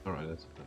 Alright, that's good.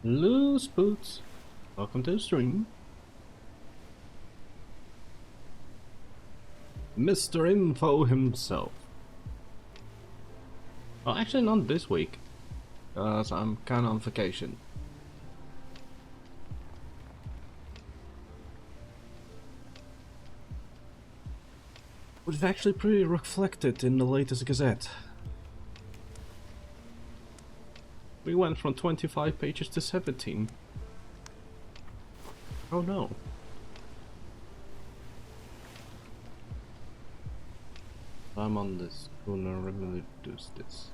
Loose Boots, welcome to the stream. Mr. Info himself. Well, actually not this week, because I'm kinda on vacation. But it's actually pretty reflected in the latest Gazette. We went from 25 pages to 17. Oh no. I'm on this schooner, really reduce this.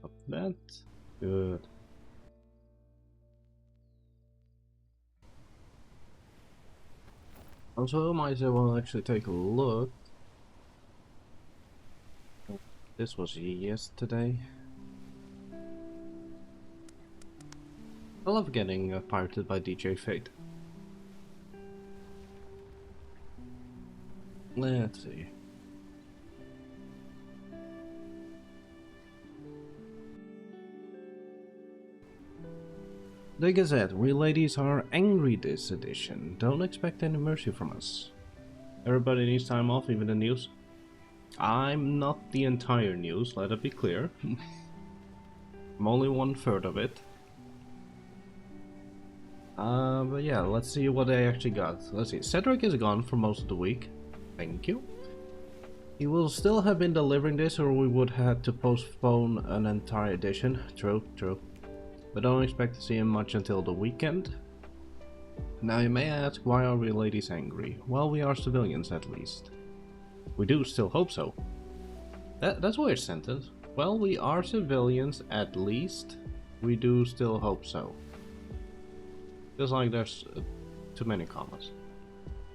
Up that. Good. Also, might as well actually take a look. This was yesterday. I love getting pirated by DJ Fate. Let's see. The Gazette. We ladies are angry this edition. Don't expect any mercy from us. Everybody needs time off, even the news. I'm not the entire news, let it be clear. I'm only 1/3 of it. But yeah, let's see what they actually got. Let's see. Cedric is gone for most of the week. Thank you. He will still have been delivering this, or we would have to postpone an entire edition. True, true. But don't expect to see him much until the weekend. Now you may ask, why are we ladies angry? Well, we are civilians at least. We do still hope so. That's a weird sentence. Well, we are civilians at least. We do still hope so. Feels like there's too many commas.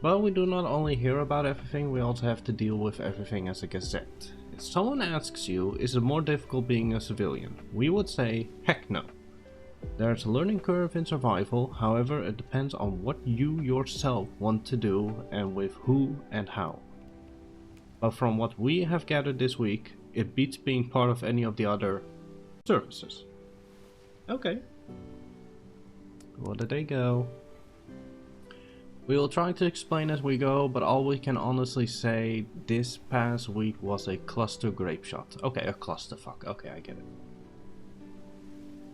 But we do not only hear about everything, we also have to deal with everything as a Gazette. If someone asks you, is it more difficult being a civilian? We would say, heck no. There's a learning curve in survival, however it depends on what you yourself want to do and with who and how. But from what we have gathered this week, it beats being part of any of the other services. Okay. Where did they go? We will try to explain as we go, but all we can honestly say, this past week was a cluster grape shot. Okay, a clusterfuck. Okay, I get it.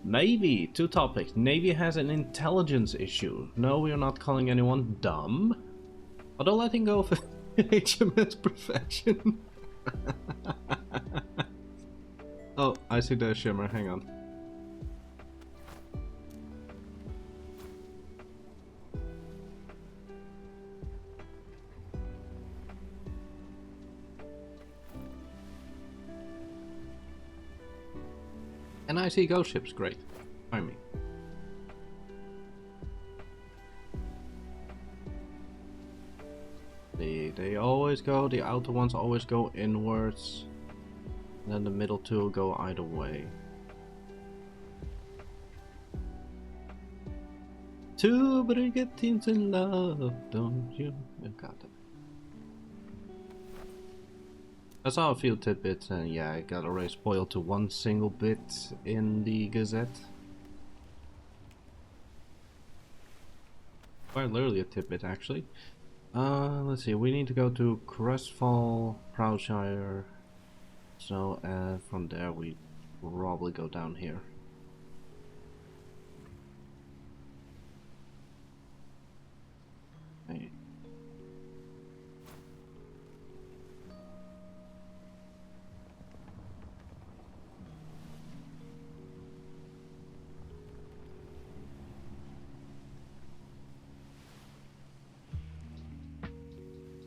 Navy, 2 topics. Navy has an intelligence issue. No, we are not calling anyone dumb. Although letting go of HMS Perfection. Oh, I see the shimmer, hang on. And I see ghost ships, great. I mean. They always go, the outer ones always go inwards. And then the middle 2 go either way. 2 brigantines in love, don't you? I got it. I saw a few tidbits and yeah, I got already spoiled to one single bit in the Gazette. Quite literally a tidbit actually. Let's see, we need to go to Crestfall, Proudshire. So from there we probably go down here. Hey.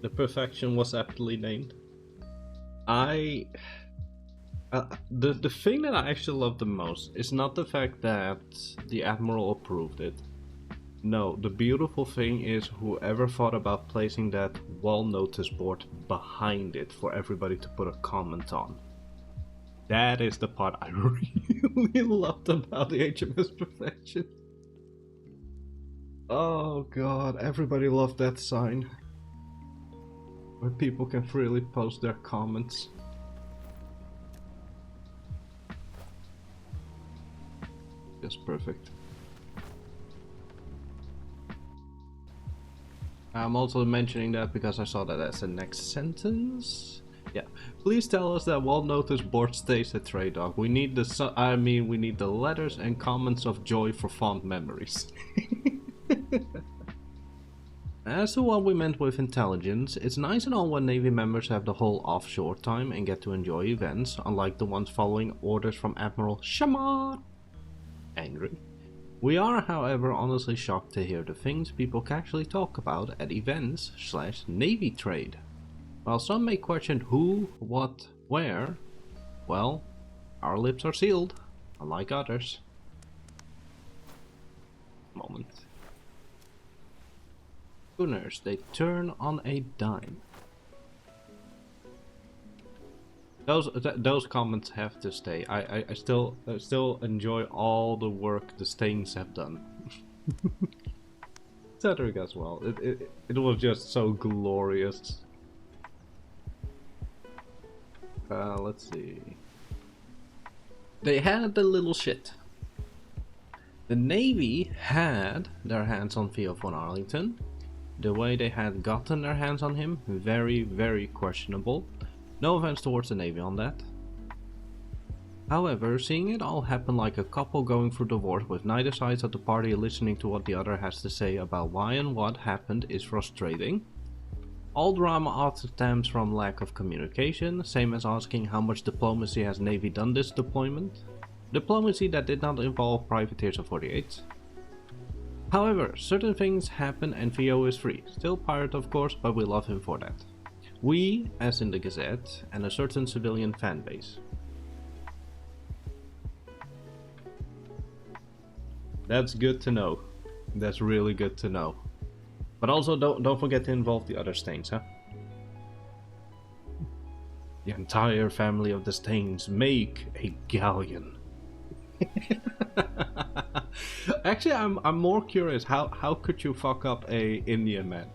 The Perfection was aptly named. The thing that I actually love the most is not the fact that the Admiral approved it. No, the beautiful thing is whoever thought about placing that wall notice board behind it for everybody to put a comment on. That is the part I really loved about the HMS Perfection. Oh god, everybody loved that sign. Where people can freely post their comments. Just perfect. I'm also mentioning that because I saw that as the next sentence. Yeah, please tell us that wall notice board stays at Trade Dog. We need we need the letters and comments of joy for fond memories. As to what we meant with intelligence, it's nice and all when Navy members have the whole offshore time and get to enjoy events, unlike the ones following orders from Admiral Shamar. Angry. We are, however, honestly shocked to hear the things people can actually talk about at events / Navy trade. While some may question who, what, where, well, our lips are sealed, unlike others. Moment. Schooners, they turn on a dime. Those comments have to stay. I still enjoy all the work the Stains have done. Cedric as well. It was just so glorious. Let's see. They had the little shit. The Navy had their hands on Theo von Arlington. the way they had gotten their hands on him, very, very questionable. No offense towards the Navy on that. However, seeing it all happen like a couple going through divorce with neither side of the party listening to what the other has to say about why and what happened is frustrating. All drama often stems from lack of communication, same as asking how much diplomacy has Navy done this deployment. Diplomacy that did not involve privateers of 48. However, certain things happen and VO is free. Still pirate of course, but we love him for that. We, as in the Gazette, and a certain civilian fan base. That's good to know. That's really good to know. But also don't forget to involve the other Stains, huh? The entire family of the Stains make a galleon. Actually, I'm more curious. How could you fuck up a Indian man?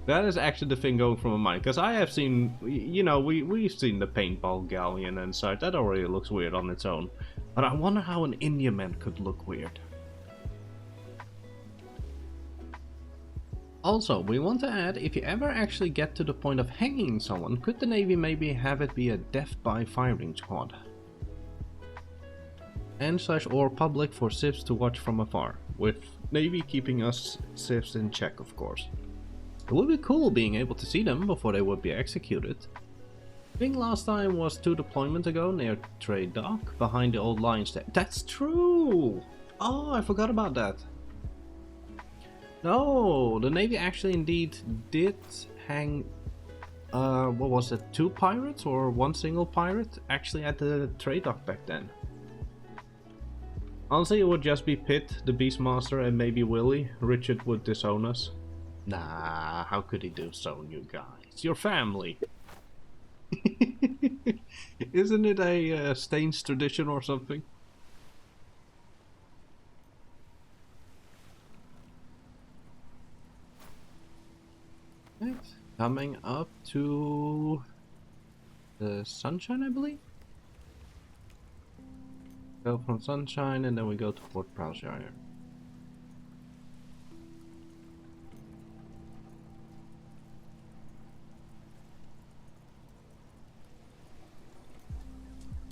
That is actually the thing going through my mind, because I have seen, you know, we've seen the paintball galleon and such. That already looks weird on its own. But I wonder how an Indian man could look weird. Also, we want to add, if you ever actually get to the point of hanging someone, could the Navy maybe have it be a death by firing squad? And such, or public for civs to watch from afar, with Navy keeping us civs in check of course. It would be cool being able to see them before they would be executed. I think last time was 2 deployments ago near Trade Dock, behind the old lines there. That's true! Oh, I forgot about that. No, the Navy actually indeed did hang, what was it, 2 pirates or 1 single pirate actually at the Trade Dock back then. Honestly, it would just be Pitt, the Beastmaster, and maybe Willie. Richard would disown us. Nah, how could he disown you guys? Your family! Isn't it a Stains tradition or something? Right. Coming up to the Sunshine, I believe? Go from Sunshine and then we go to Fort Proudshire.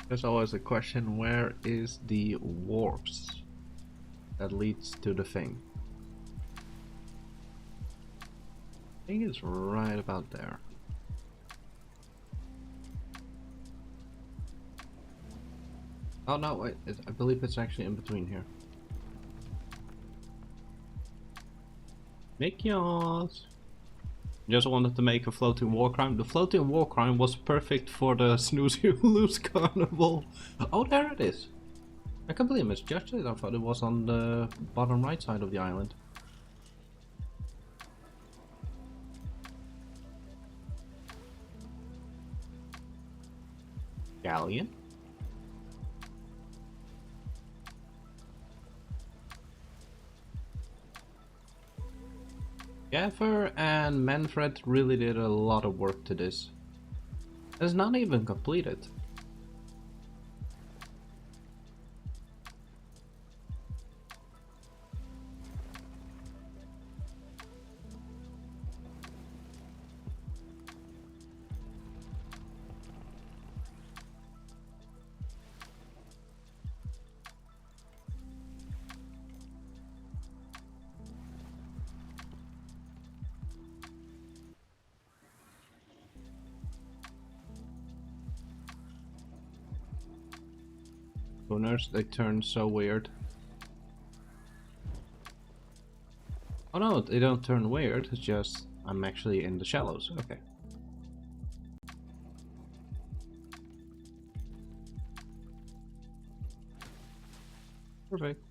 There's always the question, where is the warps that leads to the thing? I think it's right about there. Oh no, wait, I believe it's actually in between here. Make yours! Just wanted to make a floating war crime. The floating war crime was perfect for the Snooze You Lose Carnival. Oh, there it is. I can't believe I misjudged it. I thought it was on the bottom right side of the island. Galleon? Gaffer and Manfred really did a lot of work to this. It's not even completed. Schooners, they turn so weird. Oh no, they don't turn weird, it's just I'm actually in the shallows. Okay. Perfect.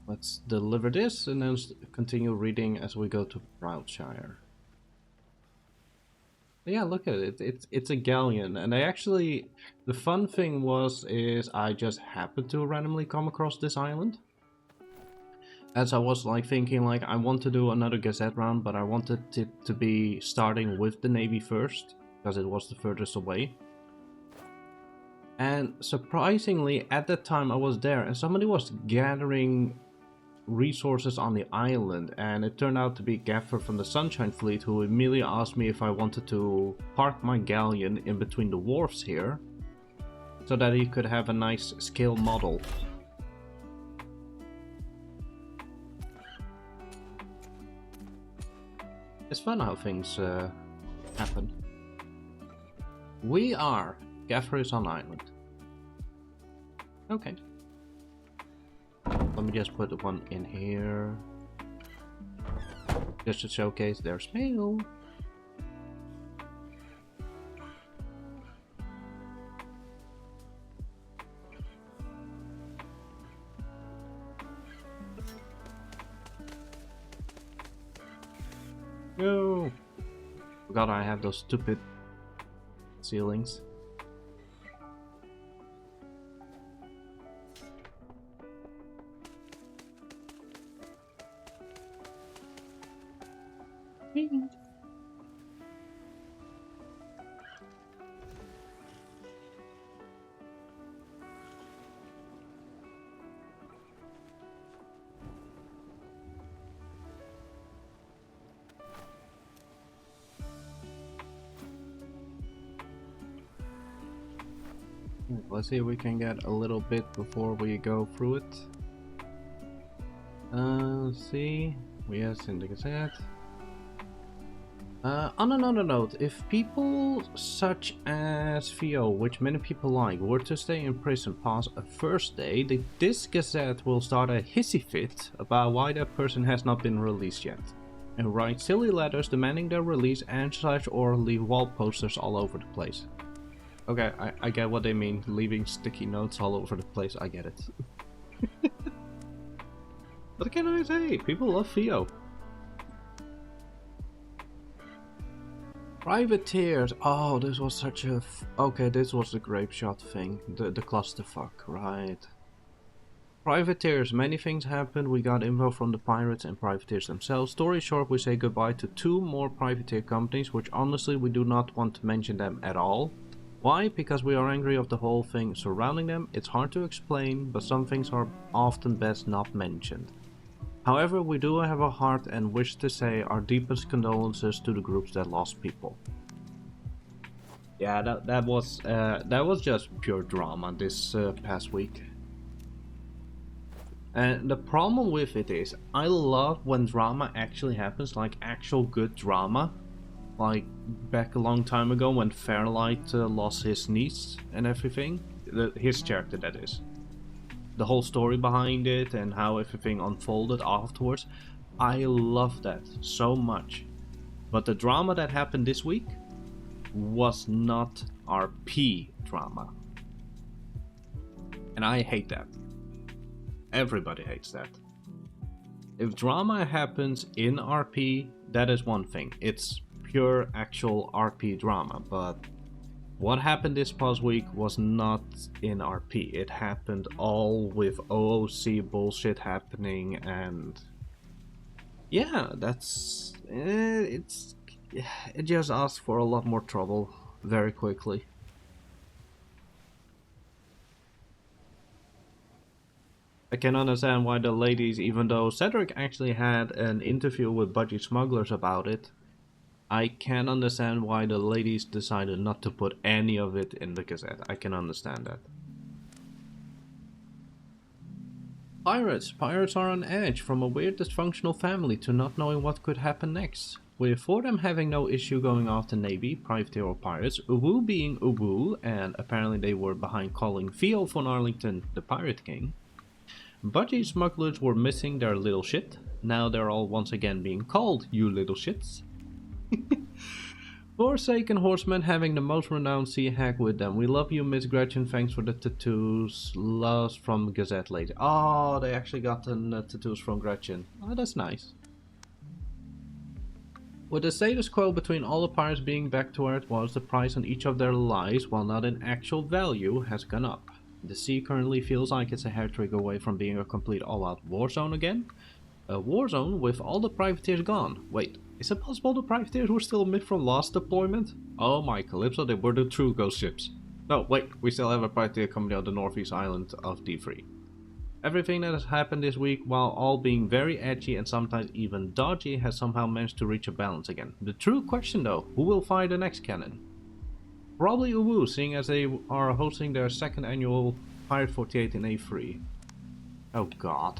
Let's deliver this and then continue reading as we go to Proudshire. Yeah, look at it. It's a galleon, and I actually, the fun thing is I just happened to randomly come across this island. As I was like thinking like I want to do another Gazette round, but I wanted it to be starting with the Navy first, because it was the furthest away. And surprisingly, at that time I was there and somebody was gathering resources on the island, and it turned out to be Gaffer from the Sunshine Fleet, who immediately asked me if I wanted to park my galleon in between the wharfs here so that he could have a nice scale model. It's fun how things happen. Gaffer is on island. Okay. Let me just put one in here. Just to showcase their scale. No! Forgot I have those stupid ceilings. Let's see if we can get a little bit before we go through it. Let's see. Yes, in the Gazette. On another note, if people such as Theo, which many people like, were to stay in prison past a first day, this Gazette will start a hissy fit about why that person has not been released yet, and write silly letters demanding their release and such, or leave wall posters all over the place. Okay, I get what they mean, leaving sticky notes all over the place, I get it. What can I say? People love Theo. Privateers. Oh, this was such a... Okay, this was the grape shot thing. The clusterfuck, right. Privateers. Many things happened. We got info from the pirates and privateers themselves. Story short, we say goodbye to 2 more privateer companies, which honestly we do not want to mention them at all. Why? Because we are angry of the whole thing surrounding them. It's hard to explain, but some things are often best not mentioned. However, we do have a heart and wish to say our deepest condolences to the groups that lost people. Yeah, that was just pure drama this past week. And the problem with it is, I love when drama actually happens, like actual good drama. Like back a long time ago when Fairlight lost his niece and everything. His character, that is. The whole story behind it and how everything unfolded afterwards. I love that so much. But the drama that happened this week was not RP drama. And I hate that. Everybody hates that. If drama happens in RP, that is one thing. It's pure actual RP drama, but what happened this past week was not in RP. It happened all with OOC bullshit happening, and yeah, that's it just asked for a lot more trouble very quickly. I can understand why the ladies, even though Cedric actually had an interview with Budgie Smugglers about it, I can understand why the ladies decided not to put any of it in the Gazette. I can understand that. Pirates. Pirates are on edge, from a weird dysfunctional family to not knowing what could happen next. With 4 of them having no issue going after Navy, privateer or pirates, Uwu being Uwu, and apparently they were behind calling Theo von Arlington the Pirate King. Budgie Smugglers were missing their little shit. Now they're all once again being called you little shits. Forsaken Horsemen having the most renowned sea hack with them. We love you, Miss Gretchen. Thanks for the tattoos. Loves from Gazette lady. Oh, they actually got the tattoos from Gretchen. Oh, that's nice. With the status quo between all the pirates being back to where it was, the price on each of their lives, while not in actual value, has gone up. The sea currently feels like it's a hair trick away from being a complete all-out war zone again. A war zone with all the privateers gone. Wait, is it possible the privateers were still mid from last deployment? Oh my Calypso, they were the true ghost ships. No, wait, we still have a party company on the northeast island of D3. Everything that has happened this week, while all being very edgy and sometimes even dodgy, has somehow managed to reach a balance again. The true question though, who will fire the next cannon? Probably Uwu, seeing as they are hosting their second annual Pirate 48 in A3. Oh god.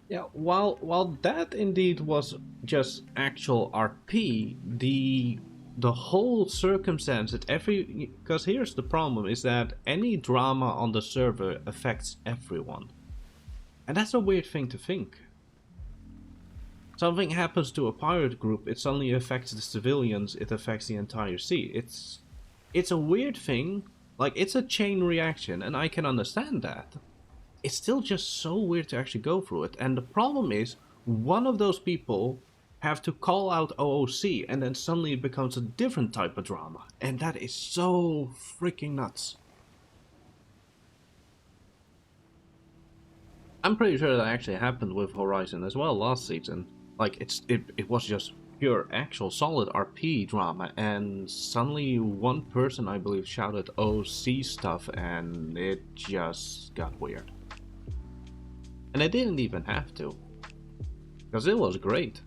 Yeah, while that indeed was just actual RP, the whole circumstance that because here's the problem is that any drama on the server affects everyone. And that's a weird thing to think. Something happens to a pirate group, it suddenly affects the civilians, it affects the entire sea. It's a weird thing, like it's a chain reaction, and I can understand that. It's still just so weird to actually go through it. And the problem is, one of those people have to call out OOC, and then suddenly it becomes a different type of drama. And that is so freaking nuts. I'm pretty sure that actually happened with Horizon as well last season. Like, it was just pure, actual, solid RP drama, and suddenly one person, I believe, shouted OC stuff, and it just got weird. And I didn't even have to, because it was great.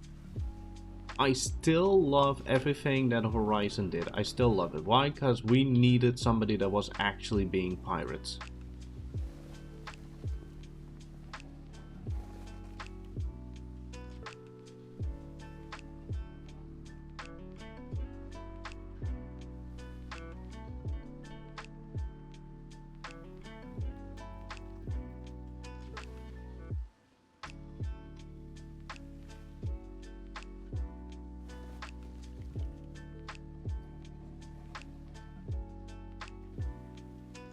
I still love everything that Horizon did. I still love it. Why? Because we needed somebody that was actually being pirates.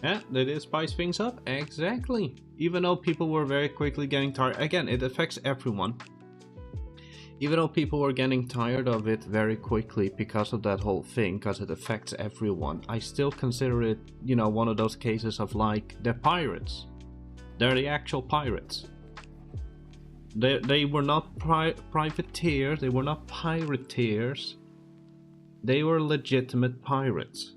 Yeah, that did spice things up, exactly. Even though people were very quickly getting tired, again, it affects everyone. Even though people were getting tired of it very quickly because of that whole thing, because it affects everyone, I still consider it, you know, one of those cases of like, they're pirates. They're the actual pirates. They were not privateers, they were not pirateers. They were legitimate pirates.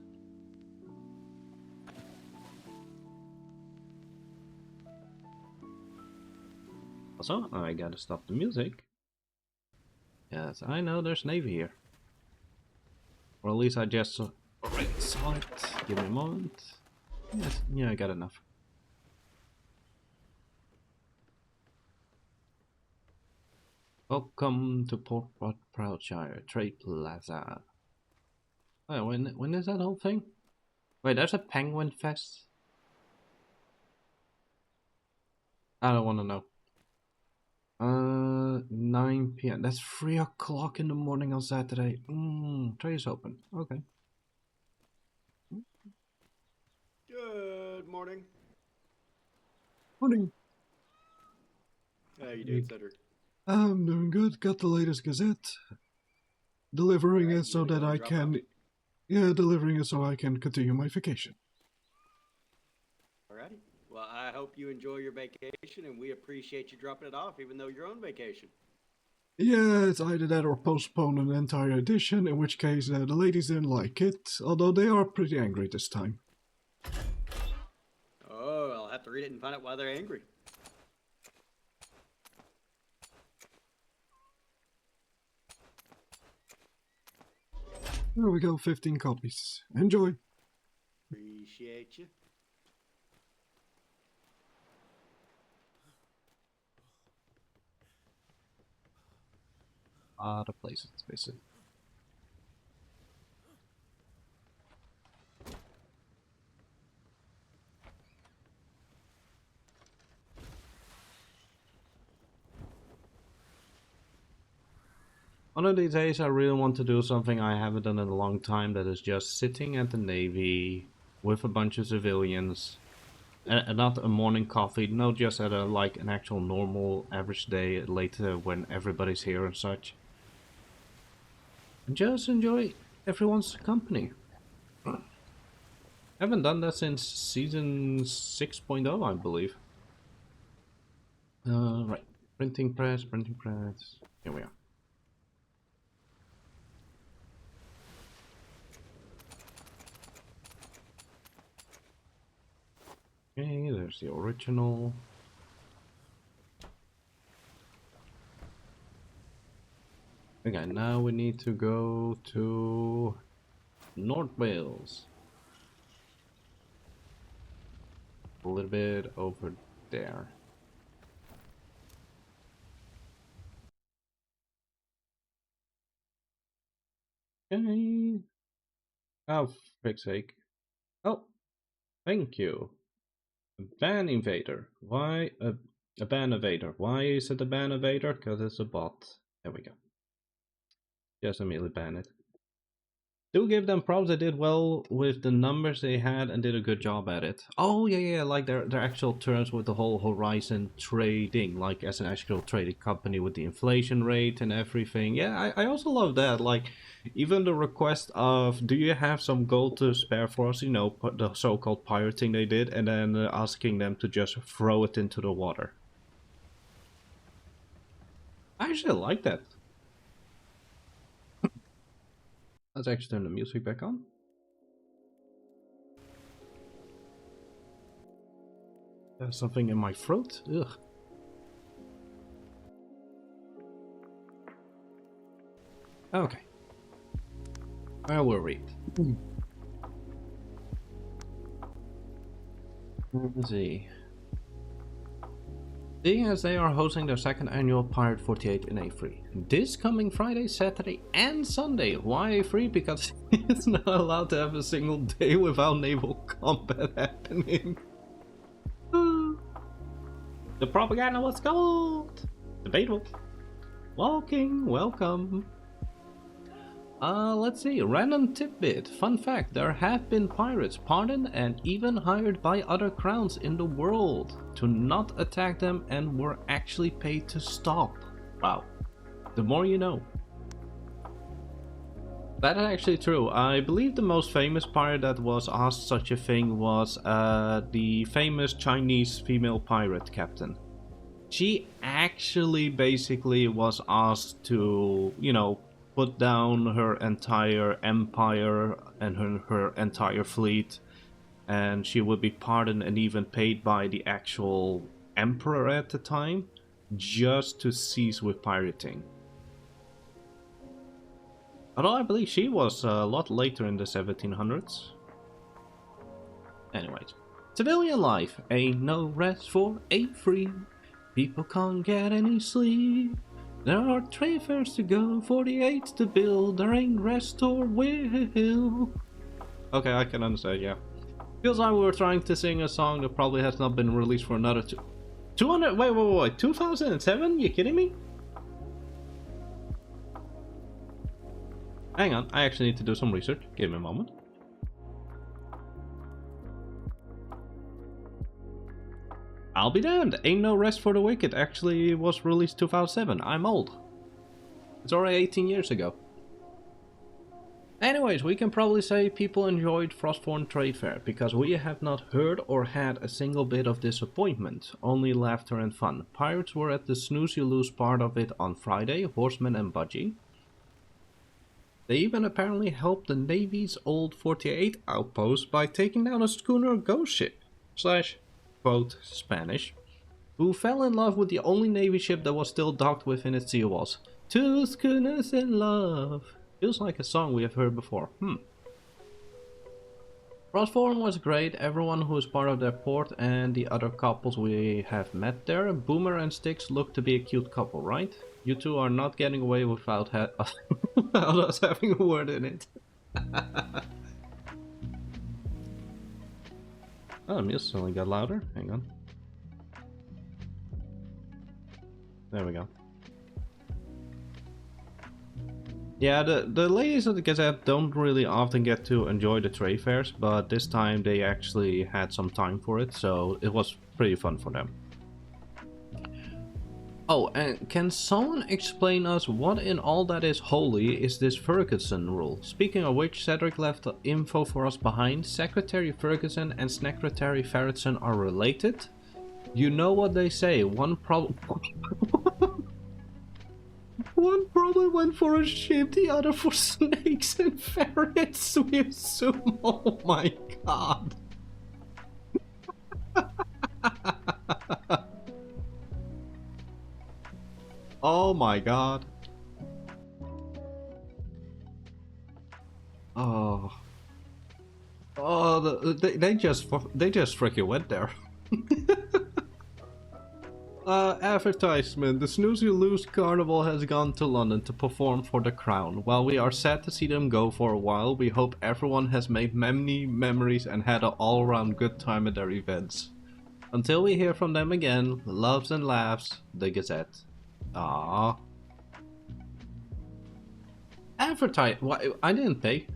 Also, I gotta stop the music. Yes, I know there's Navy here. Or at least I just already saw it. Give me a moment. Yes, yeah, I got enough. Welcome to Port Proudshire Trade Plaza. Oh, when is that whole thing? Wait, there's a Penguin Fest? I don't want to know. 9 p.m. That's 3 o'clock in the morning on Saturday. Trade is open. Okay. Good morning. Morning. How you doing, Cedric? I'm doing good. Got the latest Gazette. Delivering Right, it so that I can... delivering it so I can continue my vacation. Alrighty. Well, I hope you enjoy your vacation, and we appreciate you dropping it off, even though you're on vacation. Yeah, it's either that or postpone an entire edition, in which case the ladies didn't like it, although they are pretty angry this time. Oh, I'll have to read it and find out why they're angry. There we go, 15 copies. Enjoy. Appreciate you. A lot of places to visit. One of these days I really want to do something I haven't done in a long time, that is just sitting at the Navy with a bunch of civilians. And not a morning coffee, no, just at a like an actual normal average day later when everybody's here and such. And just enjoy everyone's company. I haven't done that since season 6.0, I believe. Right. Printing press, printing press. Here we are. Okay, there's the original. Okay, now we need to go to North Wales. A little bit over there. Okay. Oh, for frick's sake. Oh, thank you. A ban invader. Why a ban evader? Why is it a ban evader? Because it's a bot. There we go. Just immediately ban it. Do give them props, they did well with the numbers they had and did a good job at it. Oh yeah, like their actual terms with the whole Horizon trading, like as an actual trading company with the inflation rate and everything. Yeah, I also love that. Like even the request of, do you have some gold to spare for us? You know, the so-called pirating they did, and then asking them to just throw it into the water. I actually like that. Let's actually turn the music back on. There's something in my throat. Ugh. Okay. I will read. Let's see. Seeing as they are hosting their second annual Pirate 48 in A3 this coming Friday, Saturday, and Sunday. Why A3? Because it's not allowed to have a single day without naval combat happening. The propaganda was gold. Debatable. Walking, welcome. Let's see. Random tidbit. Fun fact, there have been pirates pardoned and even hired by other crowns in the world to not attack them and were actually paid to stop. Wow. The more you know. That is actually true. I believe the most famous pirate that was asked such a thing was the famous Chinese female pirate captain. She actually basically was asked to, you know, put down her entire empire and her entire fleet, and she would be pardoned and even paid by the actual emperor at the time just to cease with pirating. Although I believe she was a lot later in the 1700s. Anyways, civilian life ain't no rest for A3. People can't get any sleep. There are trade fairs to go, 48 to build, there ain't rest or will. Okay, I can understand, yeah. Feels like we were trying to sing a song that probably has not been released for another 200, wait, 2007? You kidding me? Hang on, I actually need to do some research, give me a moment. I'll be damned, ain't no rest for the wicked actually was released 2007, I'm old. It's already 18 years ago. Anyways, we can probably say people enjoyed Frostborn Trade Fair because we have not heard or had a single bit of disappointment, only laughter and fun. Pirates were at the snooze you lose part of it on Friday, Horseman and Budgie. They even apparently helped the Navy's old 48 outpost by taking down a schooner ghost ship, / quote, Spanish, who fell in love with the only Navy ship that was still docked within its sea walls. Two schooners in love. Feels like a song we have heard before. Frostborn was great, everyone who is part of their port and the other couples we have met there. Boomer and Styx look to be a cute couple, right? You two are not getting away without, without us having a word in it. Oh, the music only got louder. Hang on. There we go. Yeah, the ladies of the Gazette don't really often get to enjoy the trade fairs, but this time they actually had some time for it, so it was pretty fun for them. Oh, and can someone explain us what in all that is holy is this Ferguson rule? Speaking of which, Cedric left the info for us behind. Secretary Ferguson and Secretary Ferguson are related? You know what they say, one problem... One probably went for a ship, the other for snakes and ferrets, we assume. Oh my god. Oh my god. Oh. Oh, they just freaking went there. Advertisement. The Snooze You Lose Carnival has gone to London to perform for the Crown. While we are sad to see them go for a while, we hope everyone has made many memories and had an all-around good time at their events. Until we hear from them again, loves and laughs, the Gazette. Ah. Advertise. Why? I didn't pay.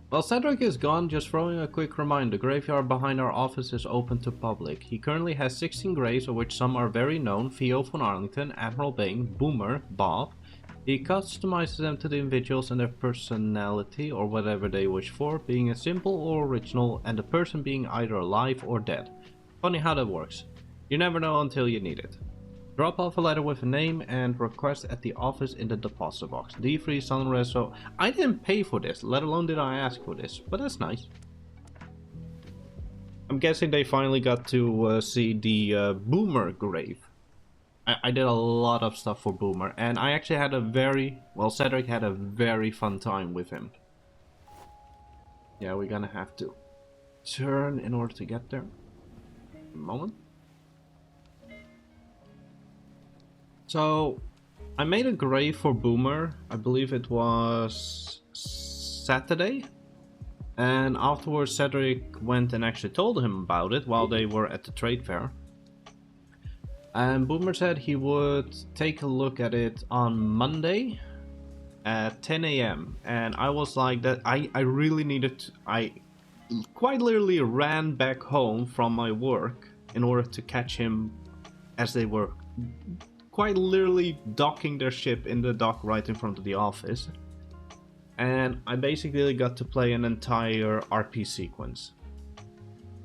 While Cedric is gone, just throwing a quick reminder, the graveyard behind our office is open to public. He currently has 16 graves, of which some are very known: Theo von Arlington, Admiral Bane, Boomer, Bob. He customizes them to the individuals and their personality, or whatever they wish for, being a simple or original, and the person being either alive or dead. Funny how that works. You never know until you need it. Drop off a letter with a name and request at the office in the deposit box. D3 Sunrise. So I didn't pay for this, let alone did I ask for this, but that's nice. I'm guessing they finally got to see the Boomer grave. I did a lot of stuff for Boomer, and I actually had a very, well, Cedric had a very fun time with him. Yeah, we're gonna have to turn in order to get there. A moment. So, I made a grave for Boomer, I believe it was Saturday. And afterwards Cedric went and actually told him about it while they were at the trade fair. And Boomer said he would take a look at it on Monday at 10 AM. And I was like, that I really needed to, I quite literally ran back home from my work in order to catch him as they were quite literally docking their ship in the dock right in front of the office. And I basically got to play an entire RP sequence.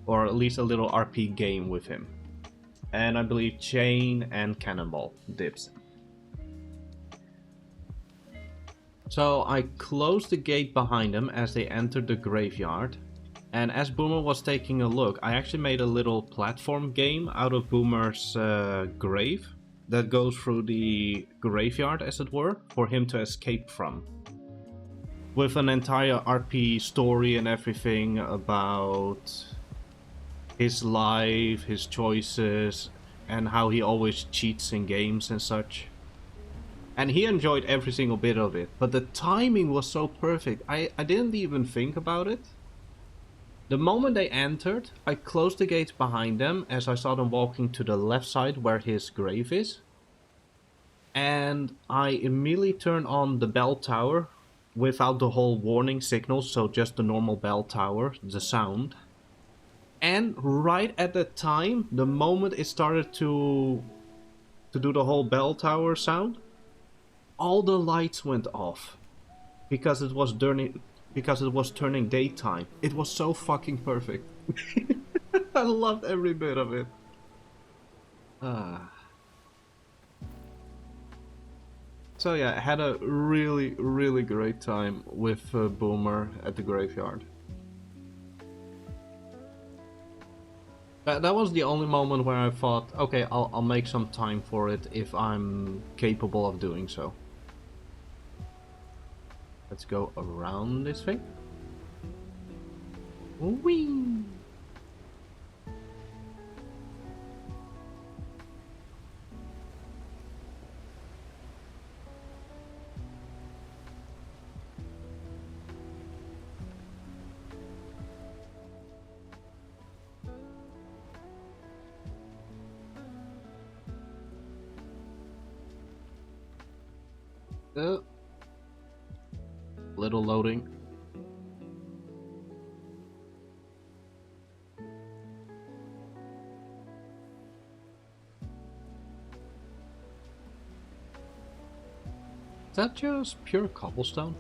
Or at least a little RP game with him. And I believe Chain and Cannonball dips. So I closed the gate behind them as they entered the graveyard. And as Boomer was taking a look, I actually made a little platform game out of Boomer's grave that goes through the graveyard, as it were, for him to escape from. With an entire RP story and everything about his life, his choices, and how he always cheats in games and such. And he enjoyed every single bit of it, but the timing was so perfect. I didn't even think about it. The moment they entered, I closed the gates behind them as I saw them walking to the left side where his grave is. And I immediately turned on the bell tower without the whole warning signal, so just the normal bell tower, the sound. And right at that time, the moment it started to do the whole bell tower sound, all the lights went off because it was turning daytime. It was so fucking perfect. I loved every bit of it. So yeah, I had a really, really great time with Boomer at the graveyard. That was the only moment where I thought, okay, I'll make some time for it if I'm capable of doing so. Let's go around this thing. Whee! Little loading. Is that just pure cobblestone?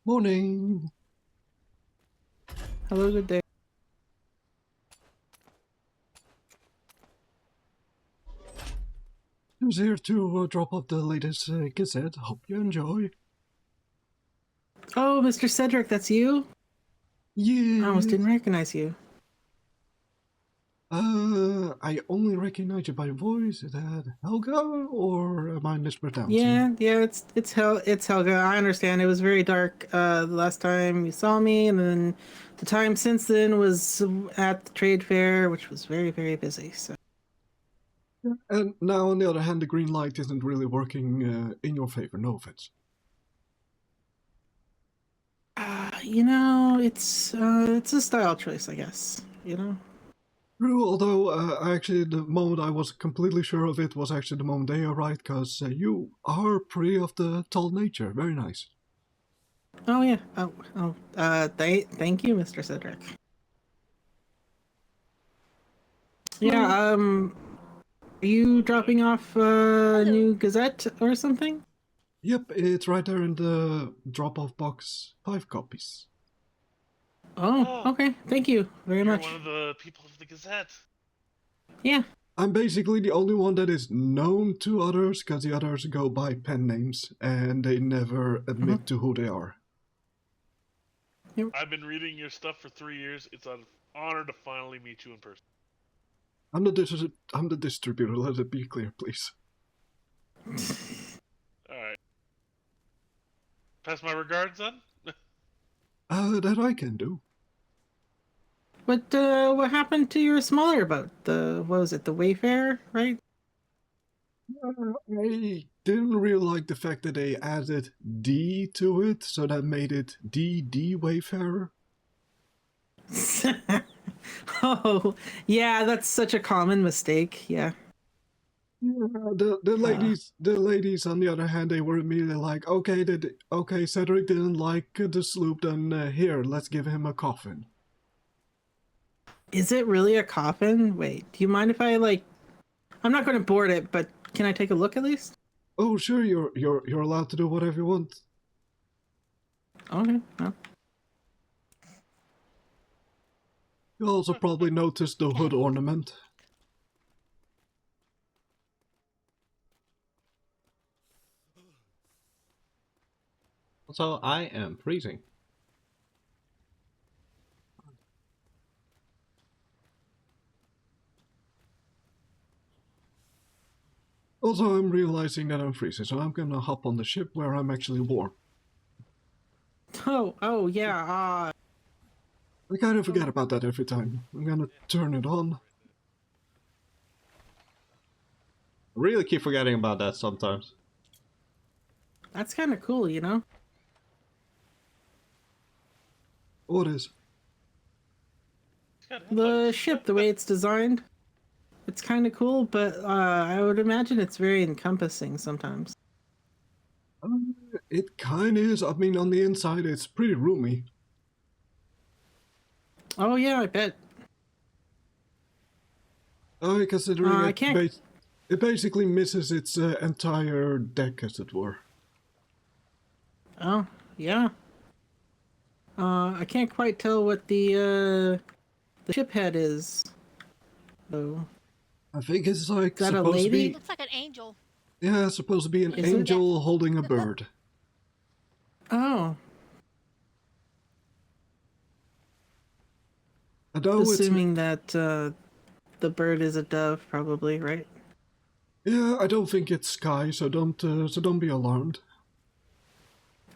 Morning. Hello, good day. Who's here to drop off the latest Gazette? Hope you enjoy. Oh, Mr. Cedric, that's you? Yeah. I almost didn't recognize you. I only recognize you by voice. Is that Helga, or am I mispronouncing? Yeah, it's Helga. I understand. It was very dark the last time you saw me, and then the time since then was at the trade fair, which was very, very busy. So, And now, on the other hand, the green light isn't really working in your favor. No offense. it's a style choice, I guess. True, although actually the moment I was completely sure of it was actually the moment they arrived, because you are pretty of the tall nature. Very nice. Oh yeah. Thank you, Mr. Cedric. Yeah. Are you dropping off a new Gazette or something? Yep, it's right there in the drop-off box. 5 copies. Oh, okay. Thank you very You're much. one of the people of the Gazette. Yeah. I'm basically the only one that is known to others, because the others go by pen names, and they never admit to who they are. I've been reading your stuff for 3 years. It's an honor to finally meet you in person. I'm the distributor, let it be clear, please. Alright. Pass my regards on? That I can do. But what happened to your smaller boat? What was it? The Wayfarer, right? I didn't really like the fact that they added D to it, so that made it D Wayfarer. Oh, yeah, that's such a common mistake. Yeah. The ladies on the other hand, they were immediately like, okay, Cedric didn't like the sloop, then here, let's give him a coffin. Is it really a coffin? Wait, do you mind if I'm not going to board it, but can I take a look at least? Oh, sure, you're allowed to do whatever you want. Okay. Well. You also probably noticed the hood ornament. So I am freezing. Also, I'm realizing that I'm freezing, so I'm gonna hop on the ship where I'm actually warm. Oh, yeah. I kind of forget about that every time. I'm gonna turn it on. I really keep forgetting about that sometimes. That's kind of cool, you know? What is? The ship, the way it's designed, it's kind of cool, but I would imagine it's very encompassing sometimes. It kind of is. I mean, on the inside, it's pretty roomy. Oh, yeah, I bet. Considering I it basically misses its entire deck, as it were. Oh, yeah. I can't quite tell what the ship head is, though. I think it's like Is that a supposed to lady? be. Looks like an angel. Yeah, it's supposed to be an Is it? angel holding a bird. Oh, Although assuming that the bird is a dove, probably, right? yeah, I don't think it's Sky, so don't be alarmed.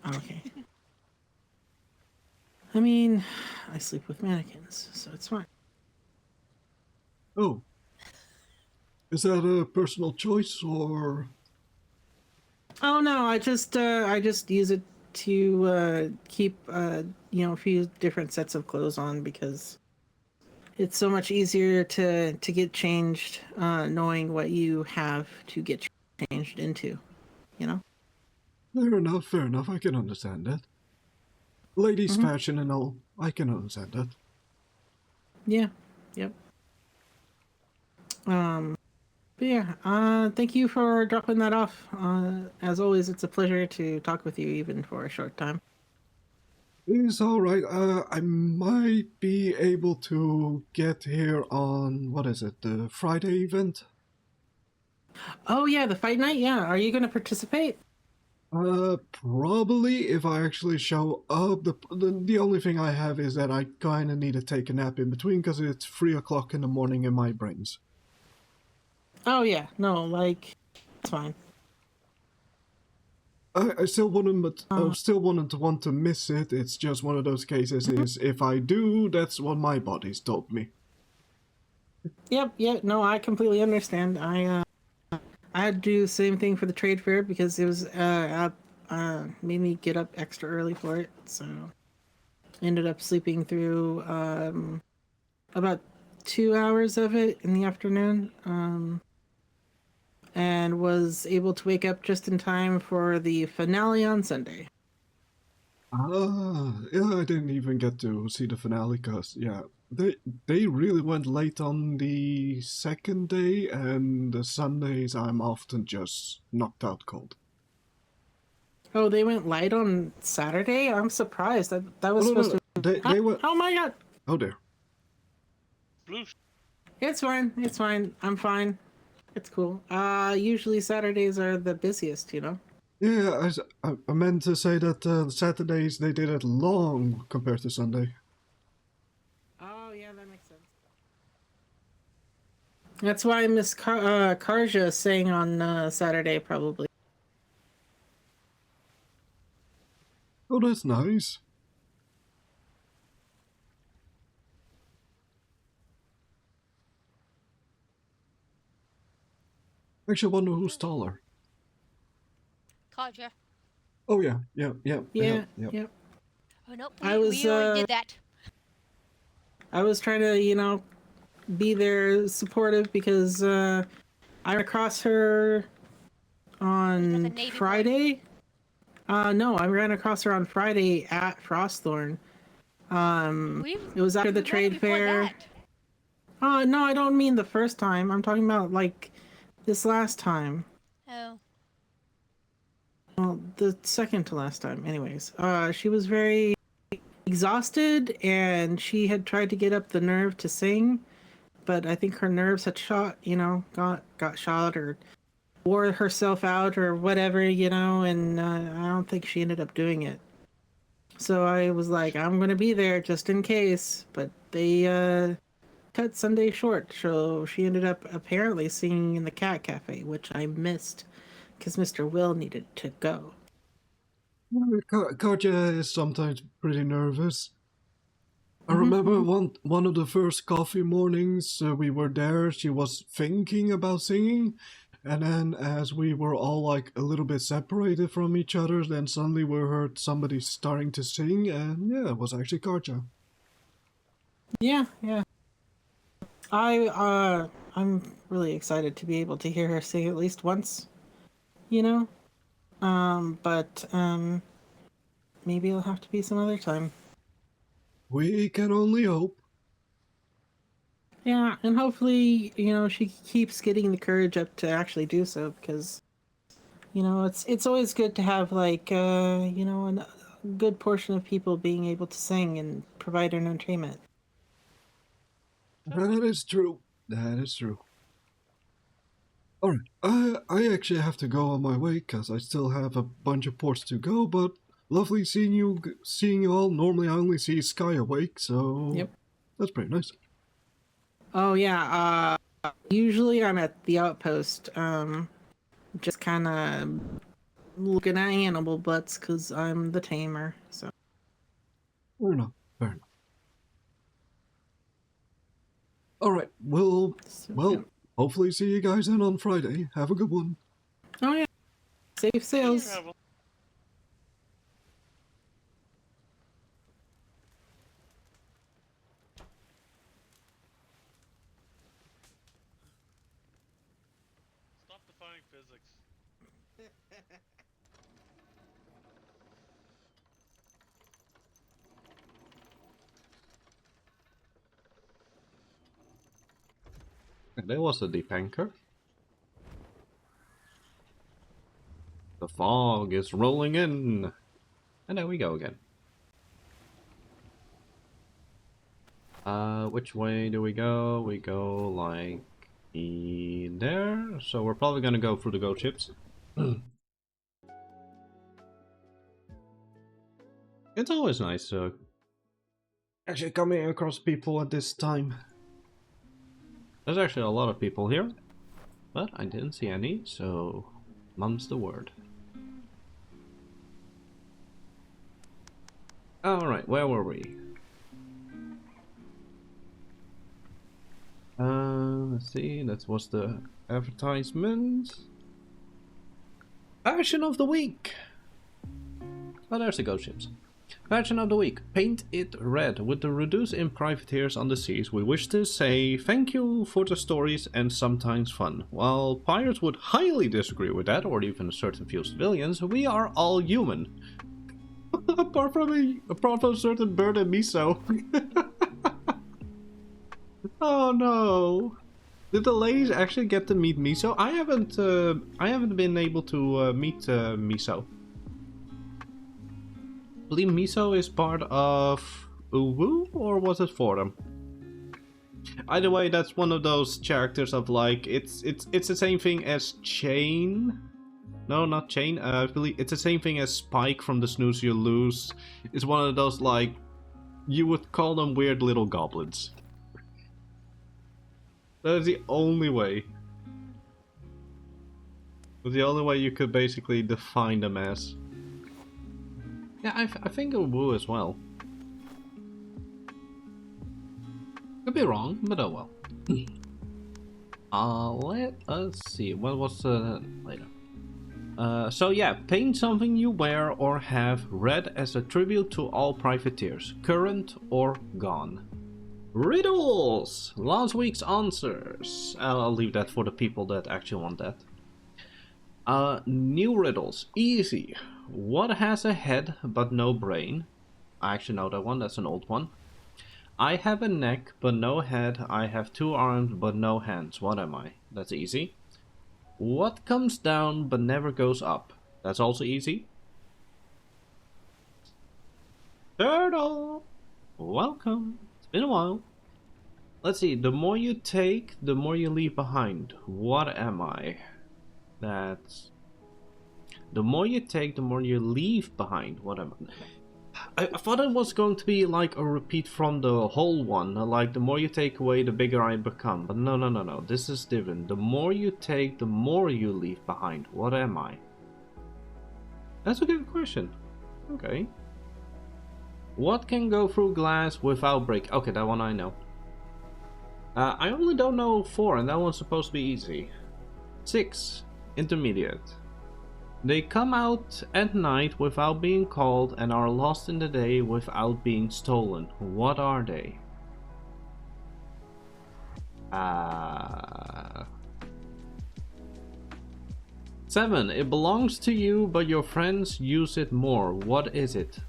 Okay. I mean, I sleep with mannequins, so it's fine. Oh, is that a personal choice or? Oh no, I just use it to keep a few different sets of clothes on because it's so much easier to get changed knowing what you have to get changed into, you know? Fair enough, I can understand that. Ladies' fashion and all, I can understand that. Yeah. Yep. But yeah, thank you for dropping that off. As always, it's a pleasure to talk with you even for a short time. It's alright. I might be able to get here on, what is it, the Friday event? Oh yeah, the fight night. Yeah, are you going to participate? Probably if I actually show up. The only thing I have is that I kinda need to take a nap in between because it's 3 o'clock in the morning in my brains. Oh yeah, no, like it's fine. I still wouldn't, but I Uh, still wouldn't want to miss it. It's just one of those cases is if I do, that's what my body's told me. Yep, yeah, no, I completely understand. I had to do the same thing for the trade fair because it was made me get up extra early for it. So ended up sleeping through about 2 hours of it in the afternoon. And was able to wake up just in time for the finale on Sunday. Yeah, I didn't even get to see the finale because, yeah, they really went late on the second day, and the Sundays I'm often just knocked out cold. Oh, they went light on Saturday? I'm surprised. That was Oh, no, supposed no, to. they went. Oh my god! Oh, dear. Bloosh. It's fine. It's fine. I'm fine. It's cool. Usually Saturdays are the busiest, you know? Yeah, I meant to say that Saturdays they did it long compared to Sunday. Oh, yeah, that makes sense. That's why Miss Karja sang on Saturday, probably. Oh, that's nice. Actually, I wonder who's taller. Kaja. Oh yeah, yeah, yeah, Yeah, yeah. yeah. Oh no, I we was, already did that. I was trying to, be there supportive because I ran across her Another on Navy boy. Friday. No, I ran across her on Friday at Frostthorn. It was after the We met her trade before fair. that. No, I don't mean the first time. I'm talking about like this last time. Oh. Well, the second to last time. Anyways, she was very exhausted and she had tried to get up the nerve to sing, but I think her nerves had got shot or wore herself out or whatever, and I don't think she ended up doing it. So I was like, I'm gonna be there just in case, but they cut Sunday short, so she ended up apparently singing in the cat cafe, which I missed because Mr. Will needed to go. Katja is sometimes pretty nervous. I Mhm, remember mhm. one of the first coffee mornings we were there. She was thinking about singing, and then as we were all like a little bit separated from each other, then suddenly we heard somebody starting to sing, and yeah, it was actually Katja. Yeah, yeah. I'm really excited to be able to hear her sing at least once, you know. But maybe it'll have to be some other time. We can only hope. Yeah, and hopefully, she keeps getting the courage up to actually do so because, it's always good to have like a good portion of people being able to sing and provide entertainment. That is true. That is true. All right, I actually have to go on my way because I still have a bunch of ports to go. But lovely seeing you all. Normally, I only see Sky awake, so Yep. that's pretty nice. Oh yeah. Usually I'm at the outpost, just kind of looking at animal butts because I'm the tamer. So Fair enough. Fair enough. All right, well, yeah. hopefully see you guys then on Friday. Have a good one. Oh yeah. Safe sails. Travel. Stop defying physics. There was a deep anchor. The fog is rolling in, and there we go again. Which way do we go? We go like there. So we're probably gonna go through the ghost ships. It's always nice actually coming across people at this time. There's actually a lot of people here, but I didn't see any, so mum's the word. Alright, where were we? Let's see, that was the advertisement. Fashion of the week! Oh, there's the ghost ships. Fashion of the week. Paint it red. With the reduce in privateers on the seas, we wish to say thank you for the stories and sometimes fun. While pirates would highly disagree with that, or even a certain few civilians, we are all human. apart from a certain bird and miso. Oh no. Did the ladies actually get to meet Miso? I haven't been able to meet Miso. I believe Miso is part of Uwu, or was it Fordham? Either way, that's one of those characters of like it's the same thing as Chain. No, not Chain. I believe it's the same thing as Spike from the Snooze You Lose. It's one of those like you would call them weird little goblins. That is the only way. That's the only way you could basically define them as. Yeah, I think Uwu as well. Could be wrong, but oh well. Let us see. What was later? So yeah, paint something you wear or have red as a tribute to all privateers, current or gone. Riddles! Last week's answers. I'll leave that for the people that actually want that. New riddles. Easy. What has a head but no brain? I actually know that one, that's an old one. I have a neck but no head. I have 2 arms but no hands. What am I? That's easy. What comes down but never goes up? That's also easy. Turtle! Welcome. Been a while. Let's see, the more you take, the more you leave behind. What am I? That's... The more you take, the more you leave behind. What am I? I thought it was going to be like a repeat from the whole one. Like, the more you take away, the bigger I become. But no. This is different. The more you take, the more you leave behind. What am I? That's a good question. Okay. What can go through glass without break? Okay, that one I know. I only don't know 4, and that one's supposed to be easy. 6. Intermediate. They come out at night without being called and are lost in the day without being stolen. What are they? 7. It belongs to you, but your friends use it more. What is it?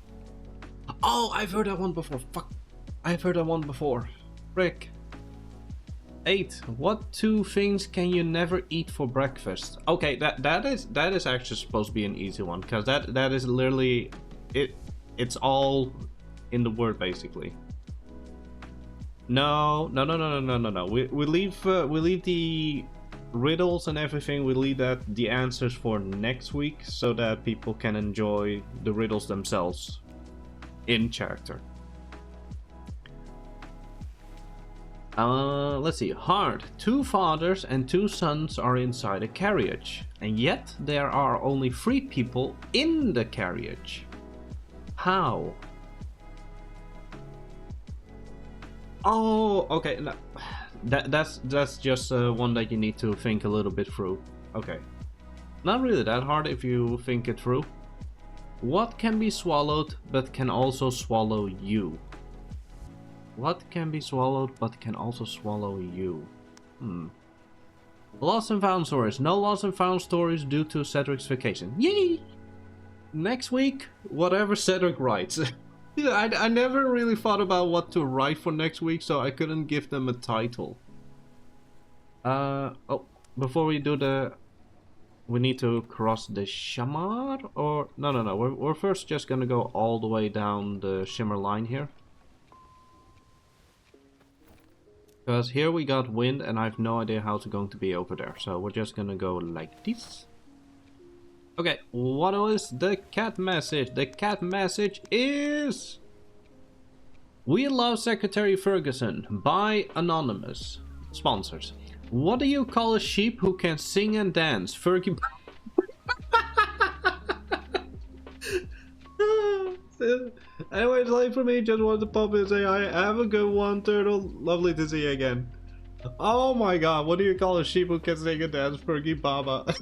Oh, I've heard that one before. Fuck. I've heard that one before. Frick. 8. What 2 things can you never eat for breakfast? Okay, that is actually supposed to be an easy one, because that is literally it's all in the word basically. No. We leave the riddles and everything. We leave the answers for next week so that people can enjoy the riddles themselves in character. Let's see. Hard. 2 fathers and 2 sons are inside a carriage, and yet there are only 3 people in the carriage. How? Oh, okay. No, that's just one that you need to think a little bit through. Okay. Not really that hard if you think it through. What can be swallowed but can also swallow you? What can be swallowed but can also swallow you? Lost and found stories. No lost and found stories due to Cedric's vacation. Yay! Next week, whatever Cedric writes. Yeah, I never really thought about what to write for next week, so I couldn't give them a title. Oh, before we do we need to cross the Shamar, or no. We're first just gonna go all the way down the Shimmer line here. Because here we got wind and I have no idea how it's going to be over there. So we're just gonna go like this. Okay, what is the cat message? The cat message is... We love Secretary Ferguson by Anonymous. Sponsors. What do you call a sheep who can sing and dance? Fergie... Anyways, late for me, just wanted to pop in and say hi. Have a good one, Turtle. Lovely to see you again. Oh my god, what do you call a sheep who can sing and dance? Fergie Baba.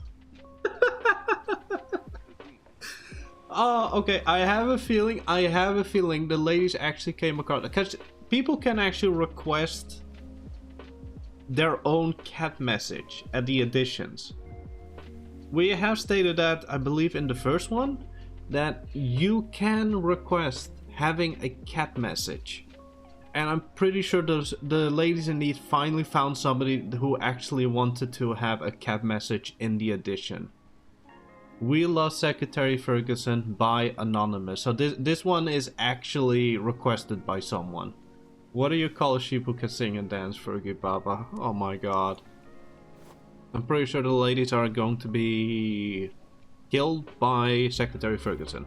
Oh, okay, I have a feeling the ladies actually came across, because people can actually request their own cat message at the editions. We have stated that, I believe in the first one, that you can request having a cat message. And I'm pretty sure the ladies indeed finally found somebody who actually wanted to have a cat message in the edition. We love Secretary Ferguson by Anonymous. So this one is actually requested by someone. What do you call a sheep who can sing and dance, Fergie Baba? Oh my god. I'm pretty sure the ladies are going to be killed by Secretary Ferguson.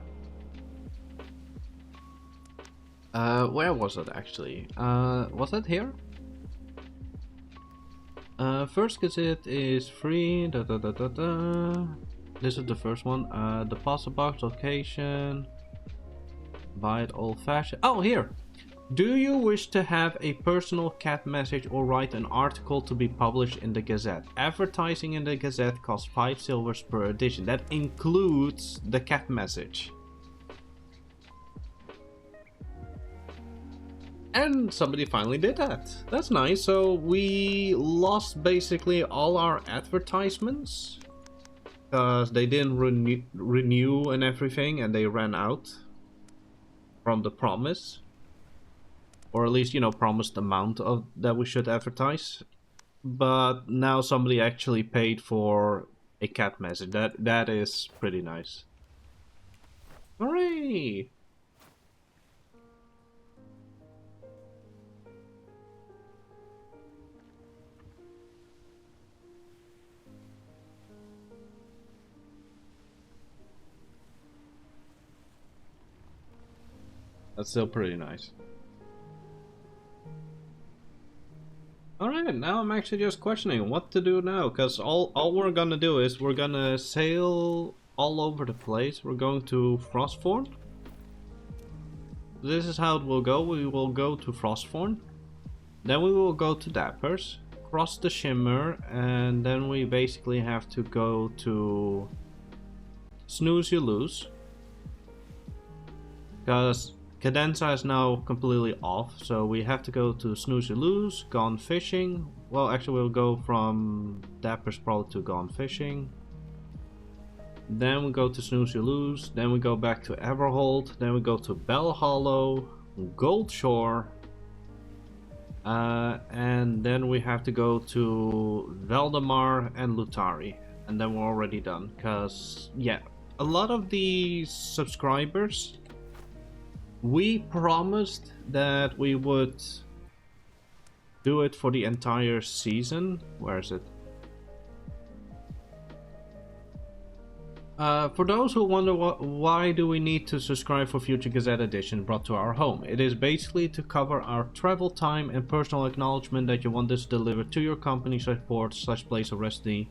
Where was it actually? Was it here? First Gazette is free. This is the first one. Deposit box location. Buy it old fashioned. Oh, here! Do you wish to have a personal cat message or write an article to be published in the Gazette? Advertising in the Gazette costs 5 silvers per edition. That includes the cat message. And somebody finally did that. That's nice. So we lost basically all our advertisements. Because they didn't renew and everything, and they ran out from the promise. Or at least, you know, promised amount of that we should advertise. But now somebody actually paid for a cat message. That is pretty nice. Hooray! That's still pretty nice. Alright, now I'm actually just questioning what to do now, because all we're gonna do is we're gonna sail all over the place. We're going to Frostthorn. This is how it will go. We will go to Frostthorn. Then we will go to Dappers, cross the Shimmer, and then we basically have to go to Snooze You Lose. Because Cadenza is now completely off, so we have to go to Snooze You Lose, Gone Fishing. Well, actually we'll go from Dappers probably to Gone Fishing. Then we go to Snooze You Lose, then we go back to Everhold, then we go to Bell Hollow, Gold Shore, and then we have to go to Valdemar and Lutari, and then we're already done. Because, yeah, a lot of the subscribers, we promised that we would do it for the entire season. Where is it? For those who wonder why do we need to subscribe for future Gazette edition brought to our home, it is basically to cover our travel time and personal acknowledgement that you want us delivered to your company port / place of residence.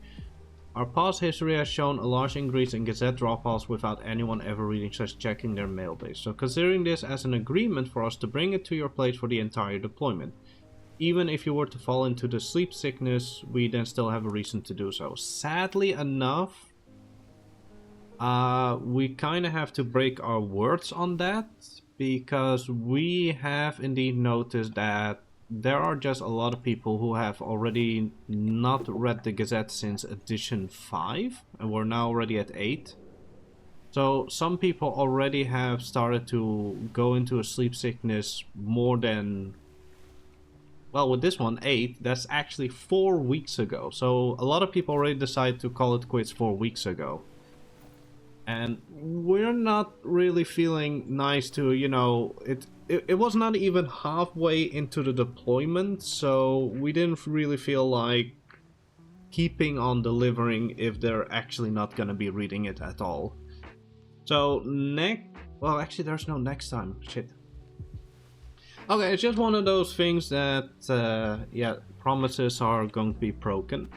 Our past history has shown a large increase in Gazette drop-offs without anyone ever reading / checking their mail base. So considering this as an agreement for us to bring it to your place for the entire deployment. Even if you were to fall into the sleep sickness, we then still have a reason to do so. Sadly enough, we kind of have to break our words on that, because we have indeed noticed that there are just a lot of people who have already not read the Gazette since edition 5, and we're now already at 8. So some people already have started to go into a sleep sickness more than, well, with this one 8, that's actually 4 weeks ago. So a lot of people already decided to call it quits 4 weeks ago. And we're not really feeling nice to, you know, it was not even halfway into the deployment, so we didn't really feel like keeping on delivering if they're actually not gonna be reading it at all. So well, actually there's no next time, shit. Okay, it's just one of those things that, yeah, promises are going to be broken.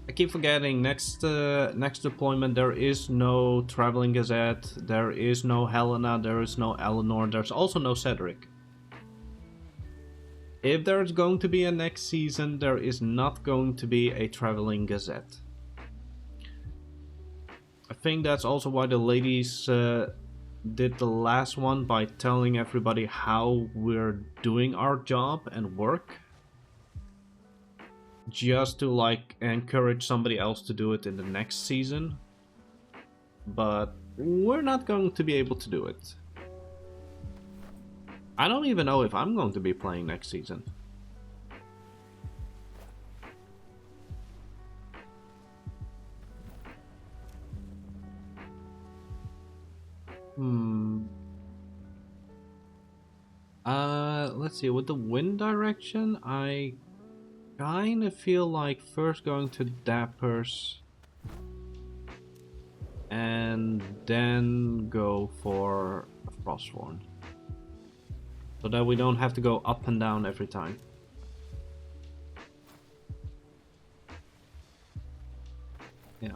I keep forgetting, next deployment there is no Traveling Gazette, there is no Helena, there is no Eleanor, there's also no Cedric. If there's going to be a next season, there is not going to be a Traveling Gazette. I think that's also why the ladies did the last one by telling everybody how we're doing our job and work. Just to like encourage somebody else to do it in the next season. But we're not going to be able to do it. I don't even know if I'm going to be playing next season. Let's see, with the wind direction, I kind of feel like first going to Dappers and then go for a Frostthorn. So that we don't have to go up and down every time. Yeah.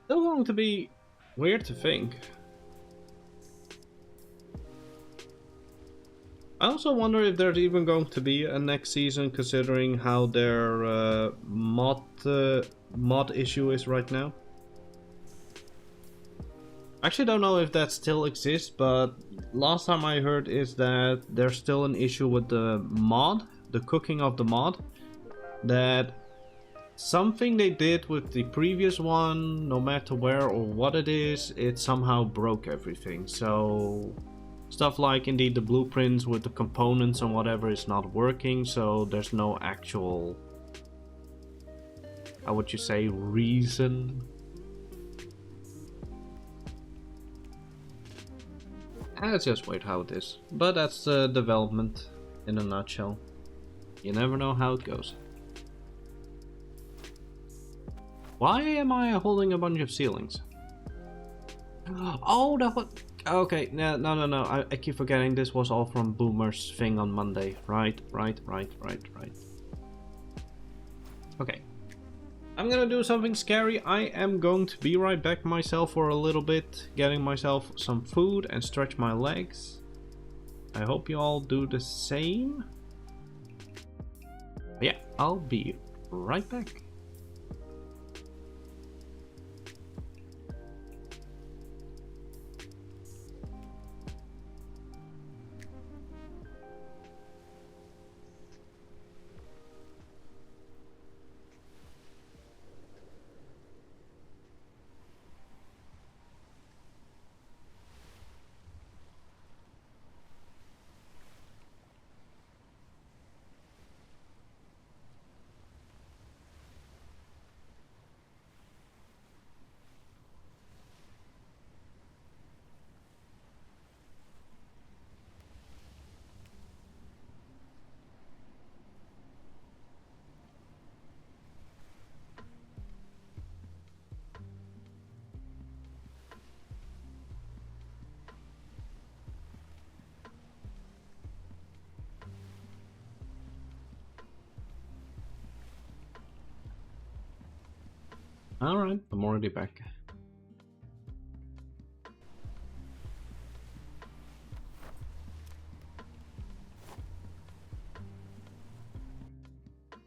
Still going to be weird to think. I also wonder if there's even going to be a next season, considering how their mod issue is right now. I actually don't know if that still exists, but last time I heard is that there's still an issue with the mod, the cooking of the mod, that something they did with the previous one, no matter where or what it is, it somehow broke everything. So stuff like indeed the blueprints with the components and whatever is not working, so there's no actual, how would you say, reason. Let's just wait how it is. But that's the development in a nutshell. You never know how it goes. Why am I holding a bunch of ceilings? Oh, that was... Okay, no. I keep forgetting this was all from Boomer's thing on Monday. Right. Okay. I'm gonna do something scary. I am going to be right back myself for a little bit, getting myself some food and stretch my legs. I hope you all do the same. Yeah, I'll be right back. Alright, I'm already back.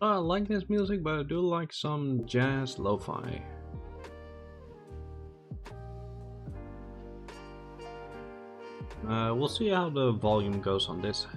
I like this music, but I do like some jazz lo-fi. We'll see how the volume goes on this.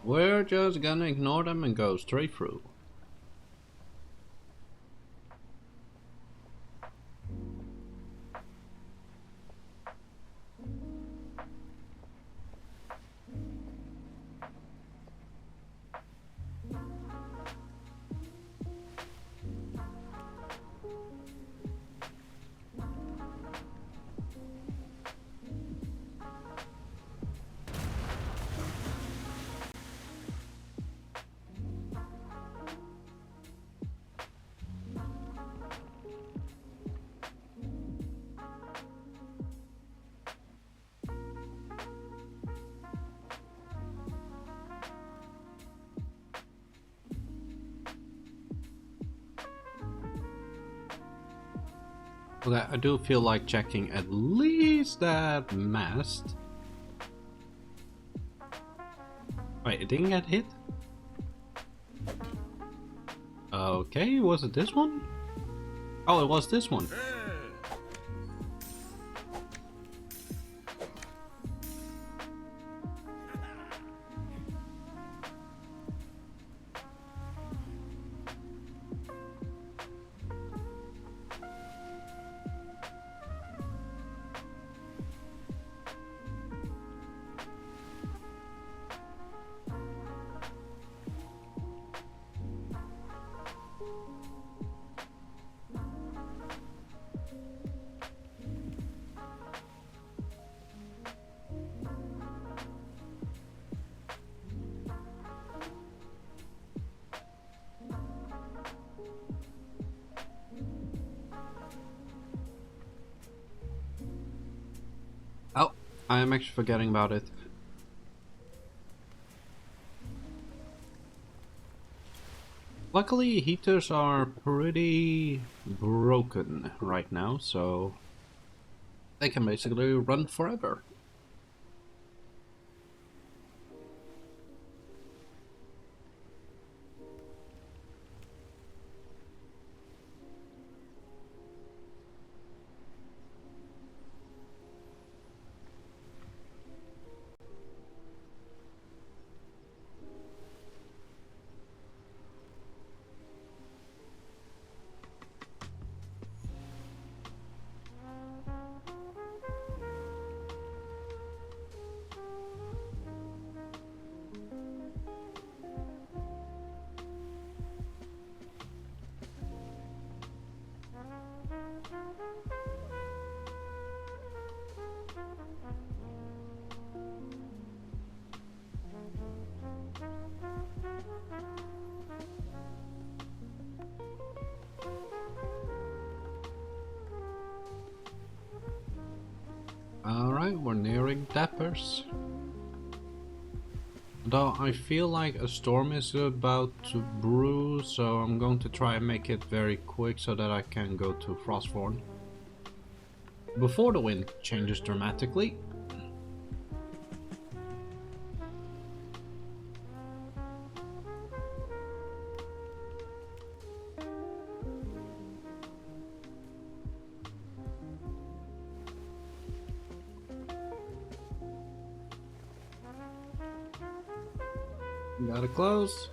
We're just gonna ignore them and go straight through. Okay, I do feel like checking at least that mast. Wait, it didn't get hit? Okay, was it this one? Oh, it was this one. Oh, I am actually forgetting about it. Luckily, heaters are pretty broken right now, so they can basically run forever. Alright, we're nearing Dappers. Though I feel like a storm is about to brew, so I'm going to try and make it very quick so that I can go to Frostthorn before the wind changes dramatically. Gotta close.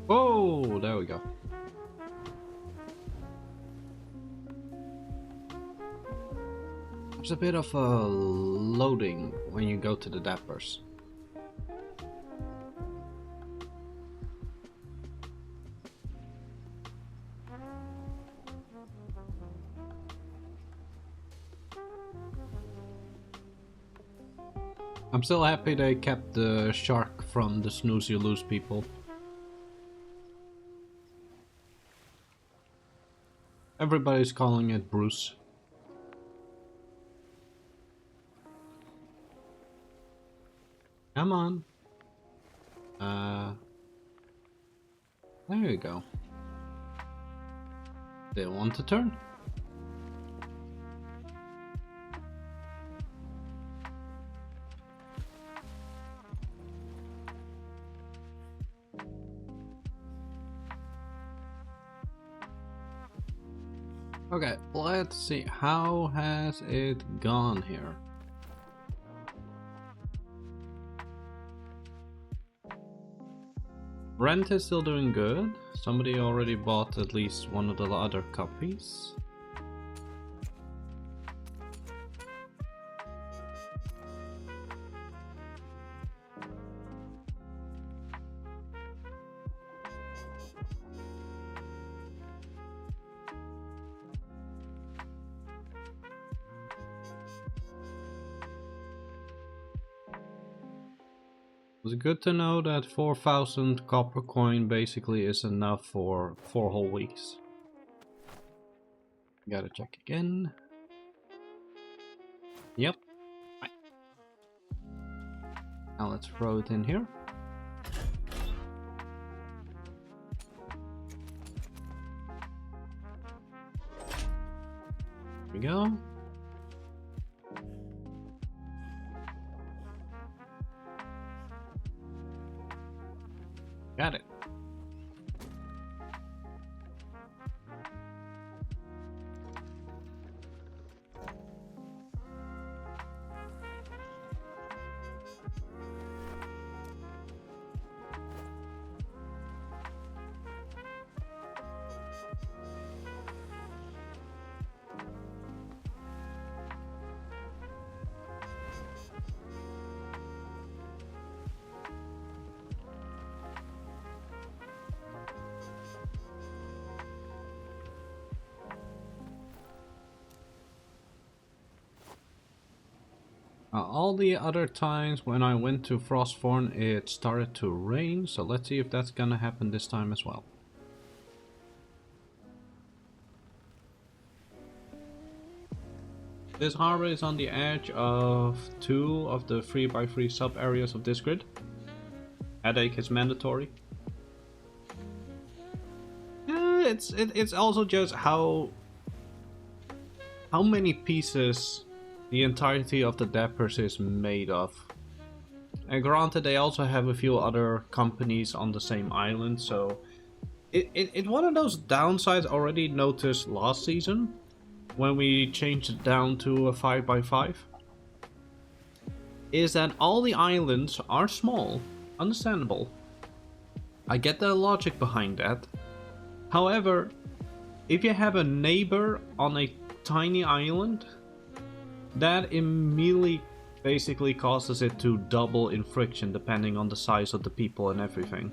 Oh, there we go. There's a bit of a loading when you go to the Dappers. I'm still happy they kept the shark from the snooze you lose people. Everybody's calling it Bruce. Come on. There you go. They want to turn. Okay, let's see. How has it gone here? Rent is still doing good. Somebody already bought at least one of the other copies. It's good to know that 4,000 copper coin basically is enough for 4 whole weeks. Gotta check again. Yep. Right. Now let's throw it in here. There we go. Got it. All the other times when I went to Frostthorn it started to rain, so let's see if that's gonna happen this time as well. This harbor is on the edge of 2 of the 3x3 sub areas of this grid. Headache is mandatory. It's also just how many pieces the entirety of the Deppers is made of. And granted, they also have a few other companies on the same island, so it's one of those downsides already noticed last season when we changed it down to a 5x5. Is that all the islands are small, understandable. I get the logic behind that. However, if you have a neighbor on a tiny island, that immediately basically causes it to double in friction depending on the size of the people and everything.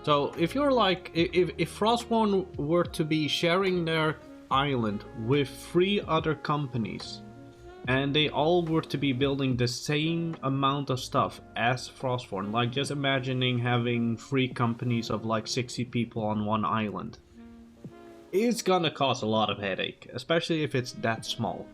So if you're like, if Frostborn were to be sharing their island with 3 other companies and they all were to be building the same amount of stuff as Frostborn, like just imagining having 3 companies of like 60 people on one island. It's gonna cause a lot of headache, especially if it's that small.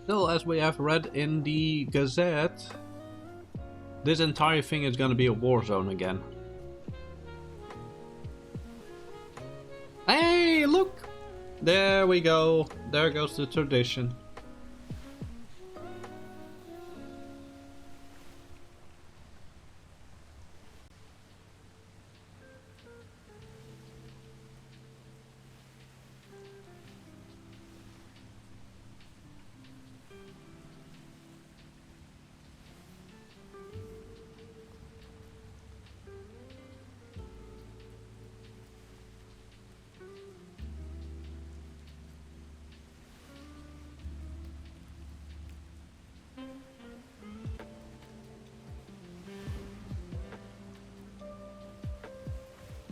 Still, as we have read in the Gazette, this entire thing is gonna be a war zone again. Hey, look! There we go. There goes the tradition.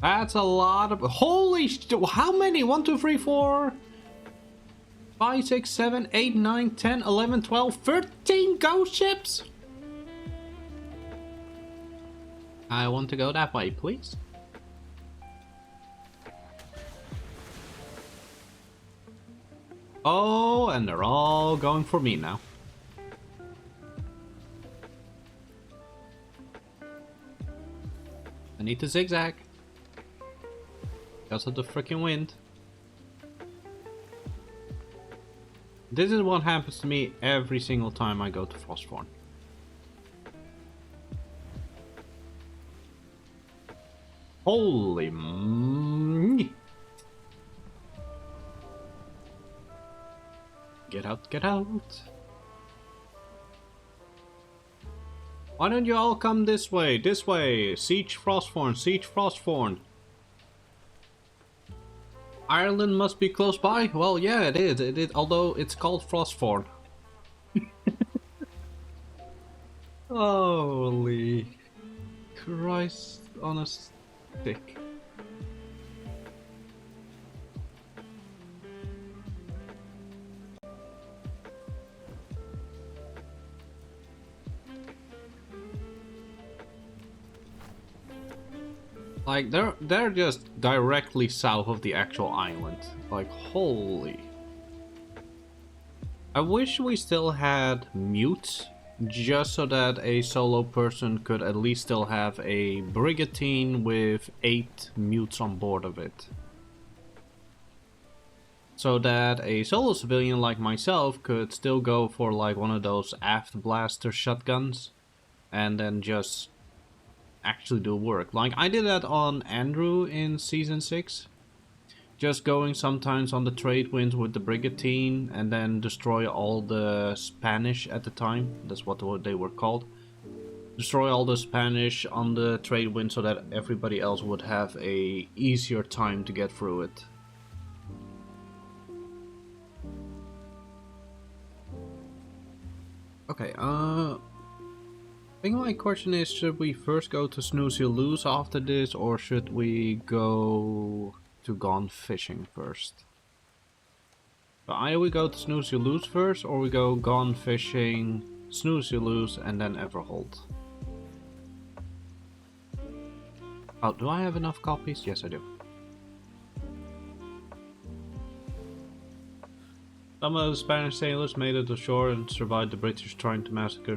That's a lot of... Holy how many? 1, 2, 3, 4... 5, 6, 7, 8, 9, 10, 11, 12, 13 ghost ships? I want to go that way, please. Oh, and they're all going for me now. I need to zigzag. Because of the freaking wind. This is what happens to me every single time I go to Frostthorn. Holy Get out, get out. Why don't you all come this way? This way. Siege Frostthorn, Siege Frostthorn. Ireland must be close by? Well, yeah, it is. It is, although it's called Frostthorn. Holy Christ on a stick. Like, they're just directly south of the actual island. Like, holy. I wish we still had mutes, just so that a solo person could at least still have a brigantine with 8 mutes on board of it. So that a solo civilian like myself could still go for like one of those aft blaster shotguns and then just actually do work. Like I did that on Andrew in season 6. Just going sometimes on the trade winds with the brigantine and then destroy all the Spanish at the time. That's what they were called. Destroy all the Spanish on the trade wind so that everybody else would have a easier time to get through it. Okay, I think my question is, should we first go to Snooze You Lose after this, or should we go to Gone Fishing first? So either we go to Snooze You Lose first, or we go Gone Fishing, Snooze You Lose, and then Everhold. Oh, do I have enough copies? Yes, I do. Some of the Spanish sailors made it ashore and survived the British trying to massacre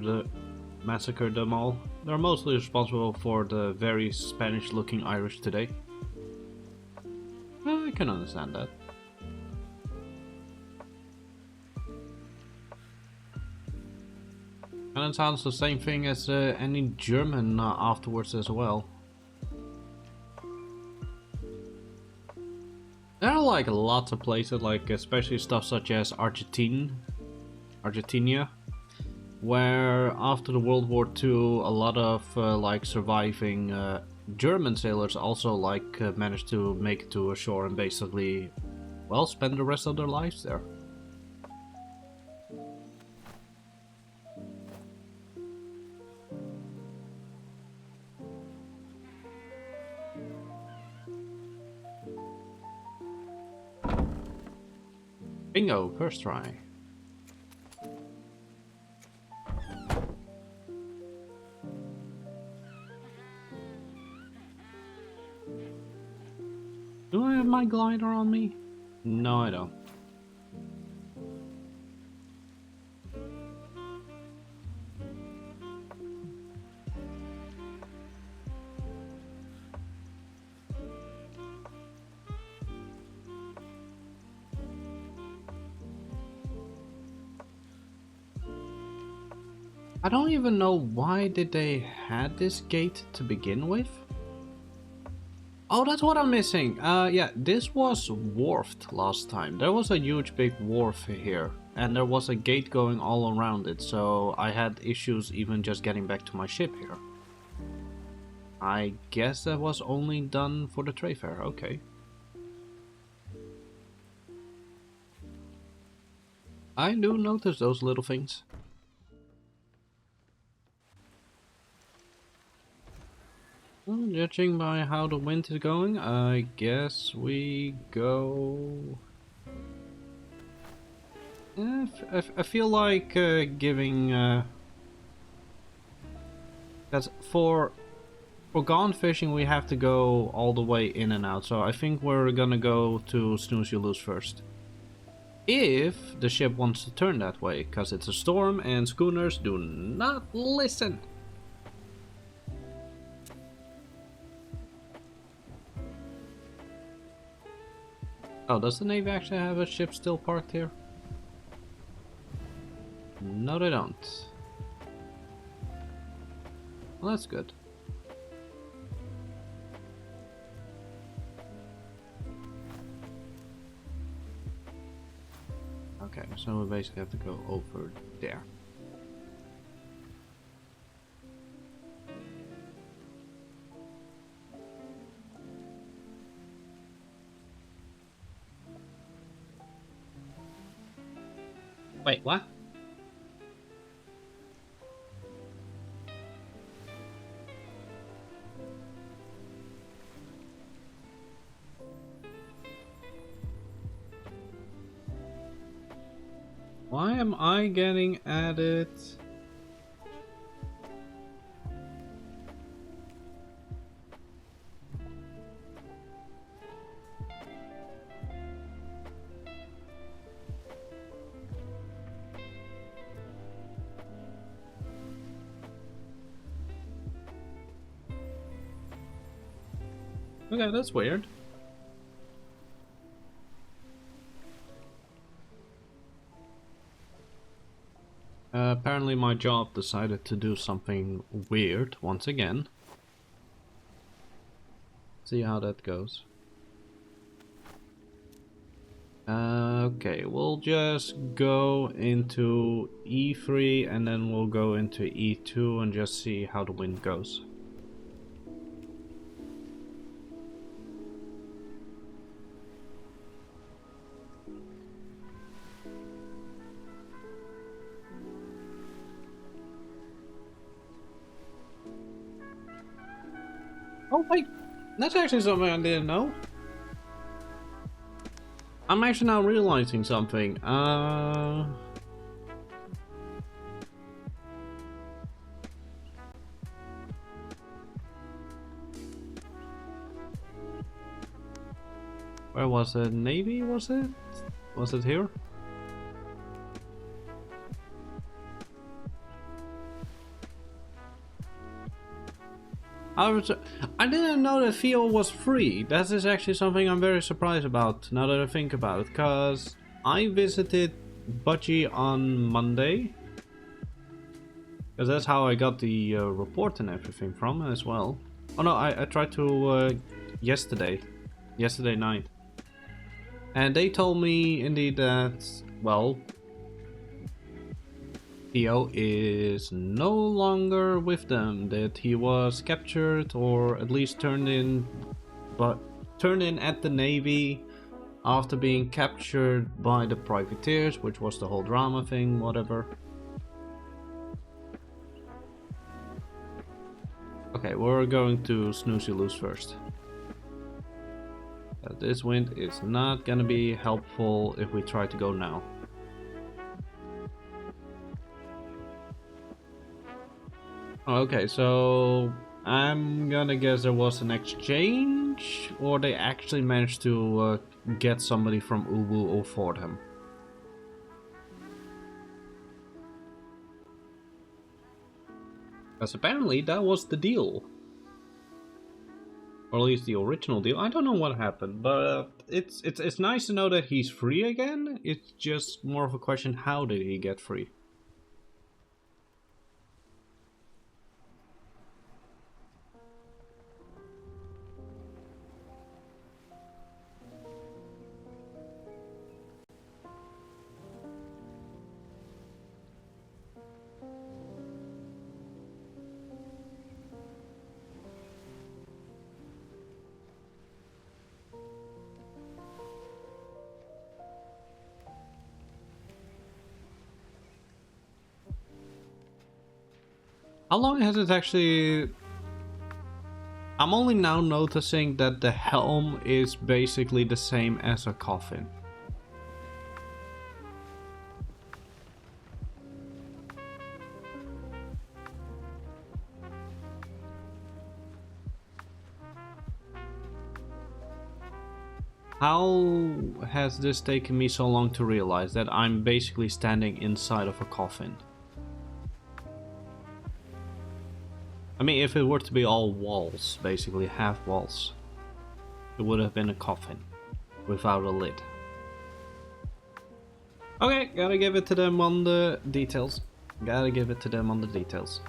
them all. They're mostly responsible for the very Spanish-looking Irish today. I can understand that. And it sounds the same thing as any German afterwards as well. There are like lots of places, like especially stuff such as Argentina, where after the World War II, a lot of like surviving German sailors also like managed to make it to ashore and basically, well, spend the rest of their lives there. Bingo, first try. Do I have my glider on me? No, I don't. I don't even know why did they had this gate to begin with. Oh, that's what I'm missing. Yeah, this was wharfed last time. There was a huge big wharf here, and there was a gate going all around it, so I had issues even just getting back to my ship here. I guess that was only done for the trade fair, okay. I do notice those little things. Well, judging by how the wind is going, I guess we go... I feel like giving... Because for Gone Fishing we have to go all the way in and out, so I think we're gonna go to Snooze You Lose first. If the ship wants to turn that way, because it's a storm and schooners do not listen. Oh, does the Navy actually have a ship still parked here? No, they don't. Well, that's good. Okay. Okay, so we basically have to go over there. Wait, what? Why am I getting added? Okay, that's weird. Apparently my job decided to do something weird once again. See how that goes. Okay, we'll just go into E3 and then we'll go into E2 and just see how the wind goes. Oh wait, that's actually something I didn't know. I'm actually now realizing something. Where was it? Navy, was it? Was it here? I didn't know that Theo was free. That is actually something I'm very surprised about now that I think about it, because I visited Budgie on Monday. Because that's how I got the report and everything from as well. Oh no, I tried to yesterday night. And they told me indeed that, well, Theo is no longer with them, that he was captured or at least turned in at the Navy after being captured by the privateers, which was the whole drama thing, whatever. Okay, we're going to Snoozy Loose first. This wind is not gonna be helpful if we try to go now. Okay, so I'm gonna guess there was an exchange, or they actually managed to get somebody from Ubu for them. Because apparently that was the deal. Or at least the original deal. I don't know what happened, but it's nice to know that he's free again. It's just more of a question, how did he get free? How long has it actually... I'm only now noticing that the helm is basically the same as a coffin. How has this taken me so long to realize that I'm basically standing inside of a coffin? I mean, if it were to be all walls, basically half walls, it would have been a coffin without a lid. Okay, gotta give it to them on the details. Gotta give it to them on the details.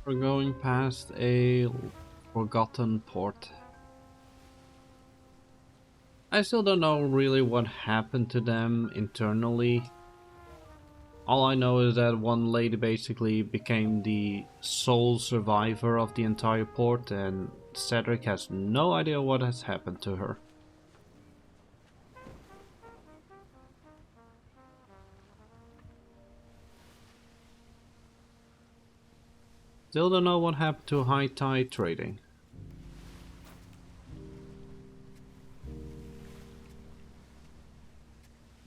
We're going past a forgotten port. I still don't know really what happened to them internally. All I know is that one lady basically became the sole survivor of the entire port, and Cedric has no idea what has happened to her. Still don't know what happened to high tide trading.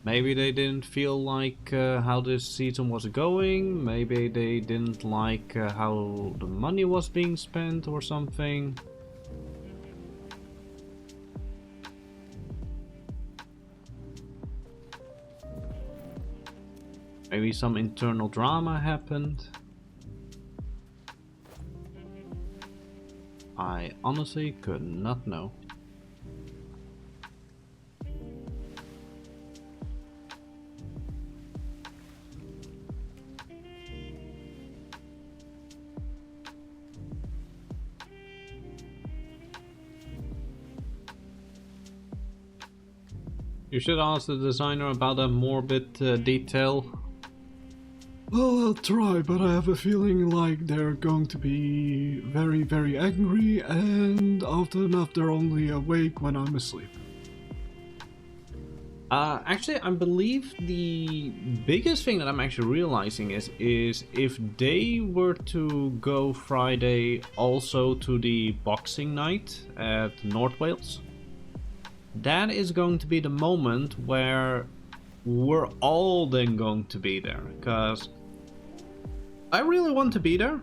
Maybe they didn't feel like how this season was going. Maybe they didn't like how the money was being spent or something. Maybe some internal drama happened. I honestly could not know. You should ask the designer about a morbid detail. Well, I'll try, but I have a feeling like they're going to be very, very angry, and often enough they're only awake when I'm asleep. Actually, I believe the biggest thing that I'm actually realizing is if they were to go Friday also to the boxing night at North Wales, that is going to be the moment where we're all then going to be there, because I really want to be there,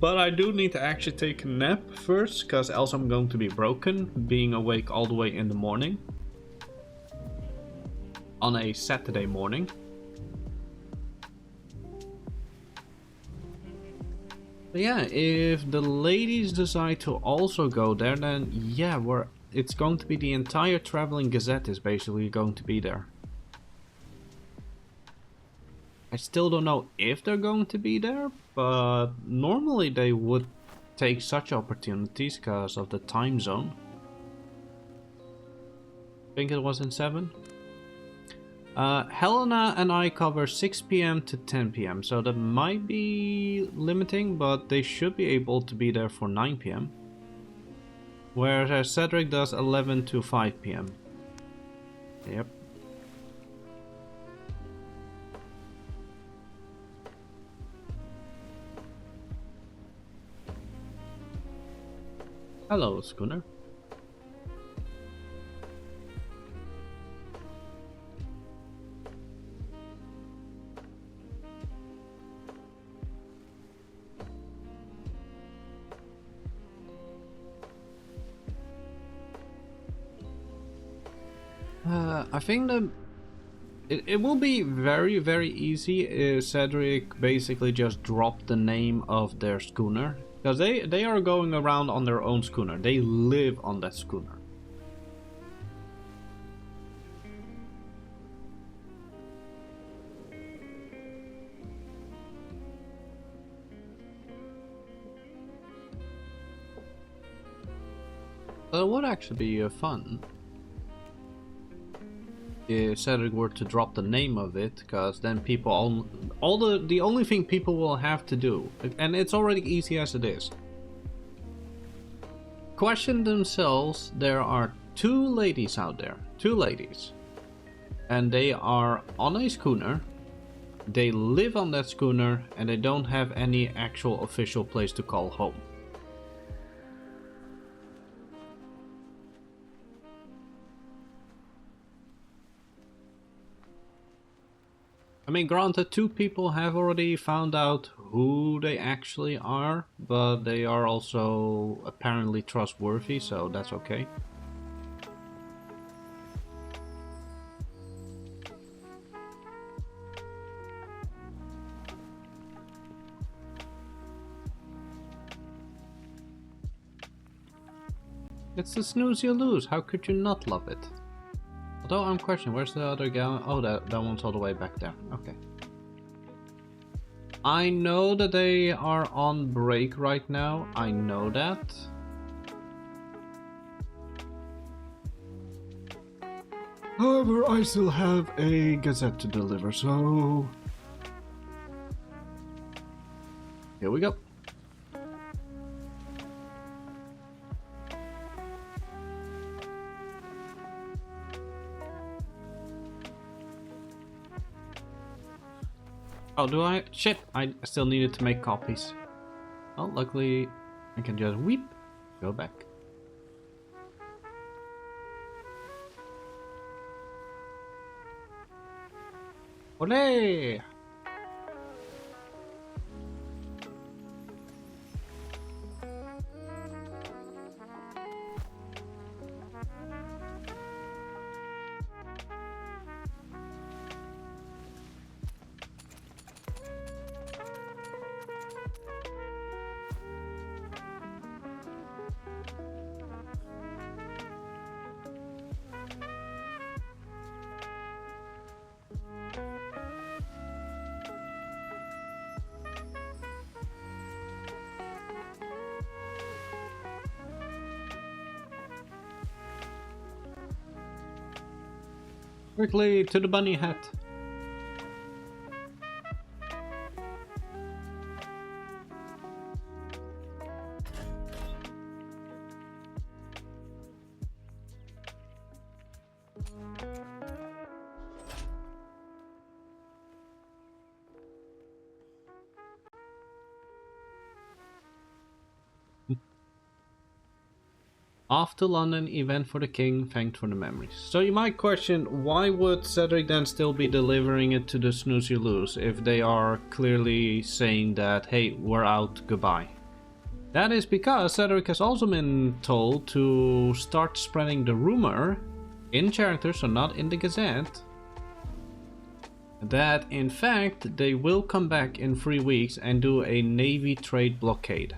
but I do need to actually take a nap first, because else I'm going to be broken being awake all the way in the morning on a Saturday morning. But yeah, if the ladies decide to also go there, then yeah, it's going to be the entire traveling Gazette is basically going to be there. I still don't know if they're going to be there, but normally they would take such opportunities because of the time zone. I think it was in 7. Helena and I cover 6 PM to 10 PM, so that might be limiting, but they should be able to be there for 9 PM. Whereas Cedric does 11 to 5 PM. Yep. Hello, Schooner. I think that it will be very, very easy if Cedric basically just dropped the name of their schooner. Because they are going around on their own schooner. They live on that schooner. So it would actually be fun if Cedric were to drop the name of it, because then people the only thing people will have to do, and it's already easy as it is, question themselves. There are 2 ladies out there, 2 ladies, and they are on a schooner, they live on that schooner, and they don't have any actual official place to call home. I mean, granted, 2 people have already found out who they actually are, but they are also apparently trustworthy, so that's okay. It's the snooze you lose, how could you not love it? Although I'm questioning, where's the other guy? Oh, that one's all the way back there. Okay. I know that they are on break right now. I know that. However, I still have a Gazette to deliver, so... Here we go. Oh, do I? Shit, I still needed to make copies. Well, luckily, I can just weep, go back. Olé! Quickly to the bunny hat. Off to London, event for the king, thanked for the memories. So you might question, why would Cedric then still be delivering it to the Snooze You Lose if they are clearly saying that, hey, we're out, goodbye. That is because Cedric has also been told to start spreading the rumor, in character, so not in the Gazette, that in fact they will come back in 3 weeks and do a Navy trade blockade.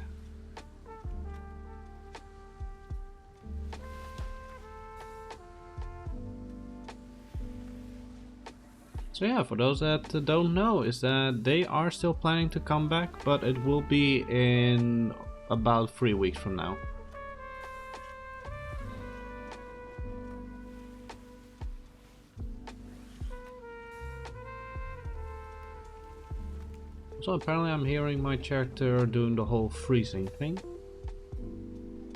So yeah, for those that don't know, is that they are still planning to come back, but it will be in about 3 weeks from now. So apparently I'm hearing my character doing the whole freezing thing.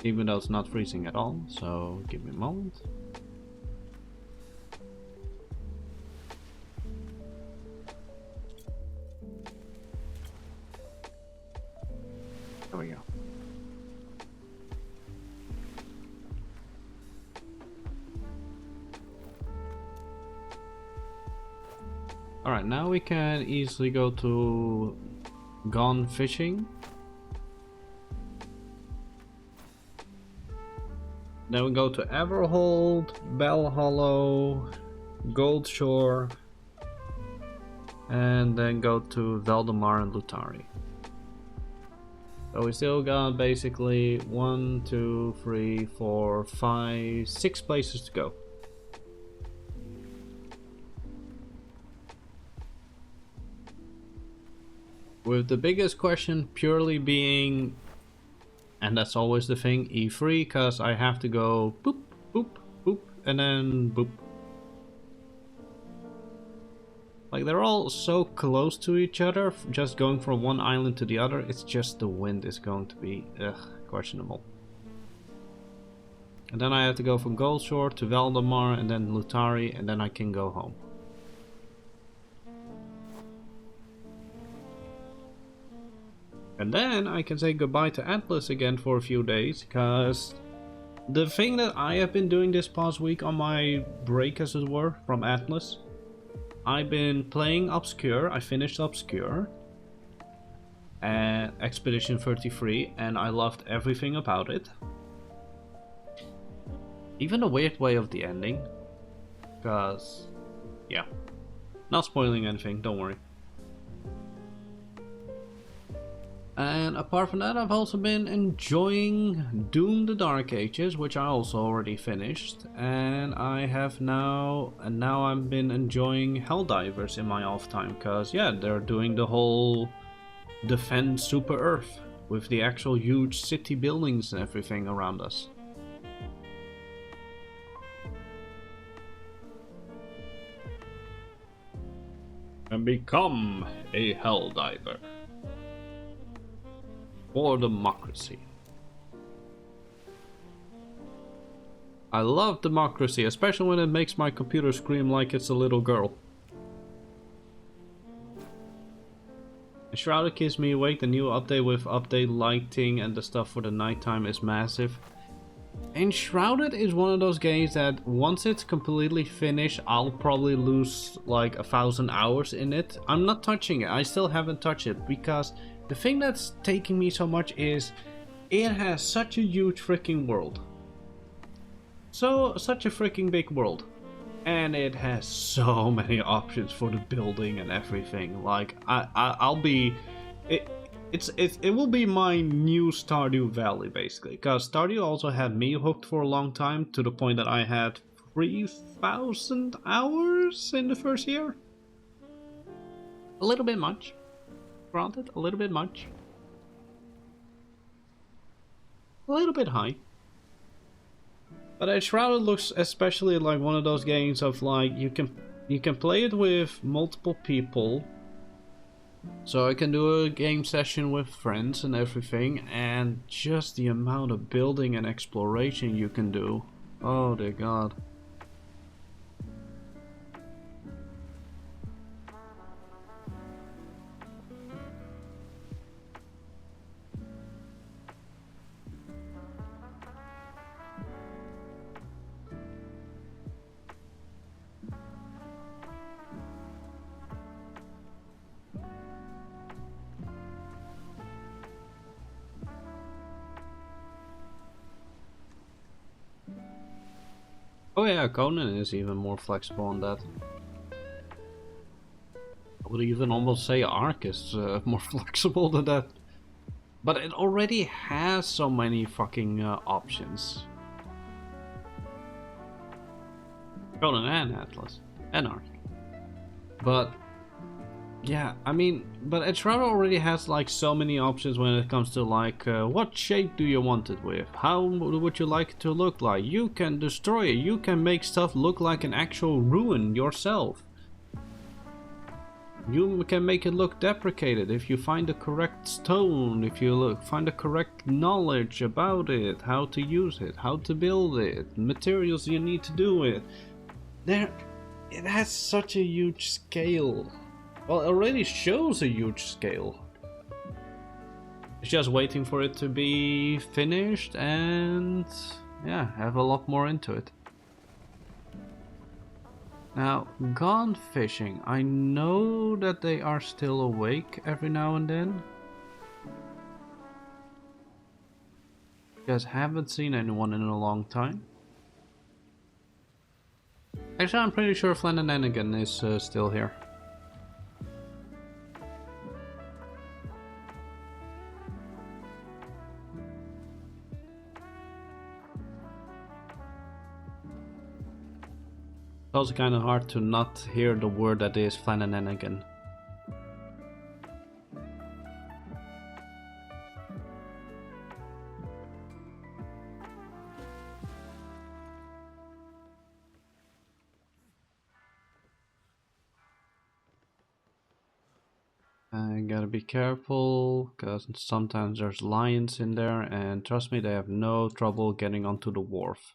Even though it's not freezing at all, so give me a moment. There we go. Alright, now we can easily go to Gone Fishing. Then we go to Everhold, Bell Hollow, Gold Shore, and then go to Valdemar and Lutari. So we still got basically 1, 2, 3, 4, 5, 6 places to go. With the biggest question purely being, and that's always the thing, E3, because I have to go boop, boop, boop, and then boop. Like, they're all so close to each other, just going from one island to the other, it's just the wind is going to be, questionable. And then I have to go from Goldshore to Valdemar and then Lutari, and then I can go home. And then I can say goodbye to Atlas again for a few days, because the thing that I have been doing this past week on my break, as it were, from Atlas, I've been playing Obscure. I finished Obscure and Expedition 33, and I loved everything about it. Even the weird way of the ending, because, yeah, not spoiling anything, don't worry. And apart from that, I've also been enjoying Doom the Dark Ages, which I also already finished. And I have now I've been enjoying Helldivers in my off time, because yeah, they're doing the whole defend Super Earth with the actual huge city buildings and everything around us. And become a Helldiver. For democracy. I love democracy, especially when it makes my computer scream like it's a little girl. Shrouded keeps me awake. The new update with update lighting and the stuff for the nighttime is massive. And Shrouded is one of those games that once it's completely finished, I'll probably lose like 1,000 hours in it. I'm not touching it. I still haven't touched it because the thing that's taking me so much is it has such a huge freaking world. Such a freaking big world. And it has so many options for the building and everything. Like it will be my new Stardew Valley basically, because Stardew also had me hooked for a long time to the point that I had 3,000 hours in the first year. A little bit much, granted, a little bit much, a little bit high. But Shrouded looks especially like one of those games of like you can play it with multiple people. So I can do a game session with friends and everything, and just the amount of building and exploration you can do. Oh dear God. Oh yeah, Conan is even more flexible on that. I would even almost say Ark is more flexible than that. But it already has so many fucking options. Conan and Atlas. And Ark. But yeah, I mean, but Etrara already has like so many options when it comes to like what shape do you want it with? How would you like it to look like? You can destroy it. You can make stuff look like an actual ruin yourself. You can make it look deprecated if you find the correct stone, if you find the correct knowledge about it, how to use it, how to build it, materials you need to do it. It has such a huge scale. Well, it already shows a huge scale. It's just waiting for it to be finished and yeah, have a lot more into it. Now, gone fishing. I know that they are still awake every now and then. Because haven't seen anyone in a long time. Actually, I'm pretty sure Flanagan is still here. It's also kind of hard to not hear the word that is Flanagan. I gotta be careful, because sometimes there's lions in there, and trust me, they have no trouble getting onto the wharf.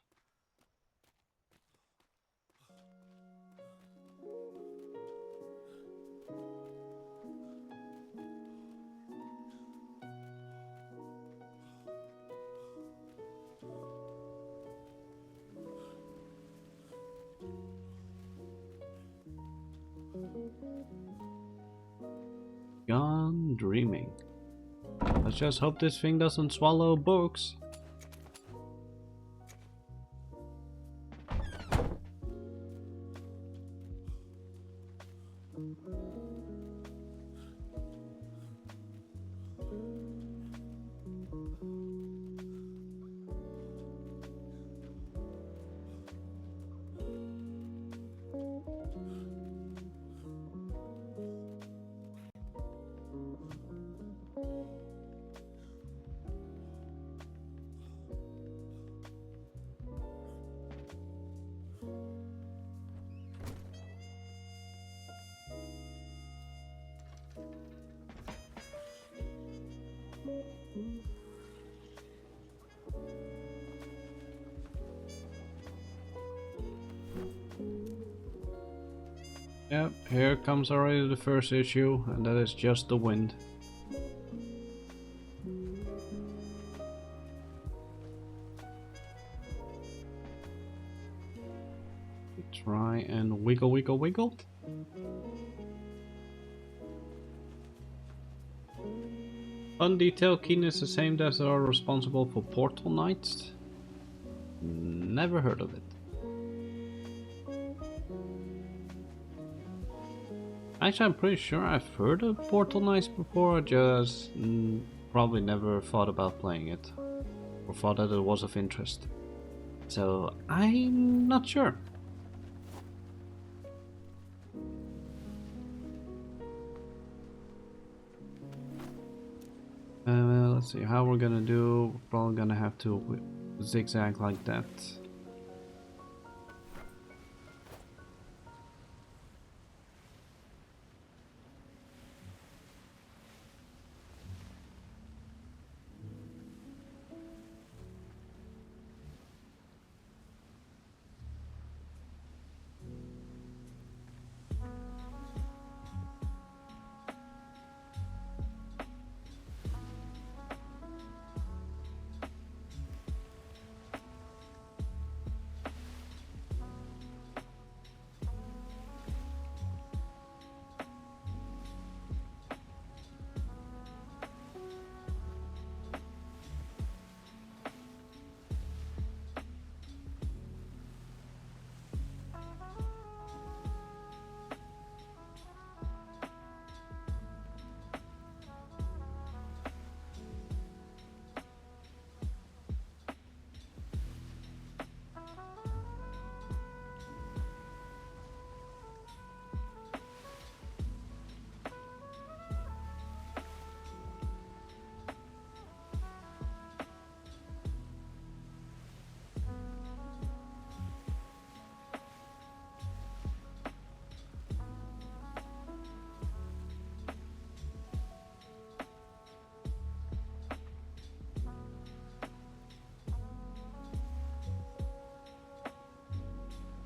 Gone dreaming. Let's just hope this thing doesn't swallow books. Yep, here comes already the first issue, and that is just the wind. Try and wiggle, wiggle, wiggle. Undetailed keenness the same devs that are responsible for Portal Knights? Never heard of it. Actually, I'm pretty sure I've heard of Portal Knights before, just probably never thought about playing it. Or thought that it was of interest. So, I'm not sure. Let's see how we're gonna do. We're probably gonna have to zigzag like that.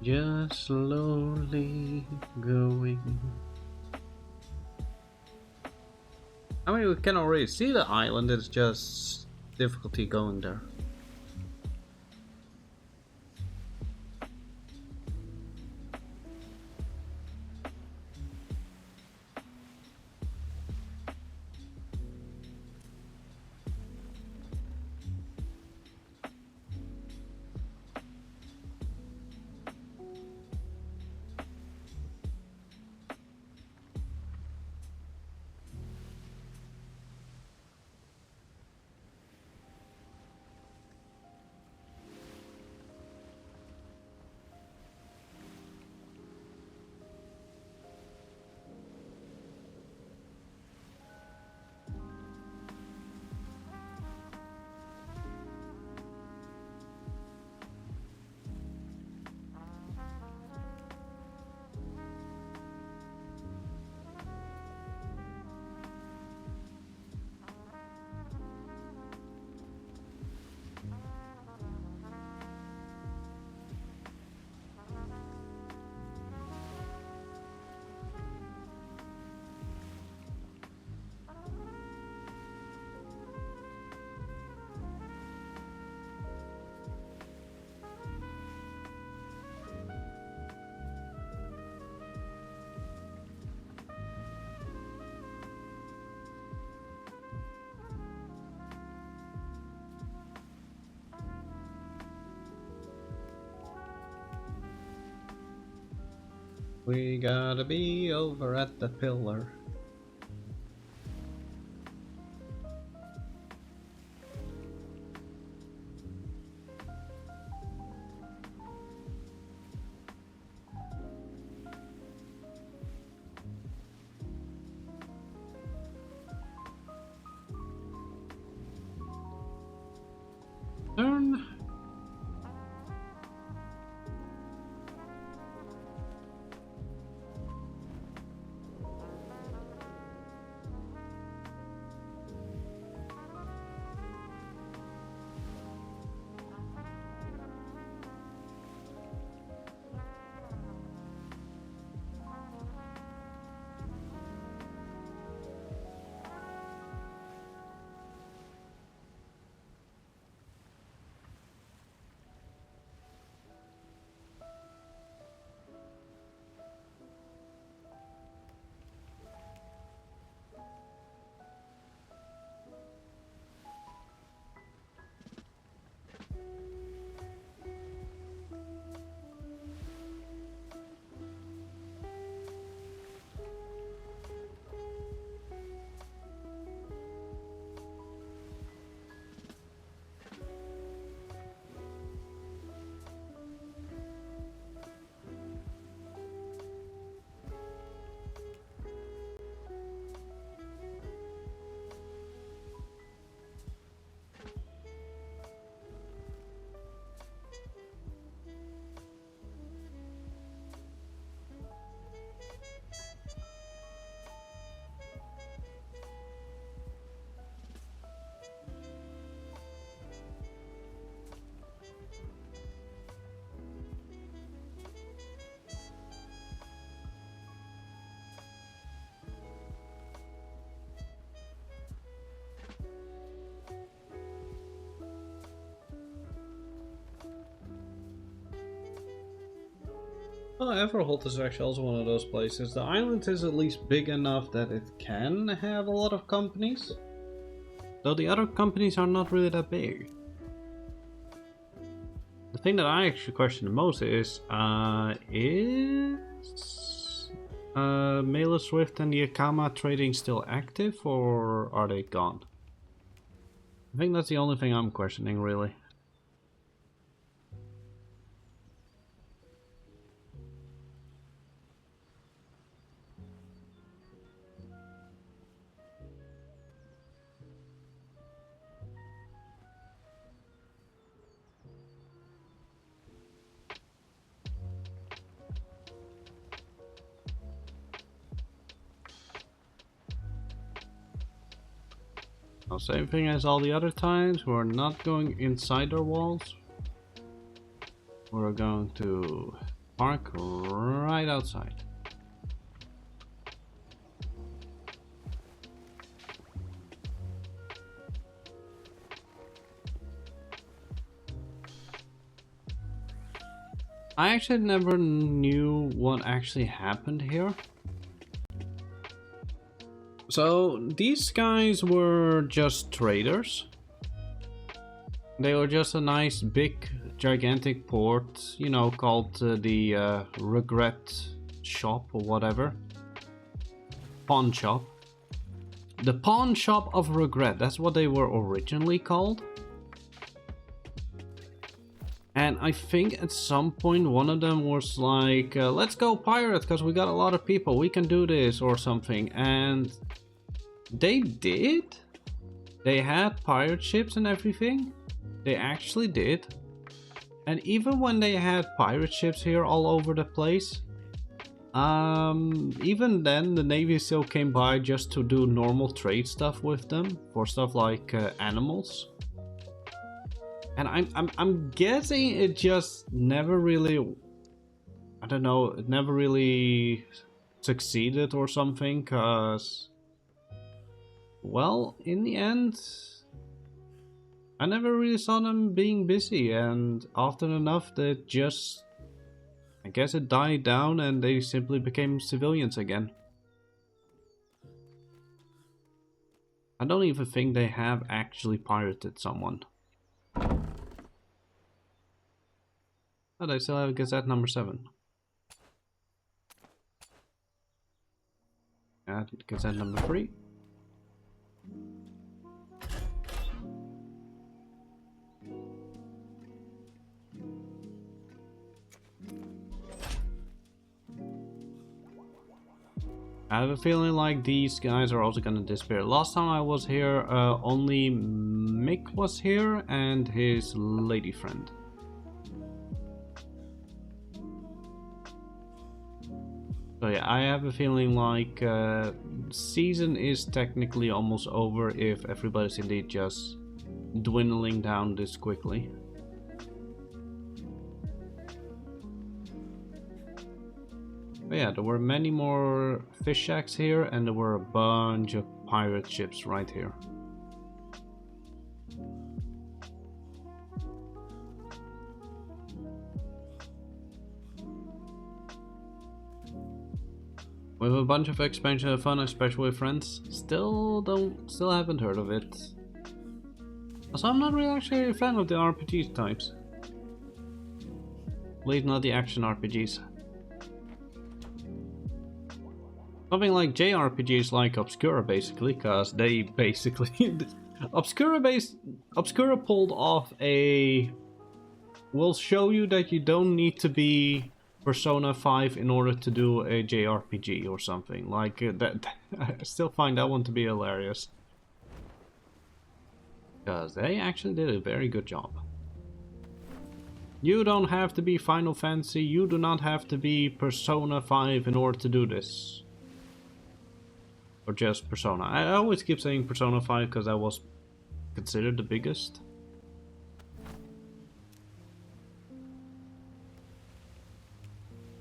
Just slowly going. I mean, we can already see the island, it's just difficulty going there. We gotta be over at the pillar. Turn. Well, Everholt is actually also one of those places. The island is at least big enough that it can have a lot of companies. Though the other companies are not really that big. The thing that I actually question the most is Mailer Swift and the Akama trading still active, or are they gone? I think that's the only thing I'm questioning, really. Now, same thing as all the other times, we're not going inside our walls. We're going to park right outside. I actually never knew what actually happened here. So these guys were just traders. They were just a nice big gigantic port, you know, called the Regret Shop or whatever. Pawn shop. The Pawn Shop of Regret, that's what they were originally called. And I think at some point one of them was like, let's go pirate because we got a lot of people, we can do this or something. And they did. They had pirate ships and everything. They actually did. And even when they had pirate ships here all over the place, even then the Navy still came by just to do normal trade stuff with them for stuff like animals. And I'm guessing it just never really, I don't know, it never really succeeded or something, cause, well, in the end, I never really saw them being busy, and often enough that just, I guess it died down and they simply became civilians again. I don't even think they have actually pirated someone. But I still have Gazette number 7. And Gazette number 3. I have a feeling like these guys are also gonna disappear. Last time I was here, only Mick was here and his lady friend. So yeah, I have a feeling like season is technically almost over if everybody's indeed just dwindling down this quickly. But yeah, there were many more fish shacks here and there were a bunch of pirate ships right here. With a bunch of expansion of fun, especially with friends, still haven't heard of it. Also, I'm not really actually a fan of the RPG types. At least not the action RPGs. Something like JRPGs like Obscura basically, cause they basically Obscura pulled off a we'll show you that you don't need to be Persona 5 in order to do a JRPG or something like that. I still find that one to be hilarious because they actually did a very good job. You don't have to be Final Fantasy, you do not have to be Persona 5 in order to do this. Or just Persona. I always keep saying Persona 5 because that was considered the biggest.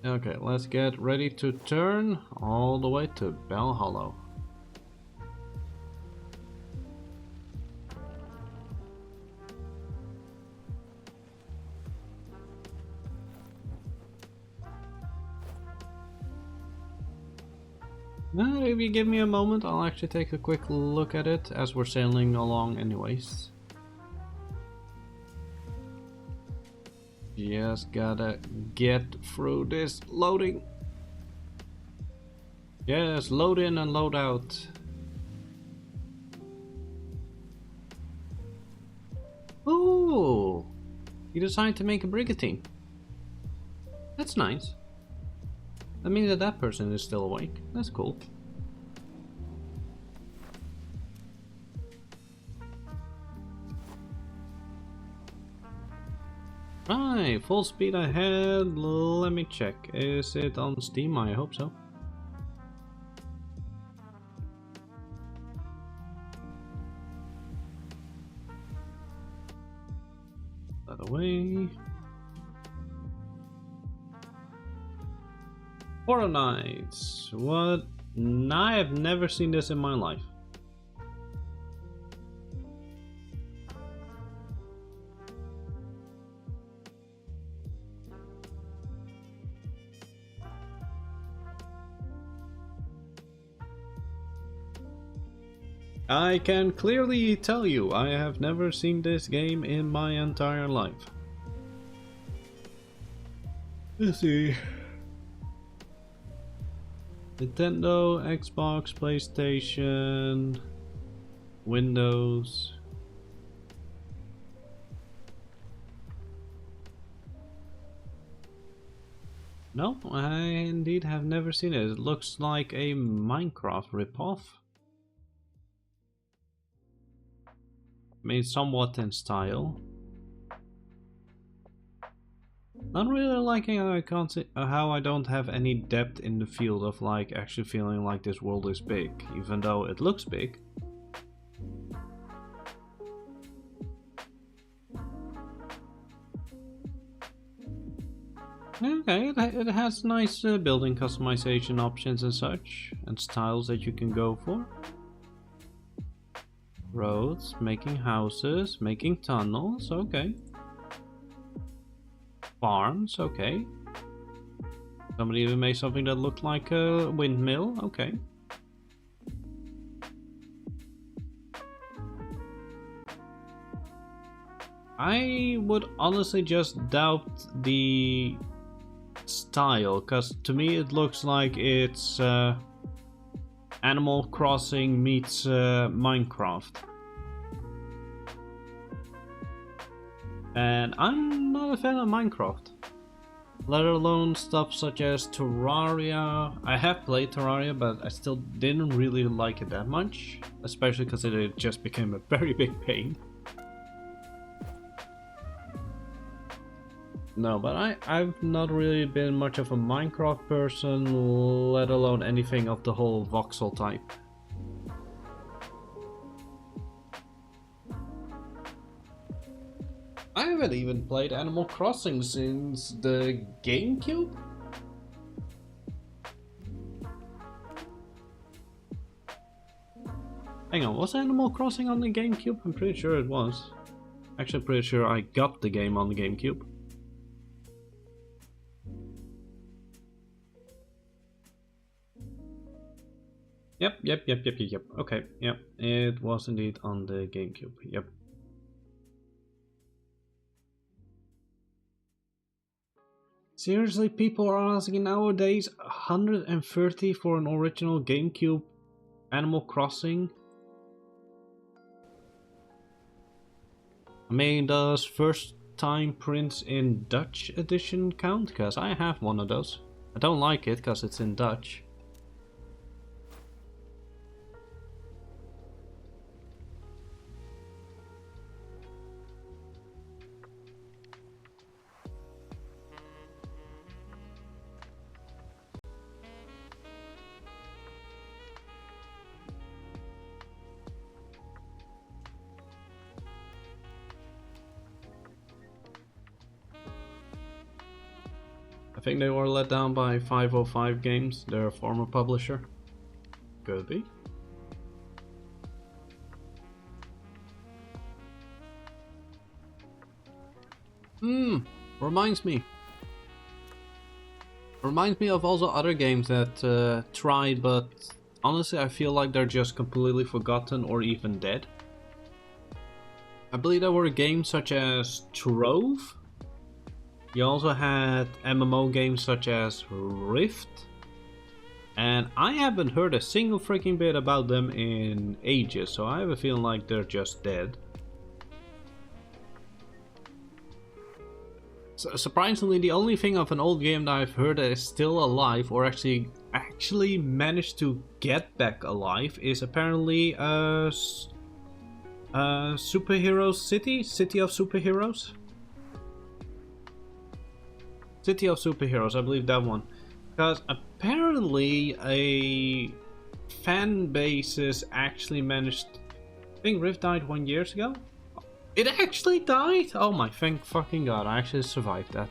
Okay, let's get ready to turn all the way to Bell Hollow. If you give me a moment, I'll actually take a quick look at it as we're sailing along anyways. Just gotta get through this loading. Yes, load in and load out. Ooh! You decided to make a brigantine. That's nice. That means that that person is still awake. That's cool. Right, full speed ahead. Let me check. Is it on Steam? I hope so. That away. Horror Nights. What? I have never seen this in my life. I can clearly tell you, I have never seen this game in my entire life. Let's see. Nintendo, Xbox, PlayStation, Windows. No, I indeed have never seen it. It looks like a Minecraft ripoff. I mean, somewhat in style. Not really liking how I can't see, how I don't have any depth in the field of like actually feeling like this world is big, even though it looks big. Okay, it has nice building customization options and such, and styles that you can go for. Roads, making houses, making tunnels, okay. Farms, okay. Somebody even made something that looked like a windmill, okay. I would honestly just doubt the style, because to me it looks like it's Animal Crossing meets Minecraft. And I'm not a fan of Minecraft. Let alone stuff such as Terraria. I have played Terraria, but I still didn't really like it that much. Especially because it just became a very big pain. No, but I've not really been much of a Minecraft person, let alone anything of the whole voxel type. I haven't even played Animal Crossing since the GameCube? Hang on, was Animal Crossing on the GameCube? I'm pretty sure it was. Actually, I'm pretty sure I got the game on the GameCube. Yep. Okay, yep. It was indeed on the GameCube, yep. Seriously, people are asking nowadays 130 for an original GameCube Animal Crossing? I mean, does First Time Prince in Dutch edition count? Because I have one of those. I don't like it because it's in Dutch. I think they were let down by 505 Games, their former publisher. Could be. Reminds me. Reminds me of also other games that tried but Honestly, I feel like they're just completely forgotten or even dead. I believe there were games such as Trove. You also had MMO games such as Rift. And I haven't heard a single freaking bit about them in ages, so I have a feeling like they're just dead. So, surprisingly, the only thing of an old game that I've heard that is still alive, or actually managed to get back alive, is apparently Superheroes City of Superheroes. City of Superheroes, I believe that one. Because apparently a fan bases actually managed. I think Rift died 1 year ago. It actually died? Oh my thank fucking god, I actually survived that.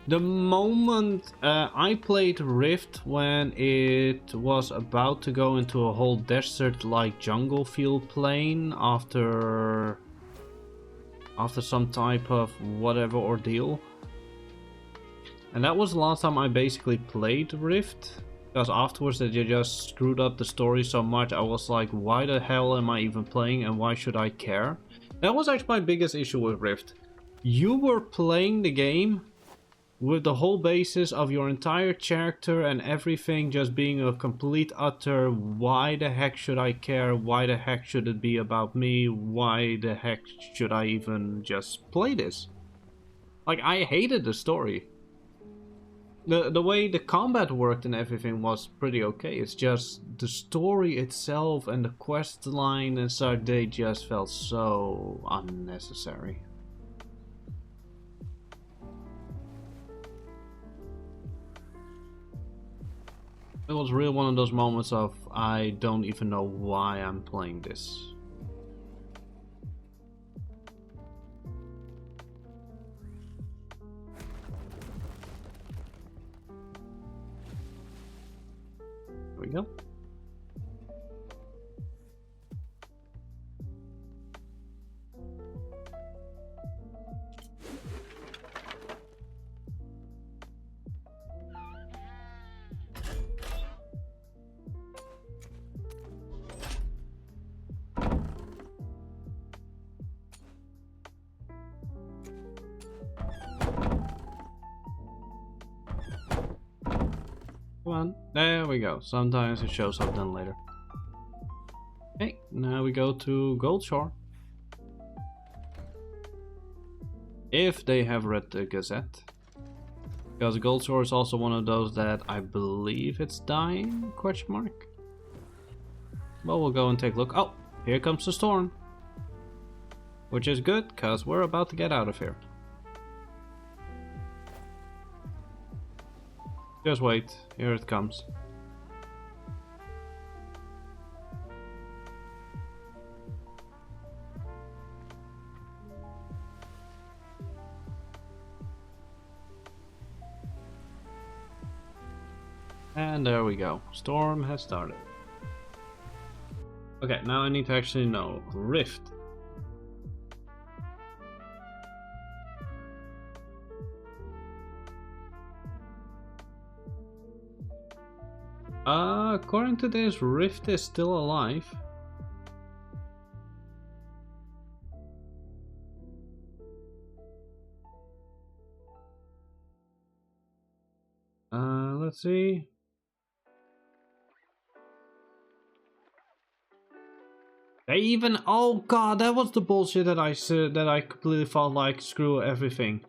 The moment I played Rift when it was about to go into a whole desert-like jungle feel plane after some type of whatever ordeal. And that was the last time I basically played Rift. Because afterwards they just screwed up the story so much, I was like, why the hell am I even playing and why should I care? That was actually my biggest issue with Rift. You were playing the game with the whole basis of your entire character and everything just being a complete utter, why the heck should I care, why the heck should it be about me, why the heck should I even just play this? Like, I hated the story. The way the combat worked and everything was pretty okay. It's just the story itself and the quest line and such, they just felt so unnecessary. It was really one of those moments of I don't even know why I'm playing this. There we go. Come on, there we go. Sometimes it shows up then later. Okay, now we go to Goldshore. If they have read the Gazette. Because Goldshore is also one of those that I believe it's dying, question mark. Well, we'll go and take a look. Oh, here comes the storm. Which is good, because we're about to get out of here. Just wait, here it comes. And there we go, storm has started. Okay, now I need to actually know. Rift. According to this, Rift is still alive. Let's see. They even, oh god, that was the bullshit that I said, that I completely felt like screw everything.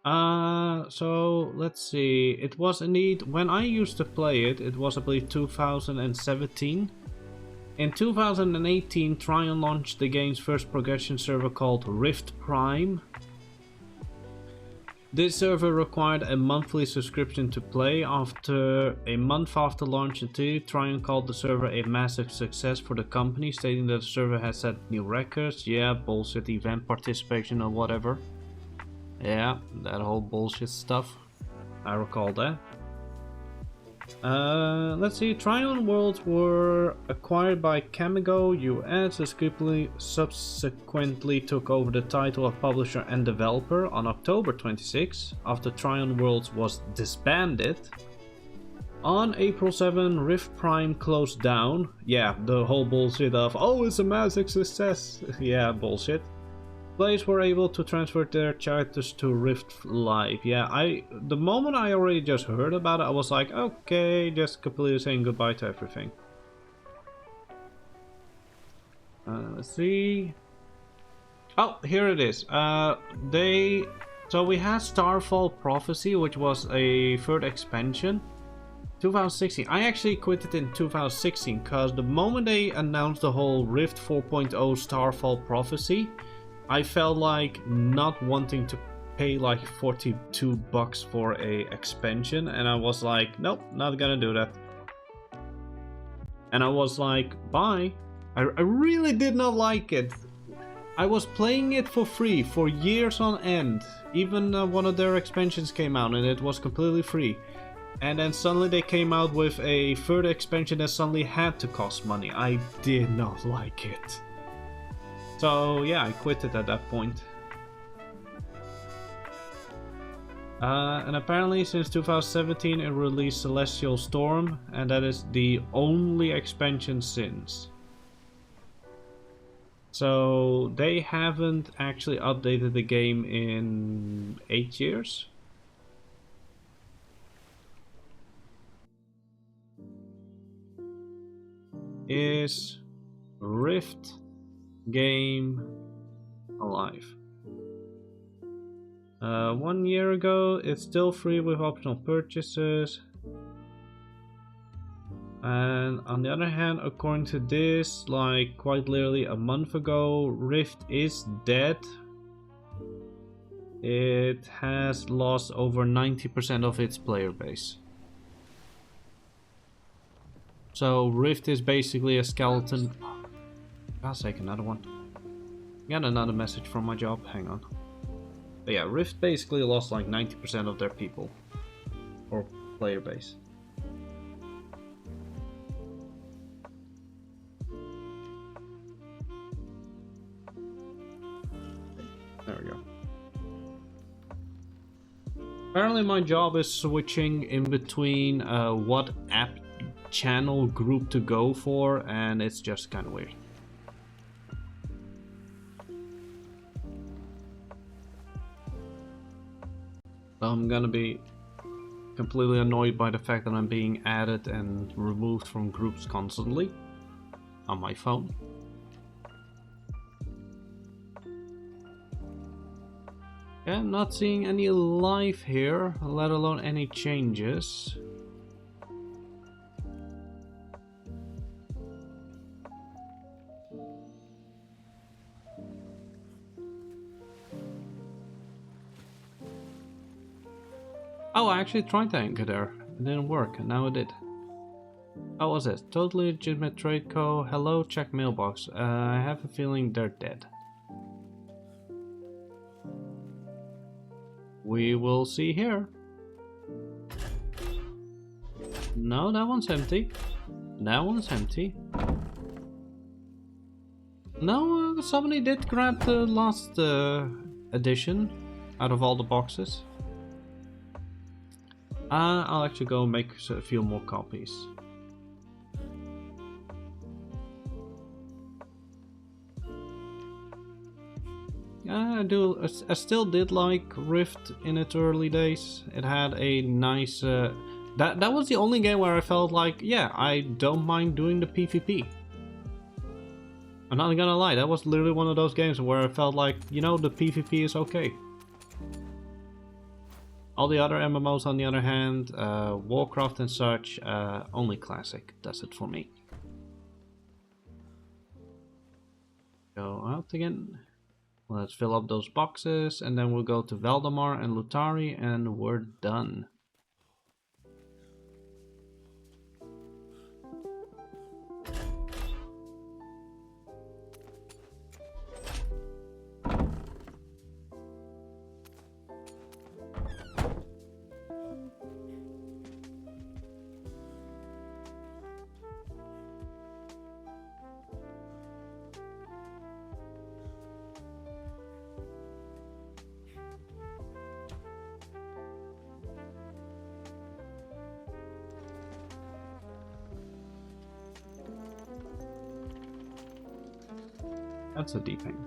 So let's see. It was indeed, when I used to play it, it was I believe 2017. In 2018, Trion launched the game's first progression server called Rift Prime. This server required a monthly subscription to play. After a month after launch, Trion called the server a massive success for the company, stating that the server has set new records. Yeah, bullshit event participation or whatever. Yeah, that whole bullshit stuff. I recall that. Let's see. Trion Worlds were acquired by Camigo US, who subsequently took over the title of publisher and developer on October 26, after Trion Worlds was disbanded. On April 7, Rift Prime closed down. Yeah, the whole bullshit of, oh, it's a massive success. Yeah, bullshit. Players were able to transfer their characters to Rift Live. Yeah, the moment I already just heard about it, I was like, okay, just completely saying goodbye to everything. Let's see. Oh, here it is. So we had Starfall Prophecy, which was a third expansion. 2016. I actually quit it in 2016 because the moment they announced the whole Rift 4.0 Starfall Prophecy, I felt like not wanting to pay like $42 for a expansion, and I was like, nope, not gonna do that. And I was like, bye. I really did not like it. I was playing it for free for years on end. Even one of their expansions came out and it was completely free. And then suddenly they came out with a further expansion that suddenly had to cost money. I did not like it. So yeah, I quit it at that point. And apparently since 2017 it released Celestial Storm, and that is the only expansion since. So they haven't actually updated the game in 8 years. Is Rift game alive? 1 year ago, it's still free with optional purchases. And on the other hand, according to this, like quite literally a month ago, Rift is dead. It has lost over 90% of its player base. So Rift is basically a skeleton. God's sake, another one. Got another message from my job, hang on. But yeah, Rift basically lost like 90% of their people. Or player base. There we go. Apparently my job is switching in between what app channel group to go for, and it's just kind of weird. So I'm gonna be completely annoyed by the fact that I'm being added and removed from groups constantly on my phone. Yeah, I'm not seeing any life here, let alone any changes. Oh, I actually tried to anchor there. It didn't work, and now it did. How was it? Totally legitimate trade co. Hello, check mailbox. I have a feeling they're dead. We will see here. No, that one's empty. That one's empty. No, somebody did grab the last edition out of all the boxes. I'll actually go make a few more copies. I still did like Rift in its early days. It had a nice... that was the only game where I felt like, yeah, I don't mind doing the PvP. I'm not gonna lie, that was literally one of those games where I felt like, you know, the PvP is okay. All the other MMOs, on the other hand, Warcraft and such, only Classic does it for me. Go out again. Let's fill up those boxes, and then we'll go to Valdemar and Lutari, and we're done. That's a deep hangar.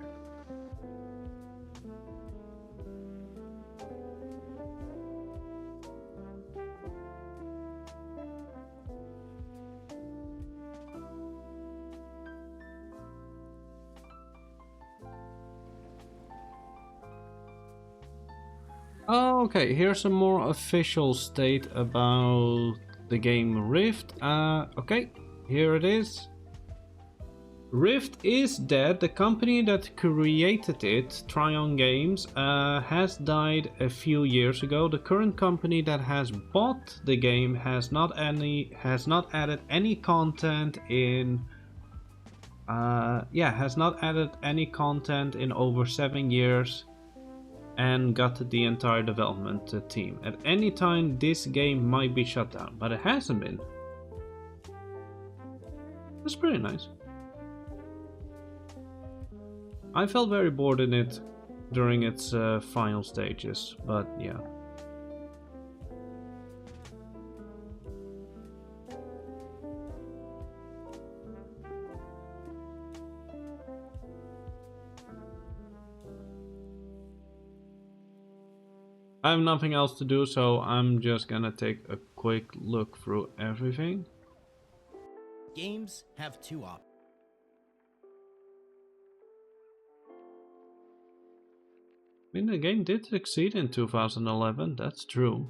Okay, here's a more official state about the game Rift. Okay, here it is. Rift is dead. The company that created it, Tryon Games, has died a few years ago. The current company that has bought the game has not added any content in. Has not added any content in over 7 years. And got the entire development team. At any time this game might be shut down, but it hasn't been. That's pretty nice. I felt very bored in it during its final stages, but yeah. I have nothing else to do, so I'm just gonna take a quick look through everything. Games have two options. I mean, the game did succeed in 2011, that's true.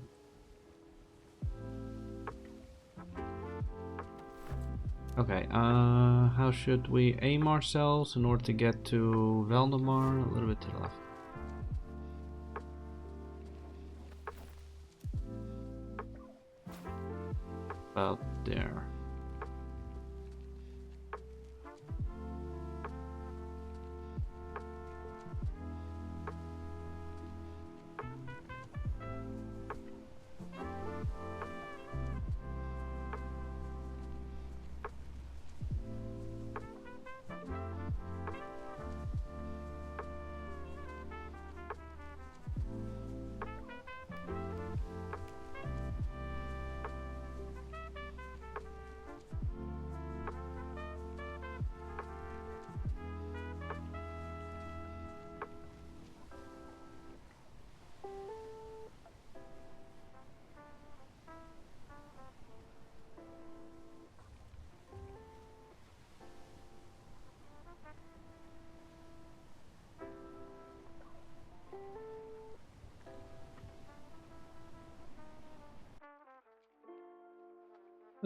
Okay, how should we aim ourselves in order to get to Valdemar? A little bit to the left. About there.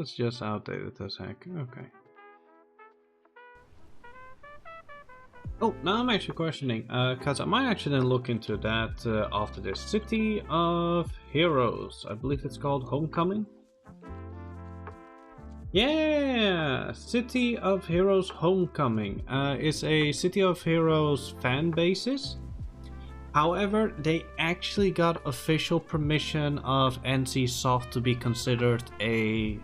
It's just outdated as heck. Okay. Oh, now I'm actually questioning, because I might actually look into that after this. City of Heroes, I believe it's called Homecoming. Yeah, City of Heroes Homecoming is a City of Heroes fan basis. However, they actually got official permission of NCSoft to be considered a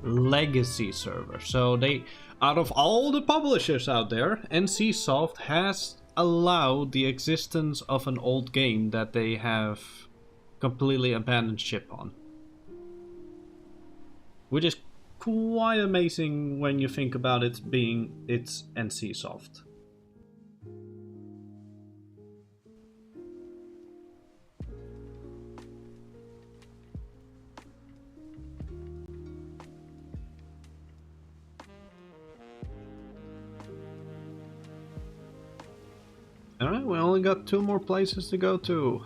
legacy server. So they, out of all the publishers out there, NCSoft has allowed the existence of an old game that they have completely abandoned ship on. Which is quite amazing when you think about it being it's NCSoft. Alright, we only got 2 more places to go to.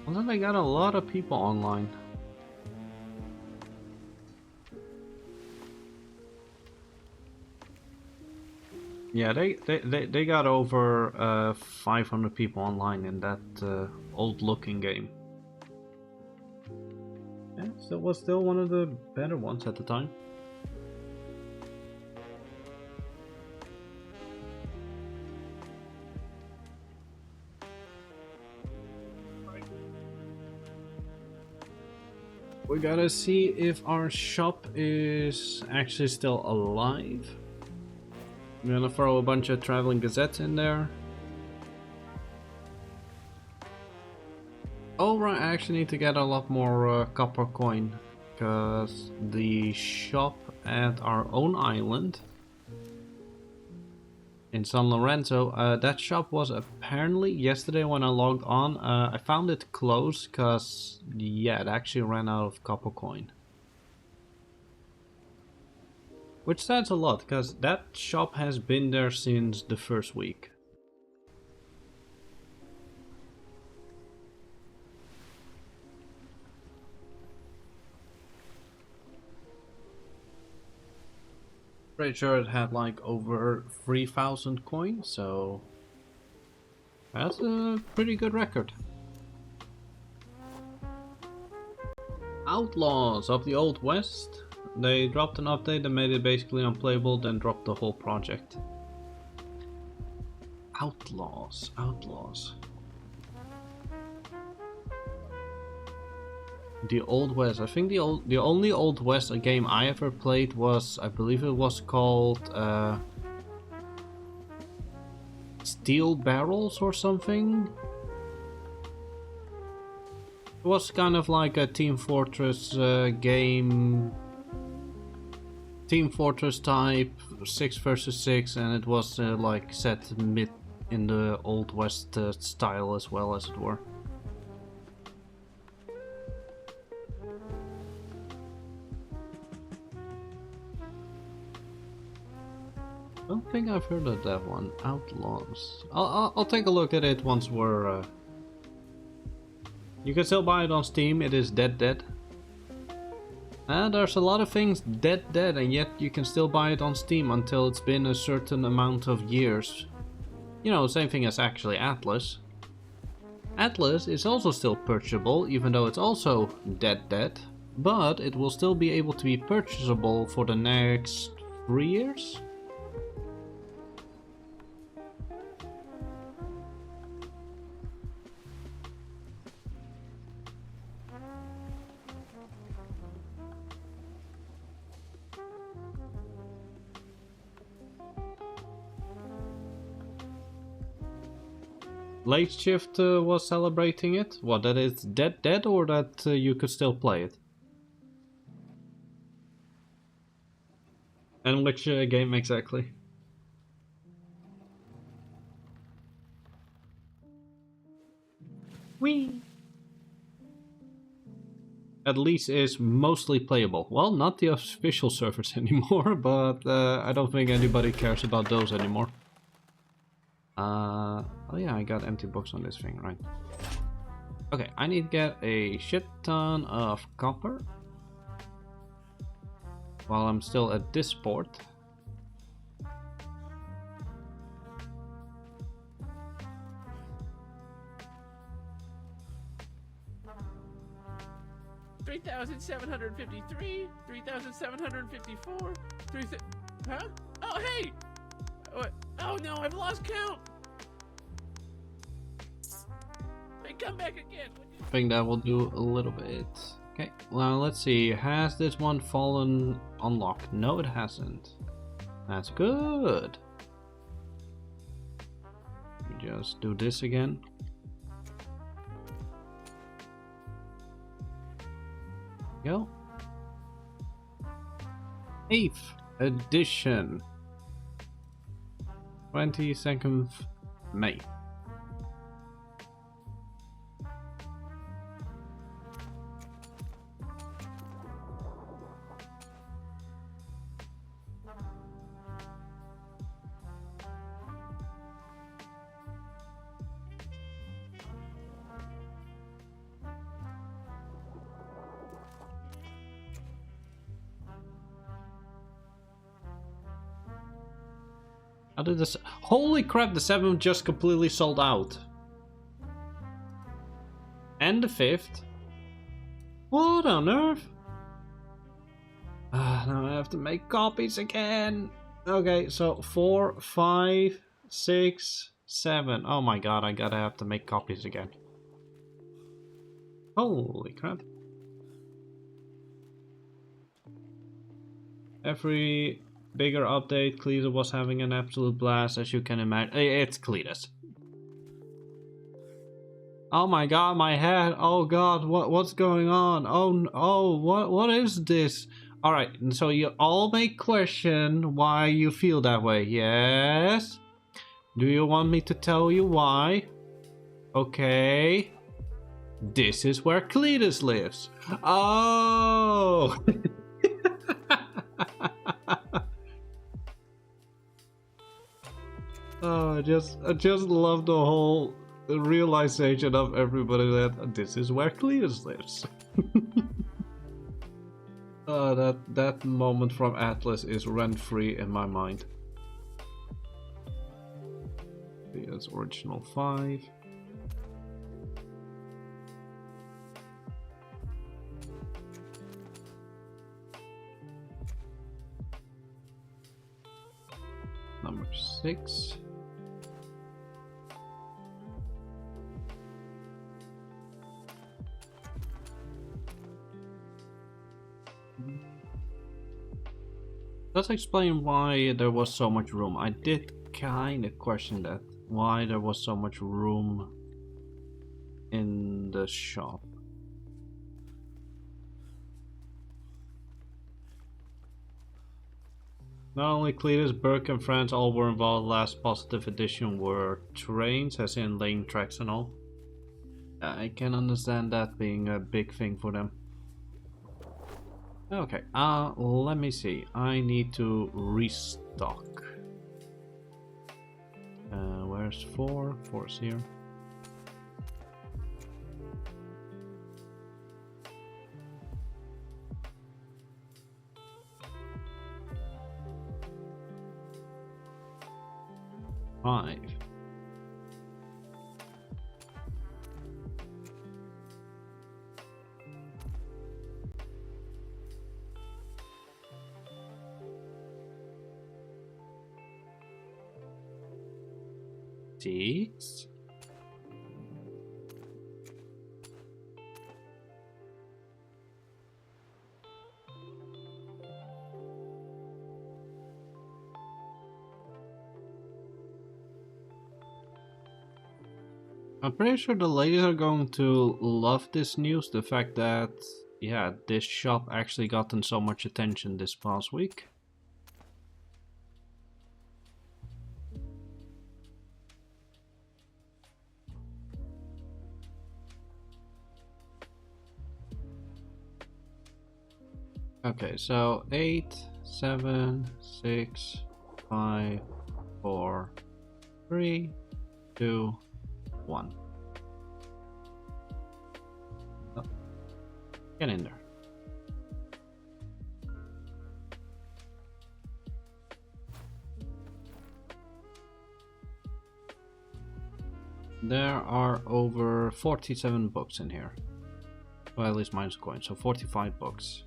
Well, then they got a lot of people online. Yeah, they got over 500 people online in that old-looking game. Yeah, so it was still one of the better ones at the time. We gotta see if our shop is actually still alive. I'm gonna throw a bunch of traveling Gazettes in there. Oh right, I actually need to get a lot more copper coin, because the shop at our own island in San Lorenzo, that shop was apparently, yesterday when I logged on, I found it closed because, yeah, it actually ran out of copper coin. Which says a lot, because that shop has been there since the first week. Pretty sure it had like over 3,000 coins, so that's a pretty good record. Outlaws of the Old West. They dropped an update that made it basically unplayable, then dropped the whole project. Outlaws, Outlaws. The Old West. I think the only Old West game I ever played was, I believe it was called Steel Barrels or something. It was kind of like a Team Fortress game, Team Fortress type, 6 versus 6, and it was like set mid in the Old West style as well, as it were. I don't think I've heard of that one. Outlaws. I'll take a look at it once we're. You can still buy it on Steam. It is dead. And there's a lot of things dead, and yet you can still buy it on Steam until it's been a certain amount of years. You know, same thing as actually Atlas. Atlas is also still purchasable, even though it's also dead, but it will still be able to be purchasable for the next 3 years. Late Shift was celebrating it. What, that it's dead, or that you could still play it? And which game exactly? Whee! At least is mostly playable. Well, not the official servers anymore, but I don't think anybody cares about those anymore. Oh yeah, I got empty books on this thing, right? Okay, I need to get a shit ton of copper while I'm still at this port. $3,753, $3,754, huh? Oh hey! What? Oh no, I've lost count. Hey, come back again. I think that will do a little bit. Okay, well, let's see. Has this one fallen unlocked? No, it hasn't. That's good. We just do this again. Go. 8th edition. 22nd May. How did this? Holy crap! The 7th just completely sold out. And the 5th. What on earth? Now I have to make copies again. Okay, so 4, 5, 6, 7. Oh my god! I gotta have to make copies again. Holy crap! Every bigger update, Cletus was having an absolute blast, as you can imagine. It's Cletus. Oh my god, my head. Oh god, what's going on? What is this? Alright, and so you all may question why you feel that way, yes? Do you want me to tell you why? Okay. This is where Cletus lives. Oh! Oh, I just love the whole realization of everybody that this is where Cletus lives. That moment from Atlas is rent-free in my mind. It's original 5. Number 6. Let's explain why there was so much room. I did kind of question that. Why there was so much room in the shop. Not only Cletus, Burke and friends all were involved. Last positive addition were trains, as in laying tracks and all. I can understand that being a big thing for them. Okay, let me see. I need to restock. Where's 4? 4's here. Five. Six. I'm pretty sure the ladies are going to love this news, the fact that, yeah, this shop actually gotten so much attention this past week. Okay, so 8, 7, 6, 5, 4, 3, 2, 1. Oh. Get in there. There are over 47 books in here. Well, at least mine's coin, so 45 books.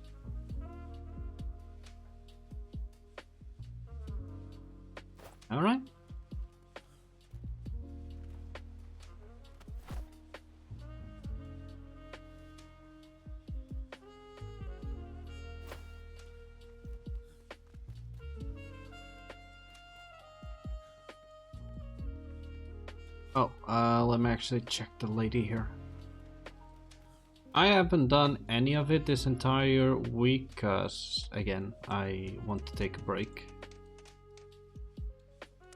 All right. Oh, let me actually check the lady here. I haven't done any of it this entire week because, again, I want to take a break.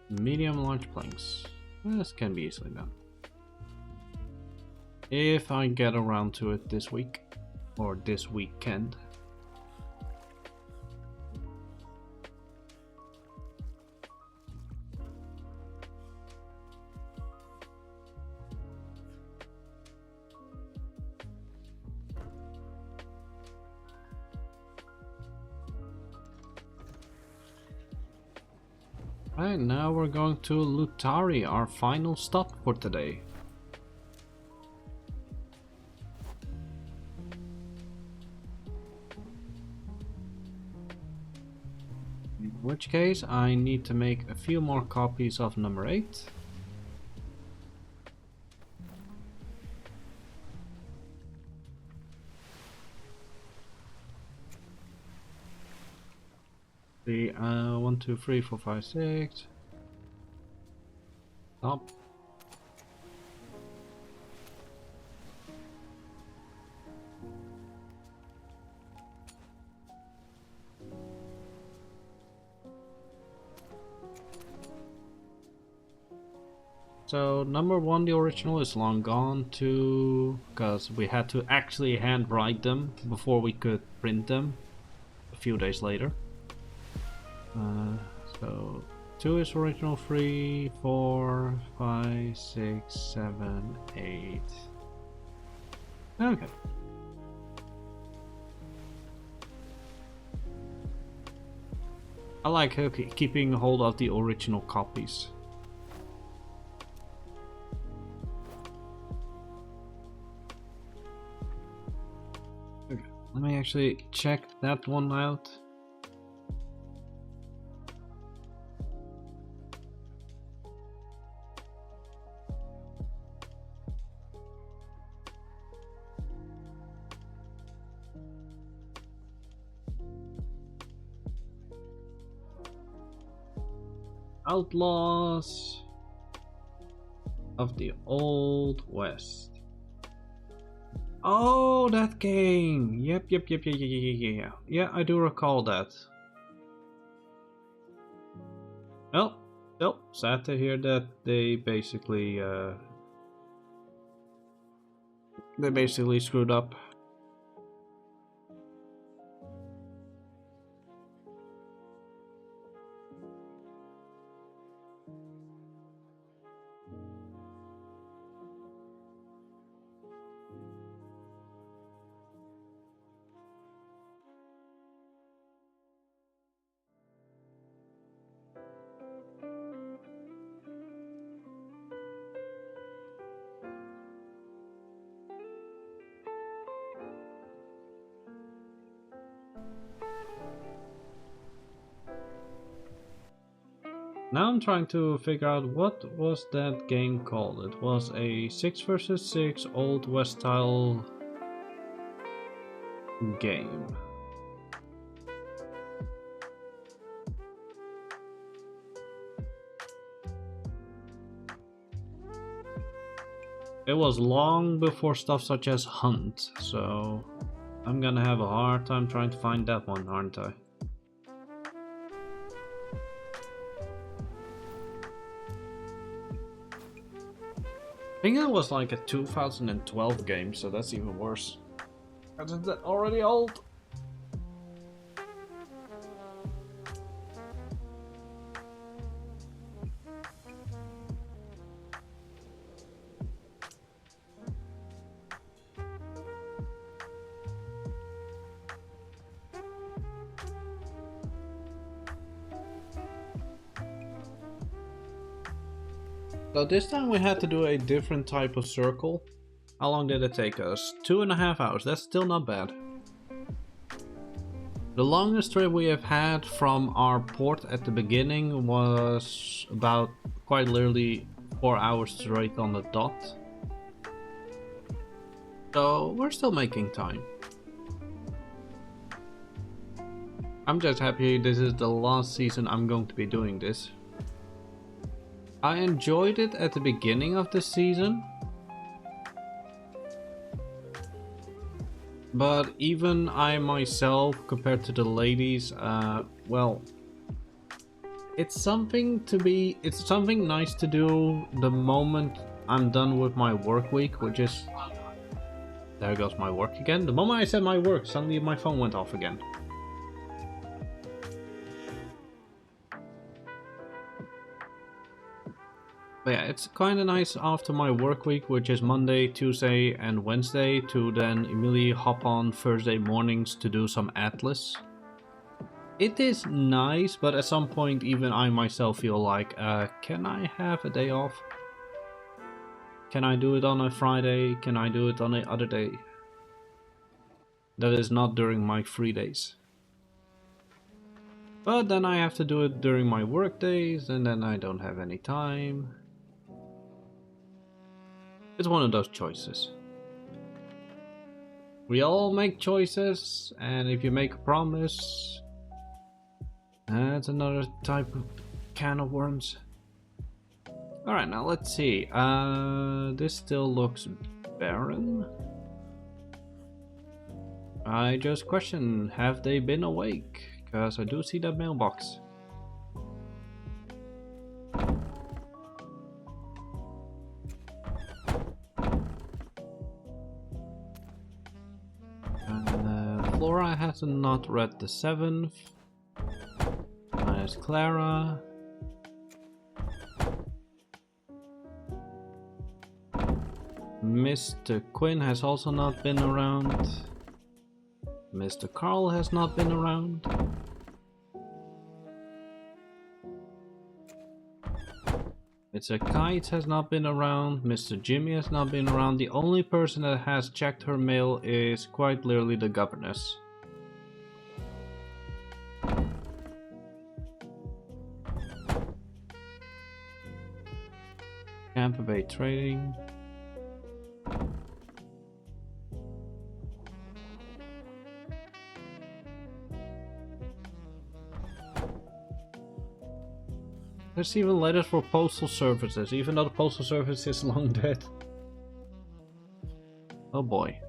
Medium large planks. This can be easily done. If I get around to it this week or this weekend. Right, now we're going to Lutari, our final stop for today. In which case, I need to make a few more copies of number 8. The 1, 2, 3, 4, 5, 6. Stop. so number 1, the original, is long gone. 2, because we had to actually handwrite them before we could print them a few days later. So 2 is original. 3, 4, 5, 6, 7, 8. Okay. I like keeping hold of the original copies. Okay, let me actually check that one out. Outlaws of the Old West. Oh, that game! Yep. Yeah, I do recall that. Well, sad to hear that they basically screwed up. Now I'm trying to figure out what was that game called. It was a 6 versus 6 Old West style game. It was long before stuff such as Hunt, so I'm gonna have a hard time trying to find that one, aren't I? I think it was like a 2012 game, so that's even worse. Isn't that already old? So this time we had to do a different type of circle. How long did it take us? 2.5 hours. That's still not bad. The longest trip we have had from our port at the beginning was about quite literally 4 hours straight on the dot. So we're still making time. I'm just happy this is the last season I'm going to be doing this. I enjoyed it at the beginning of the season, but even I myself, compared to the ladies, well, it's something nice to do the moment I'm done with my work week, which is, there goes my work again. The moment I said my work, suddenly my phone went off again. But yeah, it's kind of nice after my work week, which is Monday, Tuesday and Wednesday, to then immediately hop on Thursday mornings to do some Atlas. It is nice, but at some point even I myself feel like, can I have a day off? Can I do it on a Friday? Can I do it on a other day? That is not during my free days. But then I have to do it during my work days, and then I don't have any time. It's one of those choices. We all make choices, and if you make a promise, that's another type of can of worms. Alright, now let's see. This still looks barren. I just question, have they been awake? Because I do see that mailbox. Flora has not read the 7th. Minus Clara. Mr. Quinn has also not been around. Mr. Carl has not been around. Mr. Kite has not been around. Mr. Jimmy has not been around. The only person that has checked her mail is quite clearly the governess. Tampa Bay Trading. There's even letters for postal services, even though the postal service is long dead. Oh boy.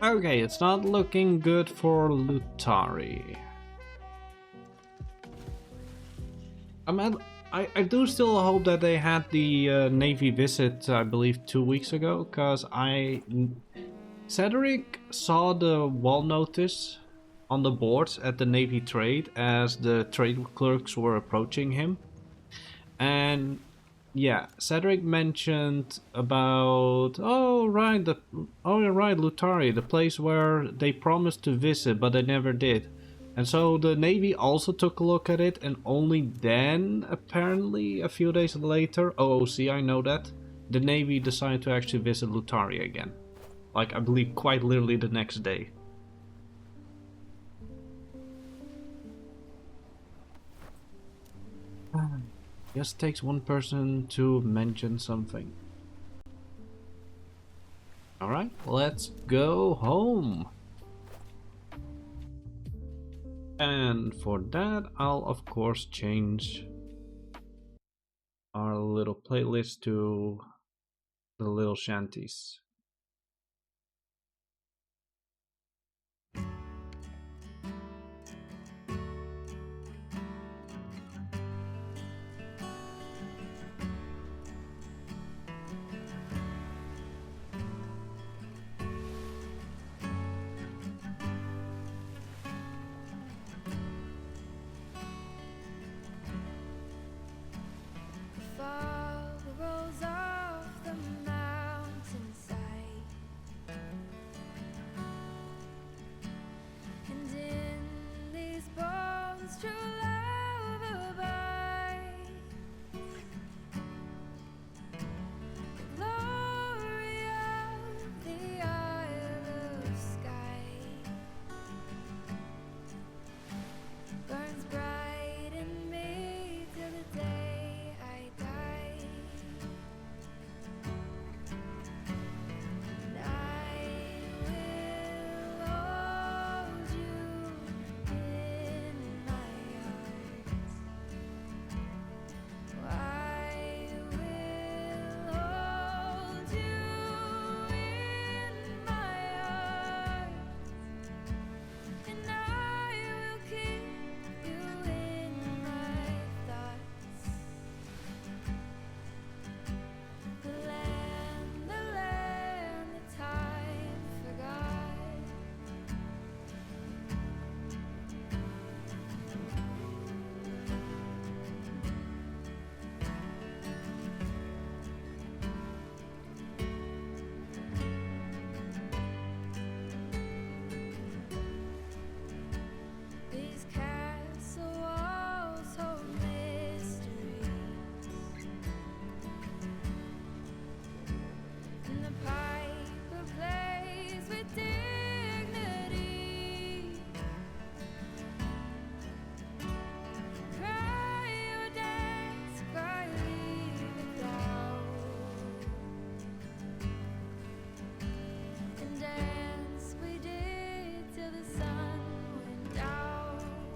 Okay, it's not looking good for Lutari. I do still hope that they had the Navy visit, I believe, 2 weeks ago, because Cedric saw the wall notice on the board at the Navy Trade as the trade clerks were approaching him. And yeah, Cedric mentioned about, oh right, Lutari, the place where they promised to visit but they never did. And so the Navy also took a look at it, and only then, apparently a few days later, OOC, I know that, the Navy decided to actually visit Lutari again. Like, I believe quite literally the next day. Just takes one person to mention something. Alright, let's go home. And for that, I'll of course change our little playlist to the little shanties.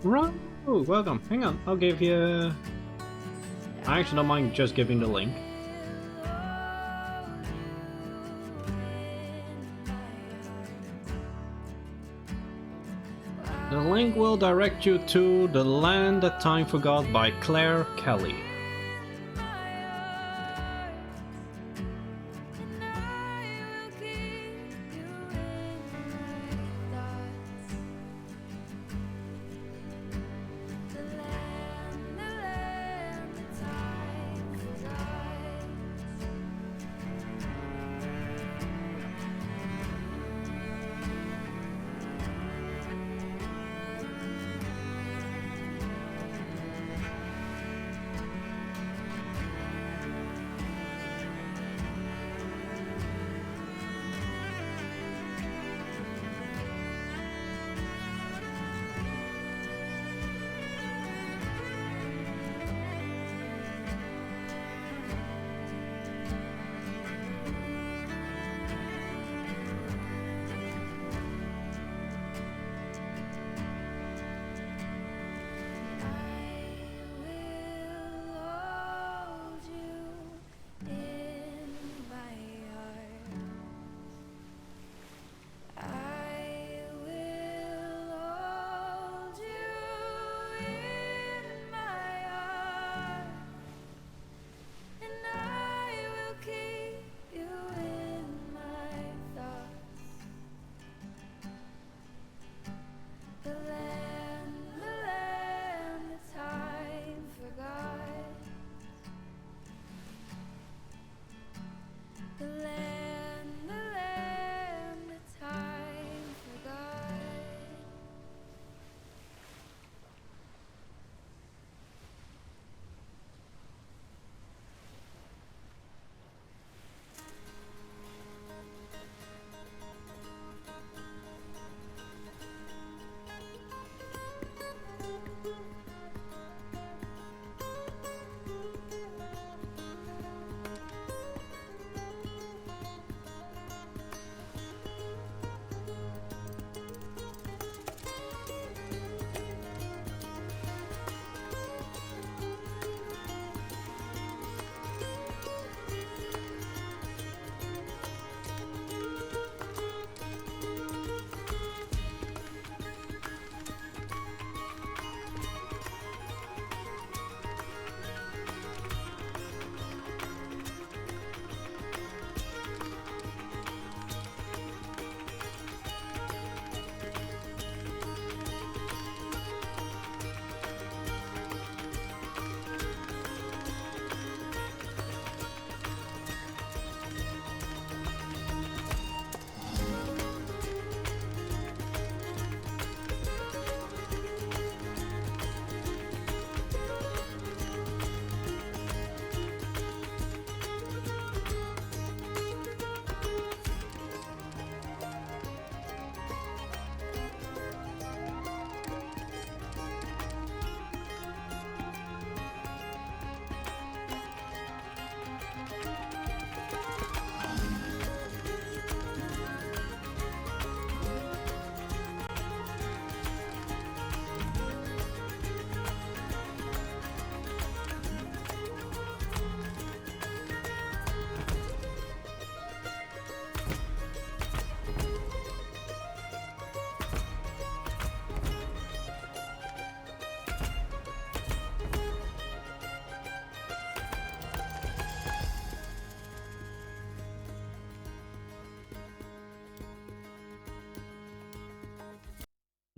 Right. Oh, welcome. Hang on, I'll give you... I actually don't mind just giving the link. The link will direct you to The Land That Time Forgot by Claire Kelly.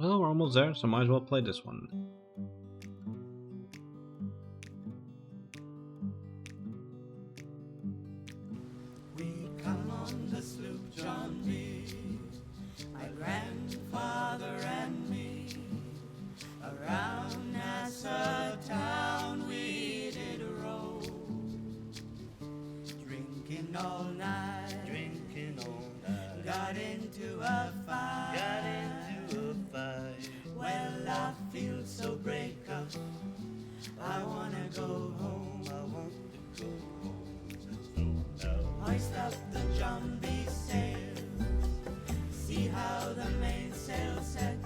Well, we're almost there, so might as well play this one. We come on the sloop John B. My grandfather and me. Around Nassau town we did roll. Drinking all night. Got into a fight. Well, I feel so break up. I wanna go home. Hoist up the John B. sails. See how the mainsail set.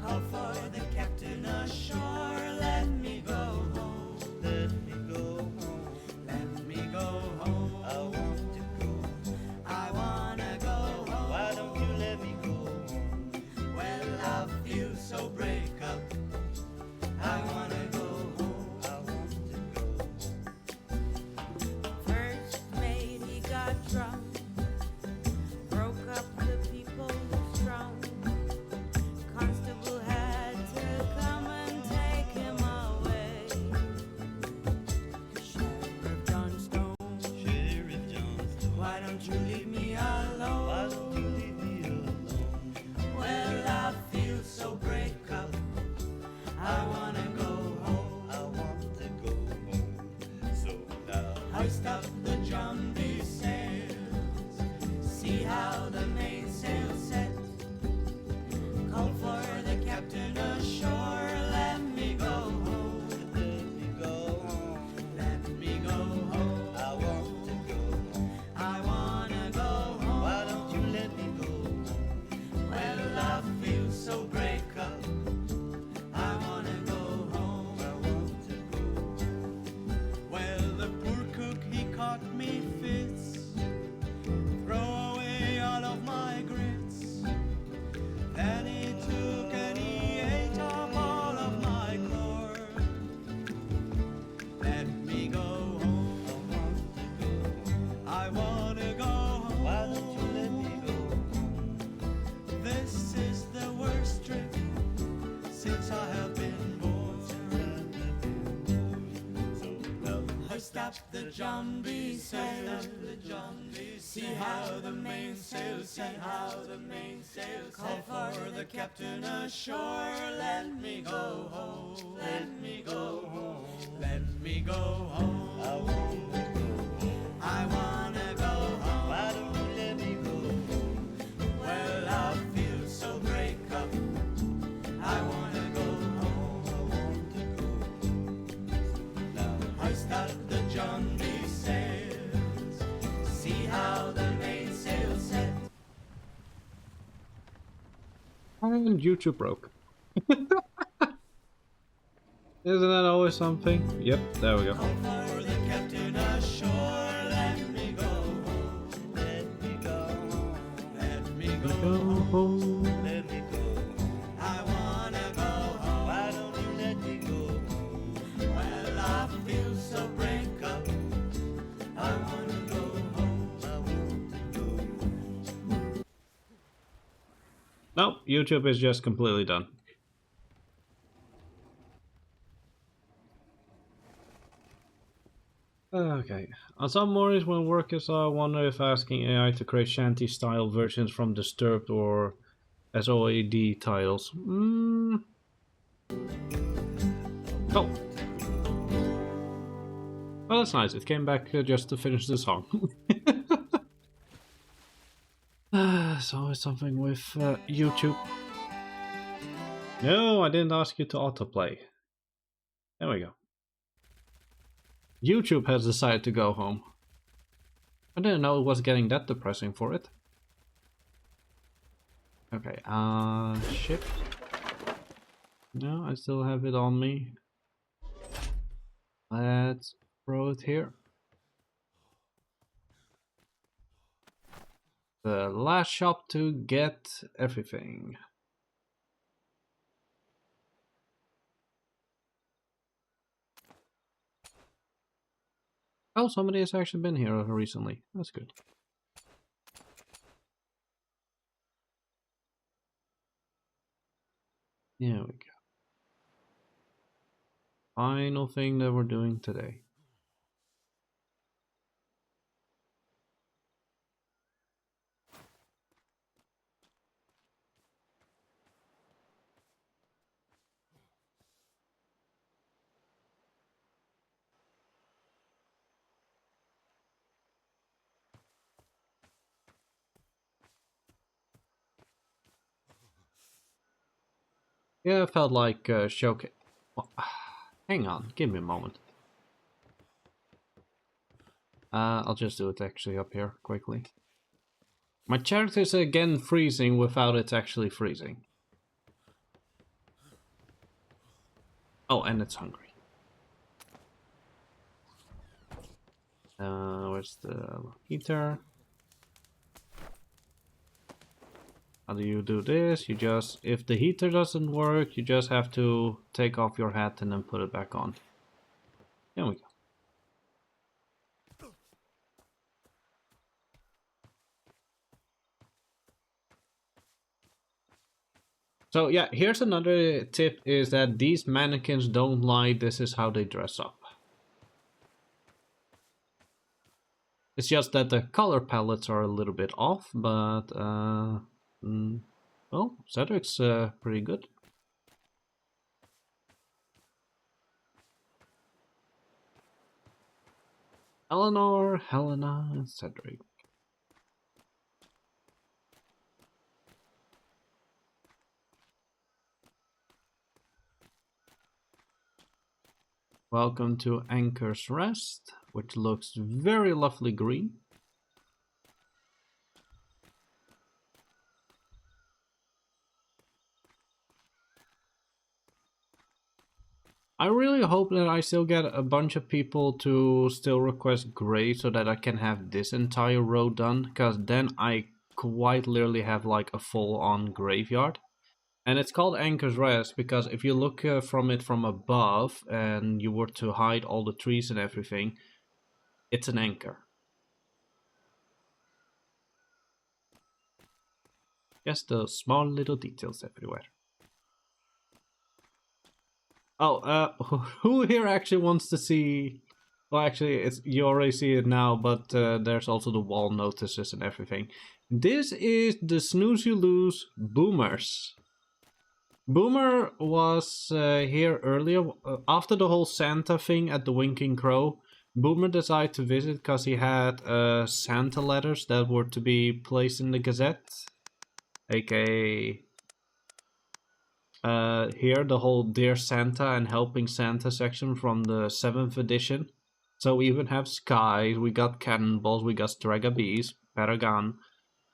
Call for the captain ashore. Let me go home. Let me go home. Let me go home. I want to go home. I wanna go home. Why don't you let me go home? Well, I feel so break up. I wanna go home. I want to go home. First mate, he got drunk. Broke up the people strong. Constable had to come and take him away. Sheriff Johnstone, why don't you leave me alone? Why don't you leave me alone? Well, I feel so break up. I wanna go home. I want to go home. So now hoist up the John B. sails. See how the mainsail set. Call for the captain ashore. Let me go home. Let me go home. Let me go home. I want to go home. I wanna go home. Why don't you let me go home? Well, I feel so break up. I wanna go home. I want to go home. Well, the poor cook, he caught me fits. Throw away all of my grits. Then he took and he ate up all of my corn. Let me go home. I wanna go home. Why don't you let me go home? This is the worst trip since I have been born. Hoist up the John B. sail. See how the mainsail set. Call for the captain ashore. Let me go home. Let me go home. Let me go home. I wanna go home. I wanna go home. Why don't you let me go home? Well, I feel so break up. I wanna go home. I want to go home. Now hoist up the John B. sails. See how the mainsail set. And YouTube broke. Isn't that always something? Yep, there we go. Call for the captain ashore. Let me go home. Let me go home. Let me go home. Let me go home. I wanna go home. Why don't you let me go home? Well, I feel so break up. I wanna go home. I want to go home. Nope, YouTube is just completely done. Okay. On some mornings when work is, I wonder if asking AI to create shanty-style versions from Disturbed or SOAD titles. Oh. Well, that's nice. It came back just to finish the song. It's always something with YouTube. No, I didn't ask you to autoplay. There we go. YouTube has decided to go home. I didn't know it was getting that depressing for it. Okay, shift. No, I still have it on me. Let's throw it here. The last shop to get everything. Oh, somebody has actually been here recently. That's good. Here we go. Final thing that we're doing today. Yeah, it felt like showcase. Well, hang on, give me a moment. I'll just do it actually up here quickly. My character's again freezing without it actually freezing. Oh, and it's hungry. Where's the heater? How do you do this? You just, if the heater doesn't work, you just have to take off your hat and then put it back on. There we go. So yeah, here's another tip, is that these mannequins don't lie, this is how they dress up. It's just that the color palettes are a little bit off, but well, Cedric's pretty good. Eleanor, Helena, and Cedric. Welcome to Anchor's Rest, which looks very lovely green. I really hope that I still get a bunch of people to still request grave so that I can have this entire row done, because then I quite literally have like a full-on graveyard. And it's called Anchor's Rest because if you look from it from above and you were to hide all the trees and everything, it's an anchor. Just the small little details everywhere. Oh, who here actually wants to see... Well, actually, you already see it now, but there's also the wall notices and everything. This is the Snooze You Lose Boomers. Boomer was here earlier, after the whole Santa thing at the Winking Crow. Boomer decided to visit because he had Santa letters that were to be placed in the Gazette. aka here the whole Dear Santa and Helping Santa section from the 7th edition. So we even have Skies, we got Cannonballs, we got Stragabees,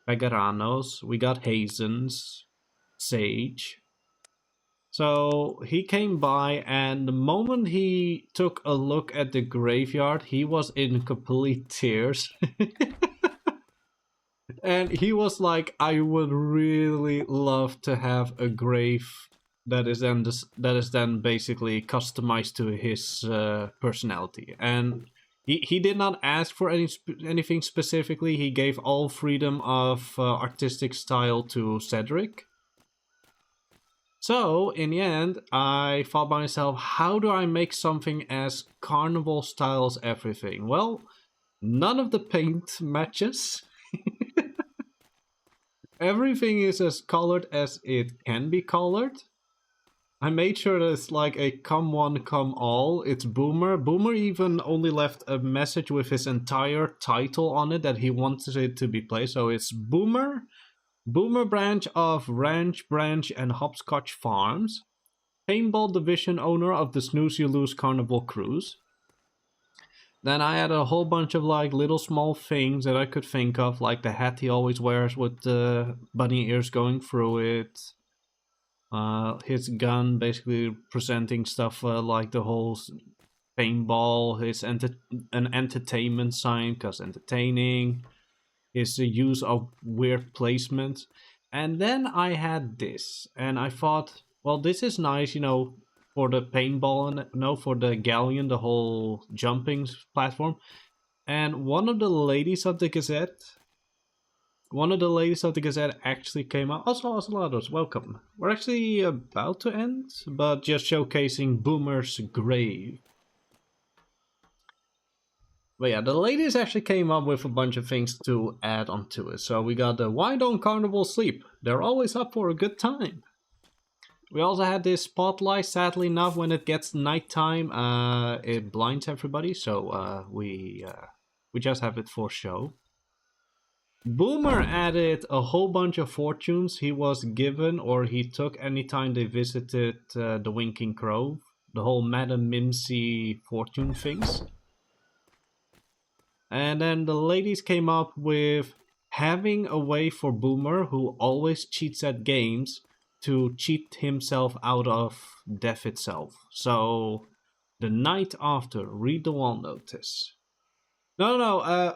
Pegaranos, we got Hazens, Sage. So he came by, and the moment he took a look at the graveyard, he was in complete tears. And he was like, I would really love to have a grave that is then basically customized to his personality. And he did not ask for anything specifically. He gave all freedom of artistic style to Cedric. So, in the end, I thought by myself, how do I make something as carnival style as everything? Well, none of the paint matches. Everything is as colored as it can be colored. I made sure that it's like a come one, come all. It's Boomer. Boomer even only left a message with his entire title on it that he wanted it to be played. So it's Boomer. Boomer branch of Ranch, Branch, and Hopscotch Farms. Paintball division owner of the Snooze You Lose Carnival Cruise. Then I had a whole bunch of like little small things that I could think of, like the hat he always wears with the bunny ears going through it. His gun, basically presenting stuff like the whole paintball, his an entertainment sign, because entertaining. Is the use of weird placement. And then I had this, and I thought, well, this is nice, you know, for the paintball and no, for the galleon, the whole jumping platform. And one of the ladies of the Gazette one of the ladies of the Gazette actually came out. Also, Oscillados, welcome. We're actually about to end, but just showcasing Boomer's grave. But yeah, the ladies actually came up with a bunch of things to add onto it. So we got the why don't carnivals sleep? They're always up for a good time. We also had this spotlight. Sadly enough, when it gets nighttime, it blinds everybody. So we just have it for show. Boomer added a whole bunch of fortunes he was given or he took anytime they visited the Winking Crow. The whole Madame Mimsy fortune things. And then the ladies came up with having a way for Boomer, who always cheats at games, to cheat himself out of death itself. So, the night after, read the wall notice. No,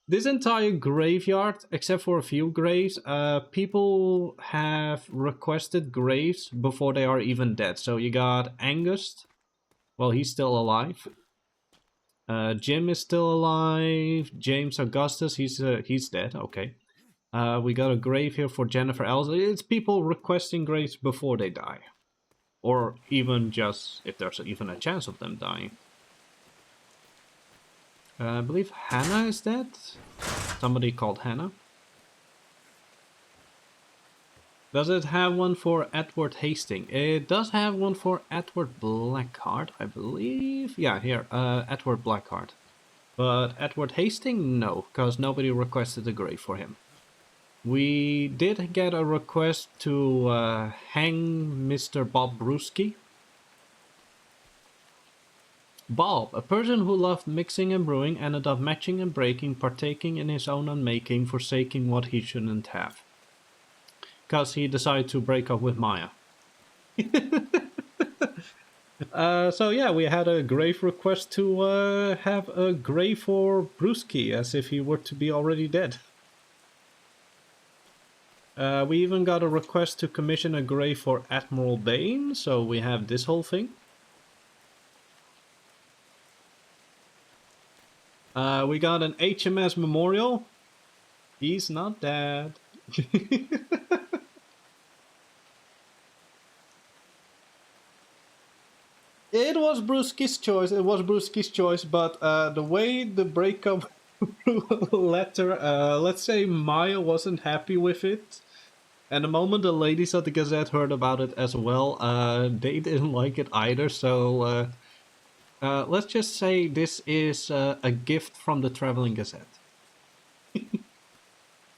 this entire graveyard, except for a few graves, people have requested graves before they are even dead. So you got Angus, well, he's still alive. Jim is still alive. James Augustus, he's dead, okay. We got a grave here for Jennifer Elsley. It's people requesting graves before they die. Or even just if there's even a chance of them dying. I believe Hannah is dead. Somebody called Hannah. Does it have one for Edward Hastings? It does have one for Edward Blackheart, I believe. Yeah, here, Edward Blackheart. But Edward Hastings, no, because nobody requested a grave for him. We did get a request to hang Mr. Bob Brewski. Bob, a person who loved mixing and brewing, ended up matching and breaking, partaking in his own unmaking, forsaking what he shouldn't have. Because he decided to break up with Maya. So yeah, we had a grave request to have a grave for Brewski, as if he were to be already dead. We even got a request to commission a grave for Admiral Bane, so we have this whole thing. We got an HMS memorial. He's not dead. It was Brewski's choice, but the way the breakup letter, let's say Maya wasn't happy with it. And the moment the ladies at the Gazette heard about it as well, they didn't like it either, so let's just say this is a gift from the Traveling Gazette.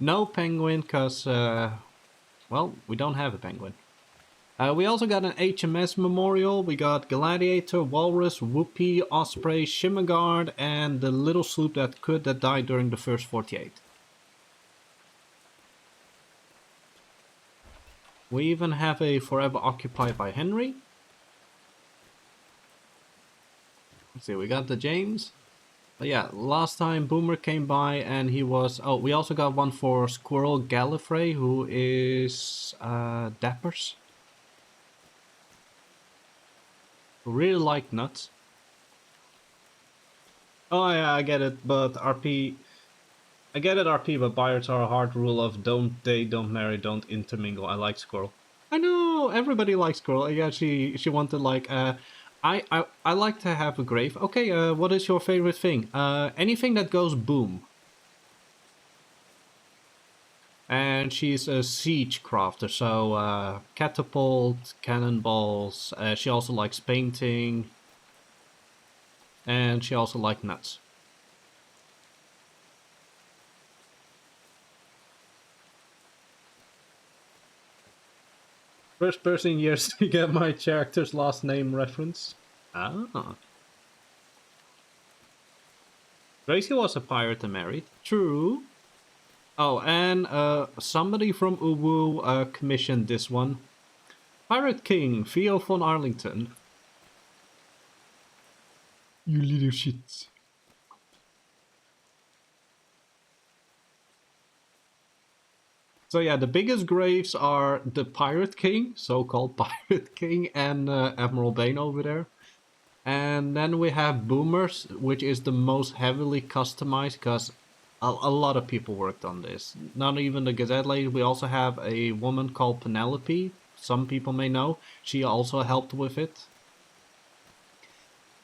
No penguin, because, well, we don't have a penguin. We also got an HMS memorial. We got Gladiator, Walrus, Whoopi, Osprey, Shimmerguard, and the little sloop that died during the first 48. We even have a Forever Occupied by Henry. Let's see, we got the James. But yeah, last time Boomer came by and he was... Oh, we also got one for Squirrel Gallifrey, who is Dappers. Really like nuts. Oh yeah, I get it, but RP... I get it, RP, but pirates are a hard rule of don't date, don't marry, don't intermingle. I like Squirrel. I know, everybody likes Squirrel. Yeah, she wanted like, I like to have a grave. Okay, what is your favorite thing? Anything that goes boom. And she's a siege crafter, so catapult, cannonballs. She also likes painting. And she also likes nuts. First person in years to get my character's last name reference. Ah. Gracie was a pirate and married. True. Oh, and somebody from Uwu commissioned this one. Pirate King, Theo von Arlington. You little shit. So yeah, the biggest graves are the Pirate King, so-called Pirate King, and Admiral Bane over there. And then we have Boomers, which is the most heavily customized, because A lot of people worked on this. Not even the Gazette lady. We also have a woman called Penelope. Some people may know. She also helped with it.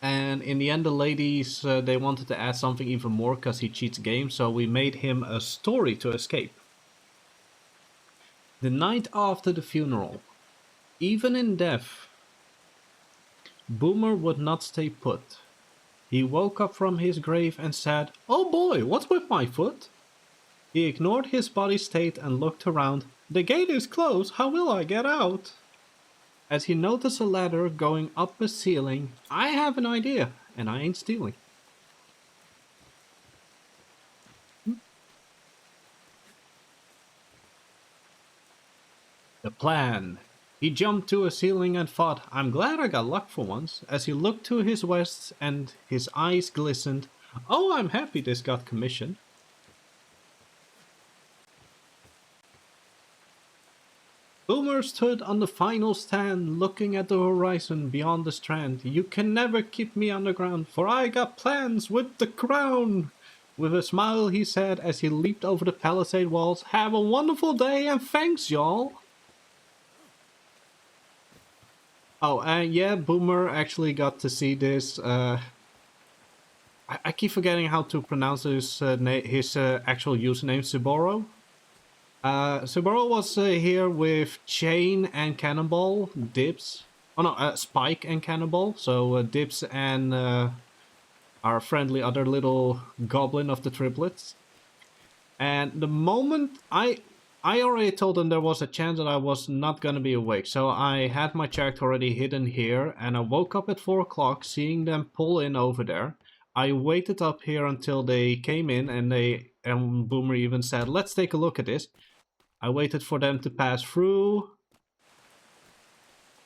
And in the end, the ladies, they wanted to add something even more because he cheats games. So we made him a story to escape. The night after the funeral, even in death, Boomer would not stay put. He woke up from his grave and said, "Oh boy, what's with my foot?" He ignored his body state and looked around. "The gate is closed, how will I get out?" As he noticed a ladder going up the ceiling, "I have an idea, and I ain't stealing." The plan. He jumped to a ceiling and thought, "I'm glad I got luck for once." As he looked to his west and his eyes glistened, "Oh, I'm happy this got commissioned." Boomer stood on the final stand, looking at the horizon beyond the strand. "You can never keep me underground, for I got plans with the crown." With a smile he said as he leaped over the palisade walls, "Have a wonderful day and thanks, y'all." Oh, and yeah, Boomer actually got to see this. I keep forgetting how to pronounce his actual username, Suboro. Suboro was here with Chain and Cannonball, Dibs. Oh no, Spike and Cannonball. So Dibs and our friendly other little goblin of the triplets. And the moment I already told them there was a chance that I was not gonna be awake, so I had my character already hidden here, and I woke up at 4 o'clock seeing them pull in over there. I waited up here until they came in, and Boomer even said, "Let's take a look at this." I waited for them to pass through.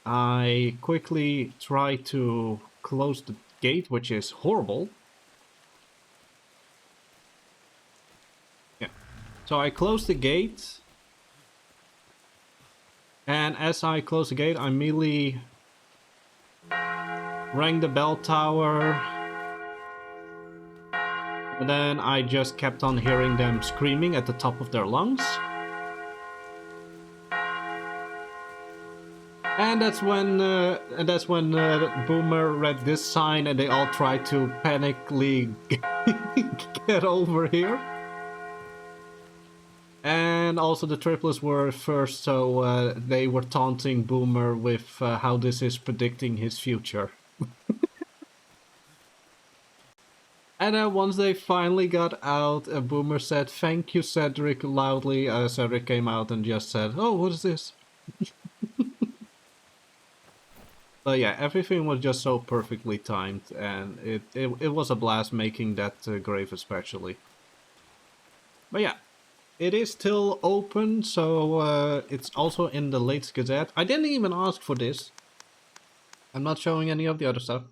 I quickly tried to close the gate, which is horrible. Yeah. So I closed the gate. And as I closed the gate, I immediately rang the bell tower. And then I just kept on hearing them screaming at the top of their lungs. And that's when Boomer read this sign, and they all tried to panically get over here. And also the triplets were first, so they were taunting Boomer with how this is predicting his future. And then once they finally got out, Boomer said, "Thank you, Cedric," loudly. Cedric came out and just said, "Oh, what is this?" But yeah, everything was just so perfectly timed, and it was a blast making that grave especially. But yeah. It is still open, so it's also in the latest Gazette. I didn't even ask for this. I'm not showing any of the other stuff.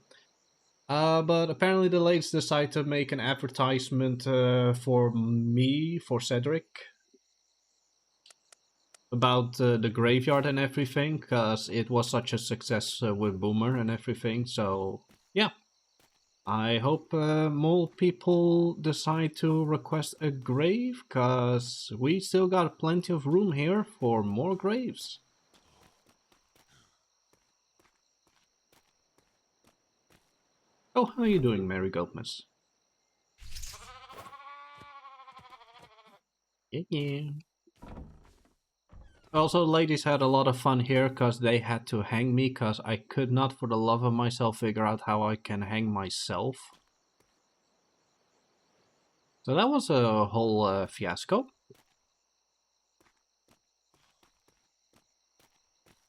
But apparently the latest decided to make an advertisement for me, for Cedric. About the graveyard and everything, because it was such a success with Boomer and everything, so yeah. I hope more people decide to request a grave, cause we still got plenty of room here for more graves. Oh, how are you doing, Mary Gomez? Yeah. Also, ladies had a lot of fun here, cause they had to hang me, cause I could not for the love of myself figure out how I can hang myself. So that was a whole fiasco.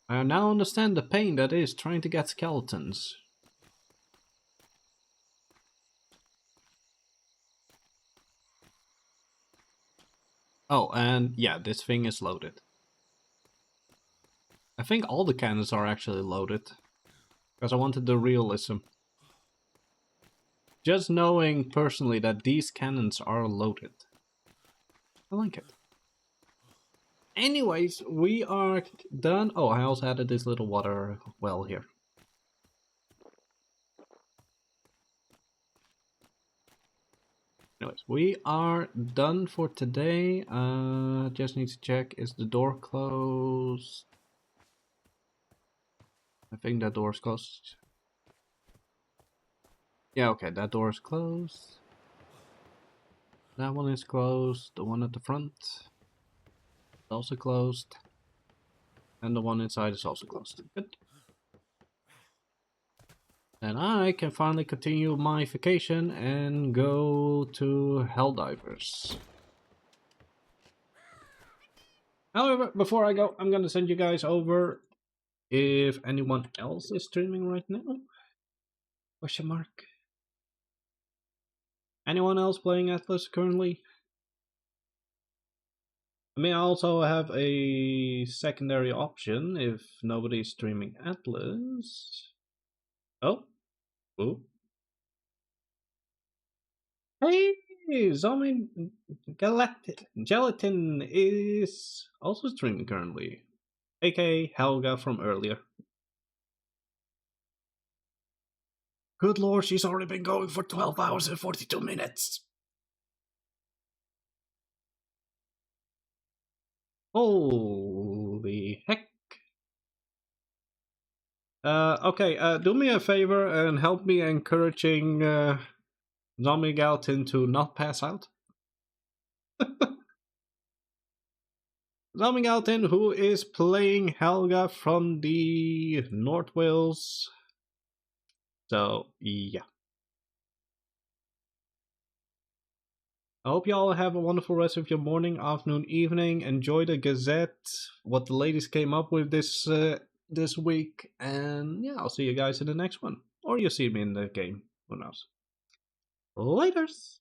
I now understand the pain that is trying to get skeletons. Oh, and yeah, this thing is loaded. I think all the cannons are actually loaded, because I wanted the realism. Just knowing personally that these cannons are loaded. I like it. Anyways, we are done. Oh, I also added this little water well here. anyways, we are done for today. Just need to check, is the door closed? I think that door is closed. Yeah, okay, that door is closed. That one is closed. The one at the front is also closed. And the one inside is also closed. Good. And I can finally continue my vacation and go to Helldivers. However, before I go, I'm gonna send you guys over if anyone else is streaming right now. Question mark. Anyone else playing Atlas currently? I mean, I also have a secondary option if nobody's streaming Atlas. Oh. Ooh. Hey, Zombie Gelatin is also streaming currently. aka Helga from earlier. Good lord, she's already been going for 12 hours and 42 minutes. Holy heck. Okay, do me a favor and help me encouraging Zombie Gelatin to not pass out. Zombie Gelatin, who is playing Helga from the North Wales. So, yeah. I hope you all have a wonderful rest of your morning, afternoon, evening. Enjoy the Gazette, what the ladies came up with this week. And yeah, I'll see you guys in the next one. Or you'll see me in the game. Who knows? Laters!